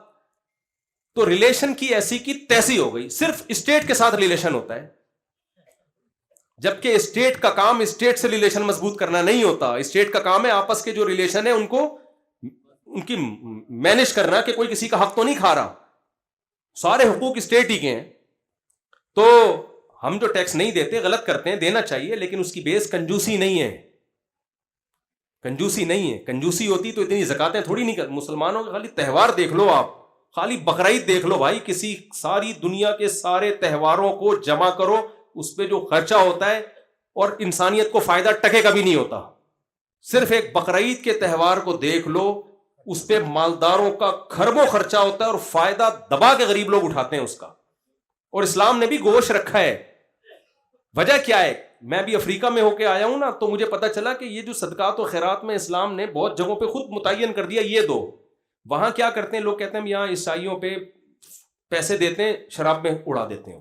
تو ریلیشن کی ایسی کی تیسی ہو گئی. صرف اسٹیٹ کے ساتھ ریلیشن ہوتا ہے، جبکہ اسٹیٹ کا کام اسٹیٹ سے ریلیشن مضبوط کرنا نہیں ہوتا. اسٹیٹ کا کام ہے آپس کے جو ریلیشن ہے ان کو، ان کی مینج کرنا کہ کوئی کسی کا حق تو نہیں کھا رہا. سارے حقوق اسٹیٹ ہی کے ہیں. تو ہم جو ٹیکس نہیں دیتے غلط کرتے ہیں، دینا چاہیے، لیکن اس کی بیس کنجوسی نہیں ہے. کنجوسی نہیں ہے. کنجوسی ہوتی تو اتنی زکاتیں تھوڑی نہیں کر. مسلمانوں کے خالی تہوار دیکھ لو آپ، خالی بقرعید دیکھ لو بھائی، کسی ساری دنیا کے سارے تہواروں کو جمع کرو، اس پہ جو خرچہ ہوتا ہے اور انسانیت کو فائدہ ٹکے کا بھی نہیں ہوتا. صرف ایک بقرعید کے تہوار کو دیکھ لو، اس پہ مالداروں کا کھربوں خرچہ ہوتا ہے اور فائدہ دبا کے غریب لوگ اٹھاتے ہیں اس کا. اور اسلام نے بھی گوشت رکھا ہے. وجہ کیا ہے؟ میں بھی افریقہ میں ہو کے آیا ہوں نا، تو مجھے پتا چلا کہ یہ جو صدقات و خیرات میں اسلام نے بہت جگہوں پہ خود متعین کر دیا یہ دو. وہاں کیا کرتے ہیں لوگ، کہتے ہیں یہاں عیسائیوں پہ پیسے دیتے ہیں، شراب میں اڑا دیتے ہیں.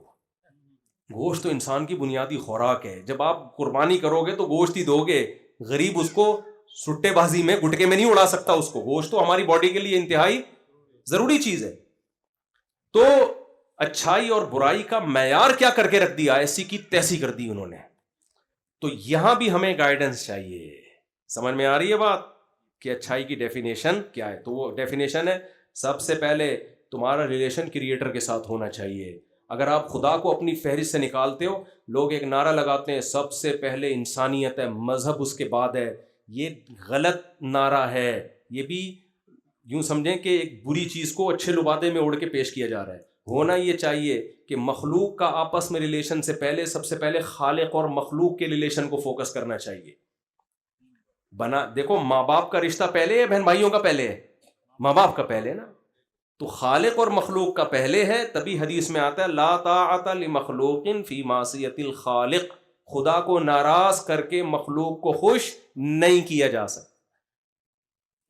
گوشت تو انسان کی بنیادی خوراک ہے. جب آپ قربانی کرو گے تو گوشت ہی دو گے. غریب اس کو سٹے بازی میں گٹکے میں نہیں اڑا سکتا اس کو. گوشت تو ہماری باڈی کے لیے انتہائی ضروری چیز ہے. تو اچھائی اور برائی کا معیار کیا کر کے رکھ دیا، ایسی کی تیسی کر دی انہوں نے. تو یہاں بھی ہمیں گائیڈنس چاہیے. سمجھ میں آ رہی ہے بات کہ اچھائی کی ڈیفینیشن کیا ہے؟ تو وہ ڈیفینیشن ہے، سب سے پہلے تمہارا ریلیشن کریٹر کے ساتھ ہونا چاہیے. اگر آپ خدا کو اپنی فہرست سے نکالتے ہو، لوگ ایک نعرہ لگاتے ہیں سب سے پہلے انسانیت ہے، مذہب اس کے بعد ہے. یہ غلط نعرہ ہے. یہ بھی یوں سمجھیں کہ ایک بری چیز کو اچھے لبادے میں اوڑھ کے پیش کیا جا رہا ہے. ہونا یہ چاہیے کہ مخلوق کا آپس میں ریلیشن سے پہلے سب سے پہلے خالق اور مخلوق کے ریلیشن کو فوکس کرنا چاہیے. بنا دیکھو ماں باپ کا رشتہ پہلے ہے بہن بھائیوں کا پہلے ہے؟ ماں باپ کا پہلے نا. تو خالق اور مخلوق کا پہلے ہے, تبھی حدیث میں آتا ہے لا طاعت لمخلوق فی معصیت الخالق, خدا کو ناراض کر کے مخلوق کو خوش نہیں کیا جا سکتا.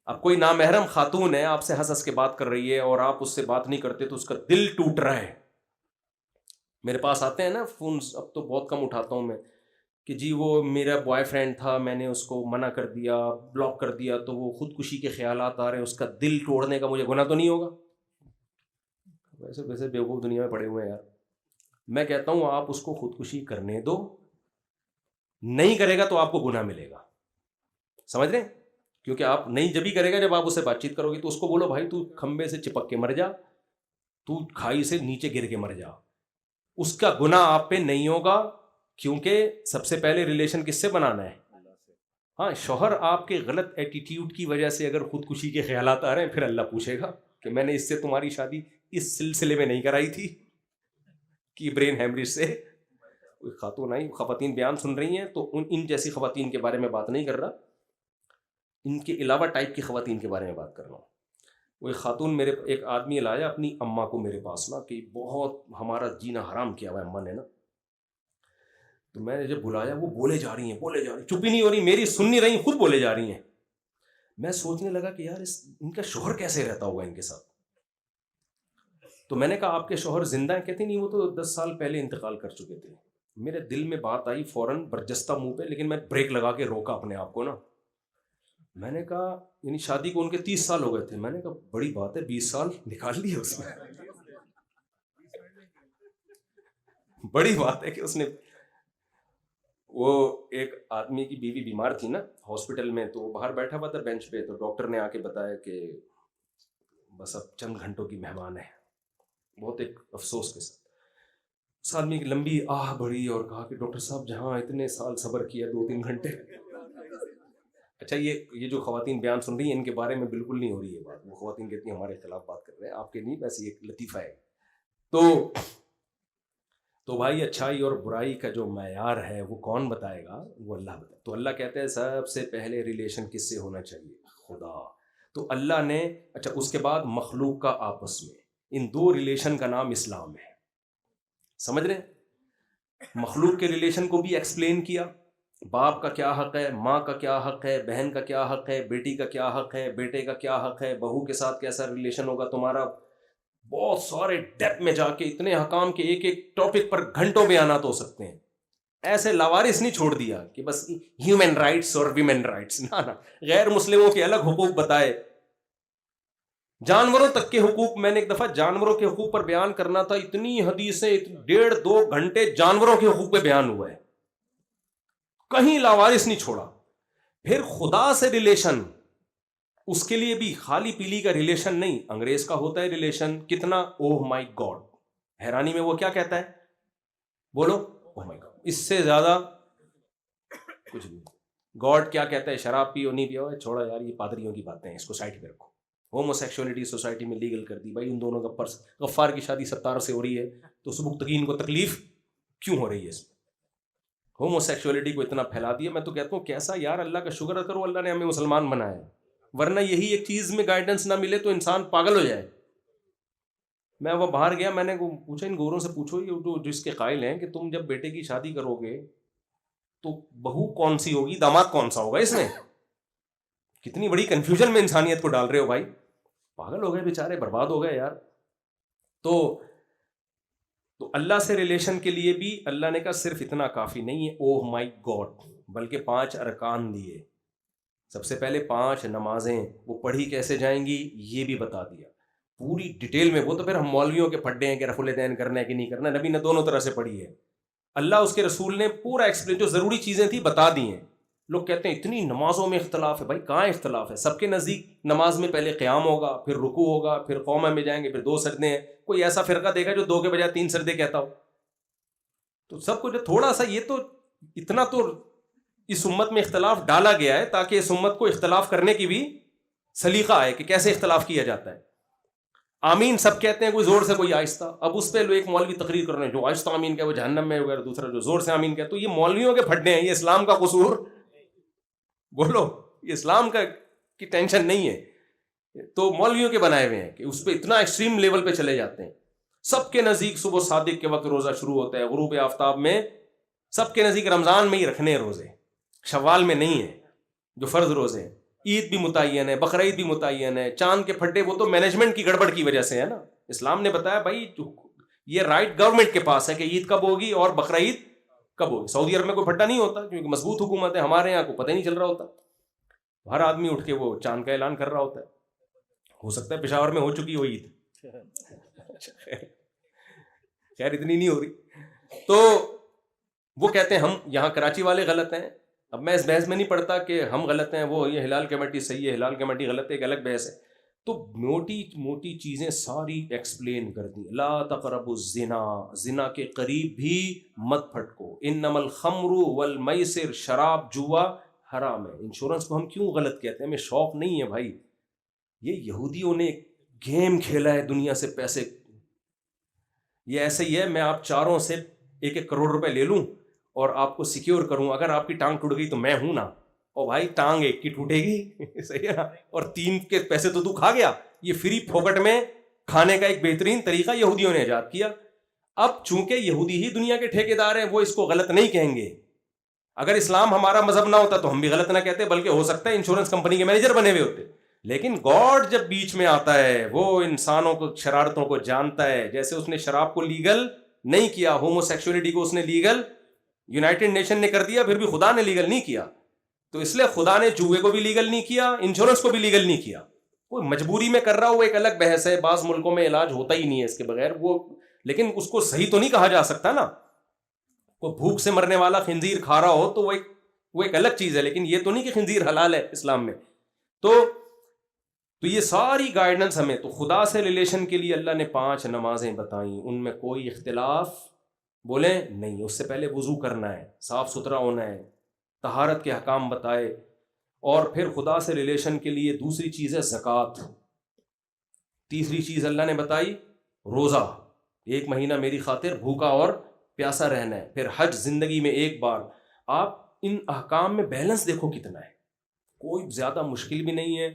اب کوئی نامحرم خاتون ہے, آپ سے ہنس ہنس کے بات کر رہی ہے اور آپ اس سے بات نہیں کرتے تو اس کا دل ٹوٹ رہا ہے. میرے پاس آتے ہیں نا فون, اب تو بہت کم اٹھاتا ہوں میں, کہ جی وہ میرا بوائے فرینڈ تھا, میں نے اس کو منع کر دیا, بلاک کر دیا, تو وہ خودکشی کے خیالات آ رہے ہیں, اس کا دل توڑنے کا مجھے گناہ تو نہیں ہوگا؟ ویسے ویسے بیوقوف دنیا میں پڑے ہوئے ہیں یار. میں کہتا ہوں آپ اس کو خودکشی کرنے دو, نہیں کرے گا تو آپ کو گناہ ملے گا, سمجھ رہے ہیں؟ کیونکہ آپ نہیں جبھی کرے گا جب آپ اس سے بات چیت کرو گے. تو اس کو بولو بھائی تو کھمبے سے چپک کے مر جا, تو کھائی سے نیچے گر کے مر جا, اس کا گناہ آپ پہ نہیں ہوگا. کیونکہ سب سے پہلے ریلیشن کس سے بنانا ہے؟ ہاں, شوہر آپ کے غلط ایٹیٹیوڈ کی وجہ سے اگر خودکشی کے خیالات آ رہے ہیں, پھر اللہ پوچھے گا کہ میں نے اس سے تمہاری شادی اس سلسلے میں نہیں کرائی تھی کہ برین ہیمریج سے کوئی خاتون آئی. خواتین بیان سن رہی ہیں تو ان جیسی خواتین کے بارے میں بات نہیں کر رہا, ان کے علاوہ ٹائپ کی خواتین کے بارے میں بات کر رہا ہوں. وہ ایک خاتون, میرے ایک آدمی لایا اپنی اماں کو میرے پاس نا, کہ بہت ہمارا جینا حرام کیا ہوا ہے اماں نے نا. تو میں نے جب بلایا, وہ بولے جا رہی ہیں, چپ ہی نہیں ہو رہی, میری سن نہیں رہی, خود بولے جا رہی ہیں. میں سوچنے لگا کہ یار ان کا شوہر کیسے رہتا ہوگا ان کے ساتھ. تو میں نے کہا آپ کے شوہر زندہ ہیں؟ کہتے نہیں, وہ تو 10 سال پہلے انتقال کر چکے تھے. میرے دل میں بات آئی فوراً, برجستہ منہ پہ, لیکن میں بریک لگا کے روکا اپنے آپ کو نا. میں نے کہا یعنی شادی کو ان کے 30 سال ہو گئے تھے. میں نے کہا بڑی بات ہے, 20 سال نکال لیے اس میں, بڑی بات ہے کہ اس نے. وہ ایک آدمی کی بیوی بیمار تھی نا ہاسپٹل میں, تو وہ باہر بیٹھا ہوا تھا بینچ پہ, تو ڈاکٹر نے آ کے بتایا کہ بس اب چند گھنٹوں کی مہمان ہے. بہت ایک افسوس کے ساتھ اس آدمی کی لمبی آہ بڑھی اور کہا کہ ڈاکٹر صاحب جہاں اتنے سال صبر کیا 2-3 گھنٹے. اچھا یہ جو خواتین بیان سن رہی ہیں ان کے بارے میں بالکل نہیں ہو رہی ہے بات. وہ خواتین کہتی ہیں ہمارے خلاف بات کر رہے ہیں, آپ کے نہیں, ویسے ایک لطیفہ ہے. تو بھائی اچھائی اور برائی کا جو معیار ہے وہ کون بتائے گا؟ وہ اللہ بتائے. تو اللہ کہتے ہیں سب سے پہلے ریلیشن کس سے ہونا چاہیے؟ خدا. تو اللہ نے اچھا اس کے بعد مخلوق کا آپس میں, ان 2 ریلیشن کا نام اسلام ہے. سمجھ رہے ہیں؟ مخلوق کے ریلیشن کو بھی ایکسپلین کیا, باپ کا کیا حق ہے, ماں کا کیا حق ہے, بہن کا کیا حق ہے, بیٹی کا کیا حق ہے, بیٹے کا کیا حق ہے, بہو کے ساتھ کیسا ریلیشن ہوگا تمہارا. بہت سارے ڈیپ میں جا کے اتنے حکام کے ایک ایک ٹاپک پر گھنٹوں بیانات ہو سکتے ہیں. ایسے لاوارث نہیں چھوڑ دیا کہ بس ہیومن رائٹس اور ویمن رائٹس, نہ غیر مسلموں کے الگ حقوق بتائے, جانوروں تک کے حقوق. میں نے ایک دفعہ جانوروں کے حقوق پر بیان کرنا تھا, اتنی حدیثیں 1.5-2 گھنٹے جانوروں کے حقوق پہ بیان ہوا ہے, کہیں لاوارث نہیں چھوڑا. پھر خدا سے ریلیشن, اس کے لیے بھی خالی پیلی کا ریلیشن نہیں, انگریز کا ہوتا ہے ریلیشن کتنا, اوہ مائی گاڈ. حیرانی میں وہ کیا کہتا ہے, بولو اوہ مائی گاڈ. اس سے زیادہ کچھ نہیں. گاڈ کیا کہتا ہے, شراب پیو نہیں پیو, چھوڑا یار یہ پادریوں کی باتیں ہیں, اس کو سائڈ پہ رکھو. ہومو سیکشولیٹی سوسائٹی میں لیگل کر دی, بھائی ان دونوں کا پرس. غفار کی شادی 17 سے ہو رہی ہے تو سبکتگین کو تکلیف کیوں ہو رہی ہے اس میں؟ ہومو سیکشولیٹی کو اتنا پھیلا دیا. میں تو کہتا ہوں کیسا یار, اللہ کا شکر کرو اللہ نے ہمیں مسلمان بنایا, ورنہ یہی ایک چیز میں گائیڈنس نہ ملے تو انسان پاگل ہو جائے. میں وہ باہر گیا, میں نے پوچھا ان گوروں سے, پوچھو یہ جو جس کے قائل ہیں کہ تم جب بیٹے کی شادی کرو گے تو بہو کون سی ہوگی, داماد کون سا ہوگا, اس میں کتنی بڑی کنفیوژن میں انسانیت کو ڈال رہے ہو بھائی. پاگل ہو گئے بیچارے, برباد ہو گئے یار. تو اللہ سے ریلیشن کے لیے بھی اللہ نے کہا صرف اتنا کافی نہیں ہے, اوہ مائی گاڈ, بلکہ 5 ارکان دیے. سب سے پہلے 5 نمازیں, وہ پڑھی کیسے جائیں گی یہ بھی بتا دیا پوری ڈیٹیل میں. وہ تو پھر ہم مولویوں کے پھڈے ہیں کہ رفع الدین کرنا ہے کہ نہیں کرنا, نبی نے دونوں طرح سے پڑھی ہے. اللہ اس کے رسول نے پورا ایکسپلین, جو ضروری چیزیں تھیں بتا دی ہیں. لوگ کہتے ہیں اتنی نمازوں میں اختلاف ہے, بھائی کہاں اختلاف ہے؟ سب کے نزدیک نماز میں پہلے قیام ہوگا, پھر رکوع ہوگا, پھر قومہ میں جائیں گے, پھر 2 سجدے ہیں. کوئی ایسا فرقہ دیکھا جو 2 کے بجائے 3 سجدے کہتا ہو؟ تو سب کو جو تھوڑا سا, یہ تو اتنا تو اس امت میں اختلاف ڈالا گیا ہے تاکہ اس امت کو اختلاف کرنے کی بھی سلیقہ آئے کہ کیسے اختلاف کیا جاتا ہے. آمین سب کہتے ہیں, کوئی زور سے کوئی آہستہ. اب اس پہ ایک مولوی تقریر کر رہے ہیں, جو آہستہ آمین کہے وہ جہنم میں ہوگا, دوسرا جو زور سے آمین کہے. تو یہ مولویوں کے پھڈے ہیں, یہ اسلام کا قصور بولو یہ اسلام کی ٹینشن نہیں ہے، تو مولویوں کے بنائے ہوئے ہیں کہ اس پہ اتنا ایکسٹریم لیول پہ چلے جاتے ہیں. سب کے نزدیک صبح صادق کے وقت روزہ شروع ہوتا ہے، غروب آفتاب میں. سب کے نزدیک رمضان میں ہی رکھنے ہیں روزے، شوال میں نہیں ہے جو فرض روزے ہیں. عید بھی متعین ہے، بقرعید بھی متعین ہے. چاند کے پھڈے وہ تو مینجمنٹ کی گڑبڑ کی وجہ سے ہے نا. اسلام نے بتایا بھائی یہ رائٹ گورنمنٹ کے پاس ہے کہ عید کب ہوگی اور بقرعید کب ہوگی. سعودی عرب میں کوئی پھڈا نہیں ہوتا کیونکہ مضبوط حکومت ہے. ہمارے یہاں کو پتہ ہی نہیں چل رہا ہوتا، ہر آدمی اٹھ کے وہ چاند کا اعلان کر رہا ہوتا ہے. ہو سکتا ہے پشاور میں ہو چکی ہو عید، خیر اتنی نہیں ہو رہی. تو وہ کہتے ہیں ہم یہاں کراچی والے غلط ہیں. اب میں اس بحث میں نہیں پڑھتا کہ ہم غلط ہیں، وہ یہ ہلال کمیٹی صحیح ہے، ہلال کمیٹی غلط ہے، ایک الگ بحث ہے. تو موٹی موٹی چیزیں ساری ایکسپلین کر دی. لا تقربوا الزنا، زنا کے قریب بھی مت پھٹکو. انما الخمر والمیسر، شراب جوا حرام ہے. انشورنس کو ہم کیوں غلط کہتے ہیں؟ ہمیں شوق نہیں ہے بھائی. یہ یہودیوں نے گیم کھیلا ہے دنیا سے پیسے. یہ ایسے ہی ہے میں آپ چاروں سے 1-1 کروڑ روپے لے لوں اور آپ کو سیکیور کروں، اگر آپ کی ٹانگ ٹوٹ گئی تو میں ہوں نا. اور بھائی ٹانگ ایک کی ٹوٹے گی صحیح ہے نا، اور 3 کے پیسے تو کھا گیا. یہ فری پھوکٹ میں کھانے کا ایک بہترین طریقہ یہودیوں نے ایجاد کیا. اب چونکہ یہودی ہی دنیا کے ٹھیکیدار ہیں، وہ اس کو غلط نہیں کہیں گے. اگر اسلام ہمارا مذہب نہ ہوتا تو ہم بھی غلط نہ کہتے، بلکہ ہو سکتا ہے انشورنس کمپنی کے مینیجر بنے ہوئے ہوتے. لیکن گاڈ جب بیچ میں آتا ہے وہ انسانوں کو شرارتوں کو جانتا ہے. جیسے اس نے شراب کو لیگل نہیں کیا، ہومو سیکشولیٹی کو اس نے لیگل یونائٹڈ نیشن نے کر دیا، پھر بھی خدا نے لیگل نہیں کیا. تو اس لیے خدا نے جوئے کو بھی لیگل نہیں کیا، انشورنس کو بھی لیگل نہیں کیا. کوئی مجبوری میں کر رہا ہو وہ ایک الگ بحث ہے. بعض ملکوں میں علاج ہوتا ہی نہیں ہے اس کے بغیر وہ، لیکن اس کو صحیح تو نہیں کہا جا سکتا نا. کوئی بھوک سے مرنے والا خنزیر کھا رہا ہو تو وہ ایک الگ چیز ہے، لیکن یہ تو نہیں کہ خنزیر حلال ہے اسلام میں. تو یہ ساری گائیڈنس ہمیں، تو خدا سے ریلیشن کے لیے اللہ نے 5 نمازیں بتائیں، ان میں کوئی اختلاف بولیں نہیں. اس سے پہلے وضو کرنا ہے، صاف ستھرا ہونا ہے، طہارت کے احکام بتائے. اور پھر خدا سے ریلیشن کے لیے دوسری چیز ہے زکوٰۃ. تیسری چیز اللہ نے بتائی روزہ، 1 مہینہ میری خاطر بھوکا اور پیاسا رہنا ہے. پھر حج زندگی میں ایک بار. آپ ان احکام میں بیلنس دیکھو کتنا ہے، کوئی زیادہ مشکل بھی نہیں ہے.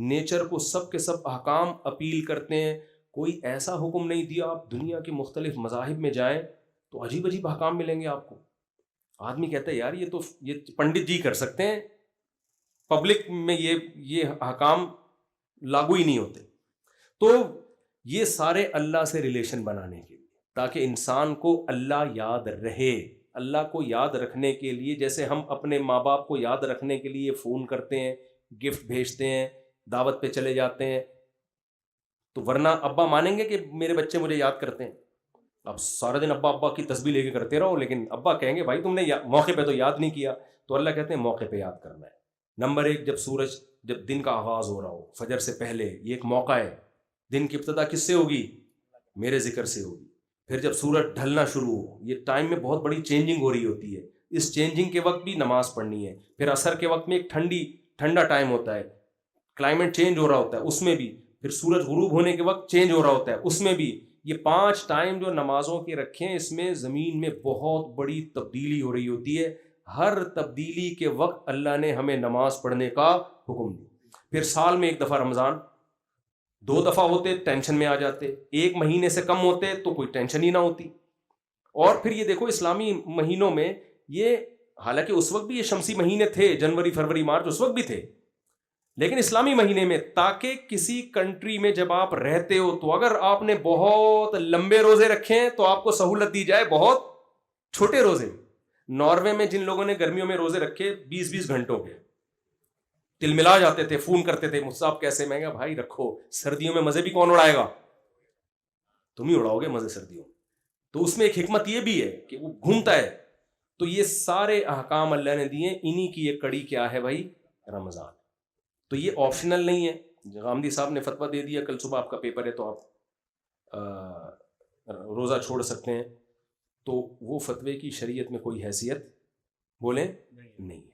نیچر کو سب کے سب احکام اپیل کرتے ہیں. کوئی ایسا حکم نہیں دیا. آپ دنیا کے مختلف مذاہب میں جائیں تو عجیب عجیب احکام ملیں گے آپ کو. آدمی کہتا ہے یار یہ پنڈت جی کر سکتے ہیں، پبلک میں یہ احکام لاگو ہی نہیں ہوتے. تو یہ سارے اللہ سے ریلیشن بنانے کے لیے، تاکہ انسان کو اللہ یاد رہے. اللہ کو یاد رکھنے کے لیے جیسے ہم اپنے ماں باپ کو یاد رکھنے کے لیے فون کرتے ہیں، گفٹ بھیجتے ہیں، دعوت پہ چلے جاتے ہیں، تو ورنہ ابا مانیں گے کہ میرے بچے مجھے یاد کرتے ہیں؟ اب سارا دن ابا ابا کی تسبیح لے کے کرتے رہو، لیکن ابا کہیں گے بھائی تم نے موقع پہ تو یاد نہیں کیا. تو اللہ کہتے ہیں موقع پہ یاد کرنا ہے. نمبر 1، جب دن کا آغاز ہو رہا ہو فجر سے پہلے، یہ ایک موقع ہے. دن کی ابتدا کس سے ہوگی؟ میرے ذکر سے ہوگی. پھر جب سورج ڈھلنا شروع ہو، یہ ٹائم میں بہت بڑی چینجنگ ہو رہی ہوتی ہے، اس چینجنگ کے وقت بھی نماز پڑھنی ہے. پھر عصر کے وقت میں ایک ٹھنڈا ٹائم ہوتا ہے، کلائمیٹ چینج ہو رہا ہوتا ہے، اس میں بھی. پھر سورج غروب ہونے کے وقت چینج ہو رہا ہوتا ہے، اس میں بھی. یہ 5 ٹائم جو نمازوں کے رکھے ہیں، اس میں زمین میں بہت بڑی تبدیلی ہو رہی ہوتی ہے. ہر تبدیلی کے وقت اللہ نے ہمیں نماز پڑھنے کا حکم دیا. پھر سال میں 1 دفعہ رمضان، 2 دفعہ ہوتے ٹینشن میں آ جاتے، 1 مہینے سے کم ہوتے تو کوئی ٹینشن ہی نہ ہوتی. اور پھر یہ دیکھو اسلامی مہینوں میں یہ، حالانکہ اس وقت بھی یہ شمسی مہینے تھے، جنوری فروری مارچ اس وقت بھی تھے، لیکن اسلامی مہینے میں، تاکہ کسی کنٹری میں جب آپ رہتے ہو تو اگر آپ نے بہت لمبے روزے رکھے ہیں تو آپ کو سہولت دی جائے بہت چھوٹے روزے. ناروے میں جن لوگوں نے گرمیوں میں روزے رکھے 20-20 گھنٹوں کے، تل ملا جاتے تھے، فون کرتے تھے مجھ سے آپ کیسے؟ میں کہا بھائی رکھو، سردیوں میں مزے بھی کون اڑائے گا؟ تم ہی اڑاؤ گے مزے سردیوں. تو اس میں ایک حکمت یہ بھی ہے کہ وہ گھومتا ہے. تو یہ سارے احکام اللہ نے دیے، انہی کی ایک کڑی کیا ہے بھائی؟ رمضان. تو یہ آپشنل نہیں ہے. غامدی صاحب نے فتویٰ دے دیا کل صبح آپ کا پیپر ہے تو آپ روزہ چھوڑ سکتے ہیں، تو وہ فتوے کی شریعت میں کوئی حیثیت بولیں نہیں ہے.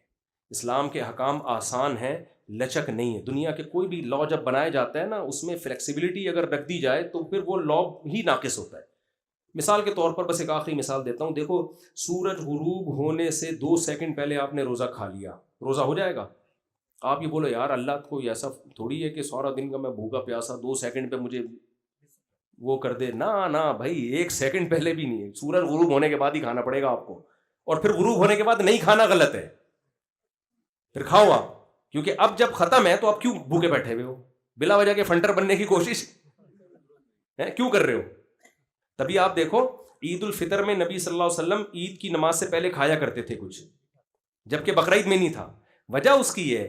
اسلام کے احکام آسان ہیں، لچک نہیں ہے. دنیا کے کوئی بھی لا جب بنایا جاتا ہے نا، اس میں فلیکسیبلٹی اگر رکھ دی جائے تو پھر وہ لا ہی ناقص ہوتا ہے. مثال کے طور پر بس ایک آخری مثال دیتا ہوں. دیکھو سورج غروب ہونے سے 2 سیکنڈ پہلے آپ نے روزہ کھا لیا، روزہ ہو جائے گا؟ آپ یہ بولو یار اللہ کو ایسا تھوڑی ہے کہ سارا دن کا میں بھوکا پیاسا 2 سیکنڈ پہ مجھے وہ کر دے. نہ بھائی 1 سیکنڈ پہلے بھی نہیں ہے. سورج غروب ہونے کے بعد ہی کھانا پڑے گا آپ کو, اور پھر غروب ہونے کے بعد نہیں کھانا غلط ہے, پھر کھاؤ آپ, کیونکہ اب جب ختم ہے تو آپ کیوں بھوکے بیٹھے ہوئے ہو, بلا وجہ کے فنٹر بننے کی کوشش کیوں کر رہے ہو؟ تبھی آپ دیکھو عید الفطر میں نبی صلی اللہ علیہ وسلم عید کی نماز سے پہلے کھایا کرتے تھے کچھ, جبکہ بقرعید میں نہیں تھا. وجہ اس کی ہے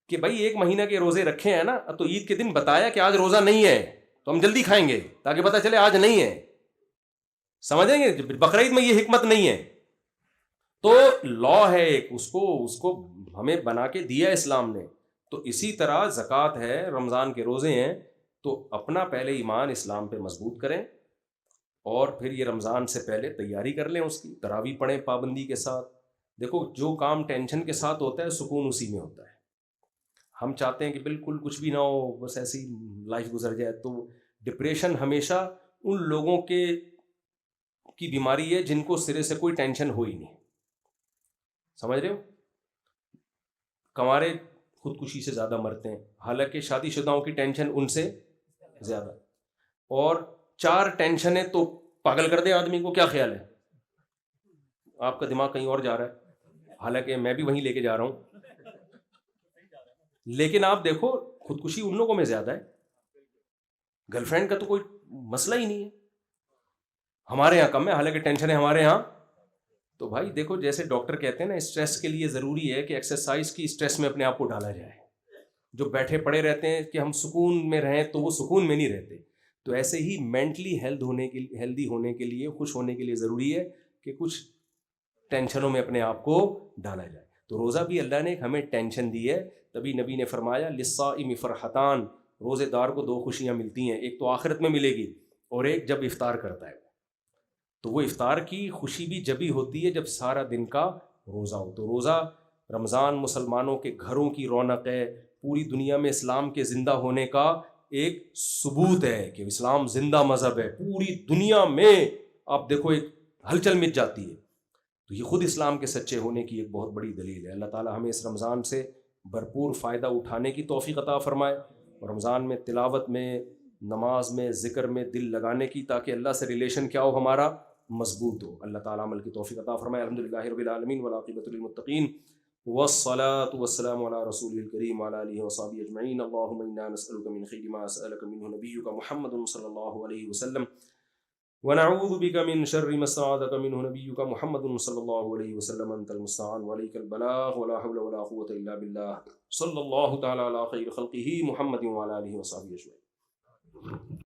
کہ بھائی 1 مہینہ کے روزے رکھے ہیں نا, تو عید کے دن بتایا کہ آج روزہ نہیں ہے تو ہم جلدی کھائیں گے تاکہ پتہ چلے آج نہیں ہے. سمجھیں گے؟ بقرعید میں یہ حکمت نہیں ہے. تو لا ہے ایک, اس کو ہمیں بنا کے دیا اسلام نے. تو اسی طرح زکوٰۃ ہے, رمضان کے روزے ہیں, تو اپنا پہلے ایمان اسلام پہ مضبوط کریں, اور پھر یہ رمضان سے پہلے تیاری کر لیں اس کی, تراویح پڑھیں پابندی کے ساتھ. دیکھو جو کام ٹینشن کے ساتھ ہوتا ہے سکون اسی میں ہوتا ہے. ہم چاہتے ہیں کہ بالکل کچھ بھی نہ ہو, بس ایسی لائف گزر جائے. تو ڈپریشن ہمیشہ ان لوگوں کی بیماری ہے جن کو سرے سے کوئی ٹینشن ہو ہی نہیں. سمجھ رہے ہو؟ کنوارے خودکشی سے زیادہ مرتے ہیں, حالانکہ شادی شدہوں کی ٹینشن ان سے زیادہ. اور 4 ٹینشنیں تو پاگل کر دیں آدمی کو. کیا خیال ہے؟ آپ کا دماغ کہیں اور جا رہا ہے, حالانکہ میں بھی وہیں لے کے جا رہا ہوں. لیکن آپ دیکھو خودکشی ان لوگوں میں زیادہ ہے. گرل فرینڈ کا تو کوئی مسئلہ ہی نہیں ہے, ہمارے یہاں کم ہے, حالانکہ ٹینشن ہے ہمارے یہاں. تو بھائی دیکھو جیسے ڈاکٹر کہتے ہیں نا, اسٹریس کے لیے ضروری ہے کہ ایکسرسائز کی اسٹریس میں اپنے آپ کو ڈالا جائے. جو بیٹھے پڑے رہتے ہیں کہ ہم سکون میں رہیں تو وہ سکون میں نہیں رہتے. تو ایسے ہی مینٹلی ہیلدی ہونے کے لیے, خوش ہونے کے لیے ضروری ہے کہ کچھ ٹینشنوں میں اپنے آپ کو ڈالا جائے. تو روزہ بھی اللہ نے ہمیں ٹینشن دی ہے, تبھی نبی نے فرمایا للصائم فرحتان, روزے دار کو 2 خوشیاں ملتی ہیں, ایک تو آخرت میں ملے گی اور ایک جب افطار کرتا ہے. تو وہ افطار کی خوشی بھی جبھی ہوتی ہے جب سارا دن کا روزہ ہو. تو روزہ رمضان مسلمانوں کے گھروں کی رونق ہے, پوری دنیا میں اسلام کے زندہ ہونے کا ایک ثبوت ہے کہ اسلام زندہ مذہب ہے. پوری دنیا میں آپ دیکھو ایک ہلچل مچ جاتی ہے, تو یہ خود اسلام کے سچے ہونے کی ایک بہت بڑی دلیل ہے. اللہ تعالی ہمیں اس رمضان سے بھرپور فائدہ اٹھانے کی توفیق عطا فرمائے, اور رمضان میں تلاوت میں, نماز میں, ذکر میں دل لگانے کی, تاکہ اللہ سے ریلیشن کیا ہو ہمارا, مضبوط ہو. اللہ تعالیٰ عمل کی توفیق عطا فرمائے. الحمدللہ رب العالمین والعاقبۃ للمتقین والصلاة والسلام على رسول الكريم وعلى آله وصحبه أجمعين. اللهم إنا نسألك من خير ما سألك منه نبيك محمد صلى الله عليه وسلم, ونعوذ بك من شر ما استعاذك منه نبيك محمد صلى الله عليه وسلم. أنت المستعان وعليك البلاغ ولا حول ولا قوة إلا بالله. صلى الله تعالى على خير خلقه محمد وعلى آله وصحبه أجمعين.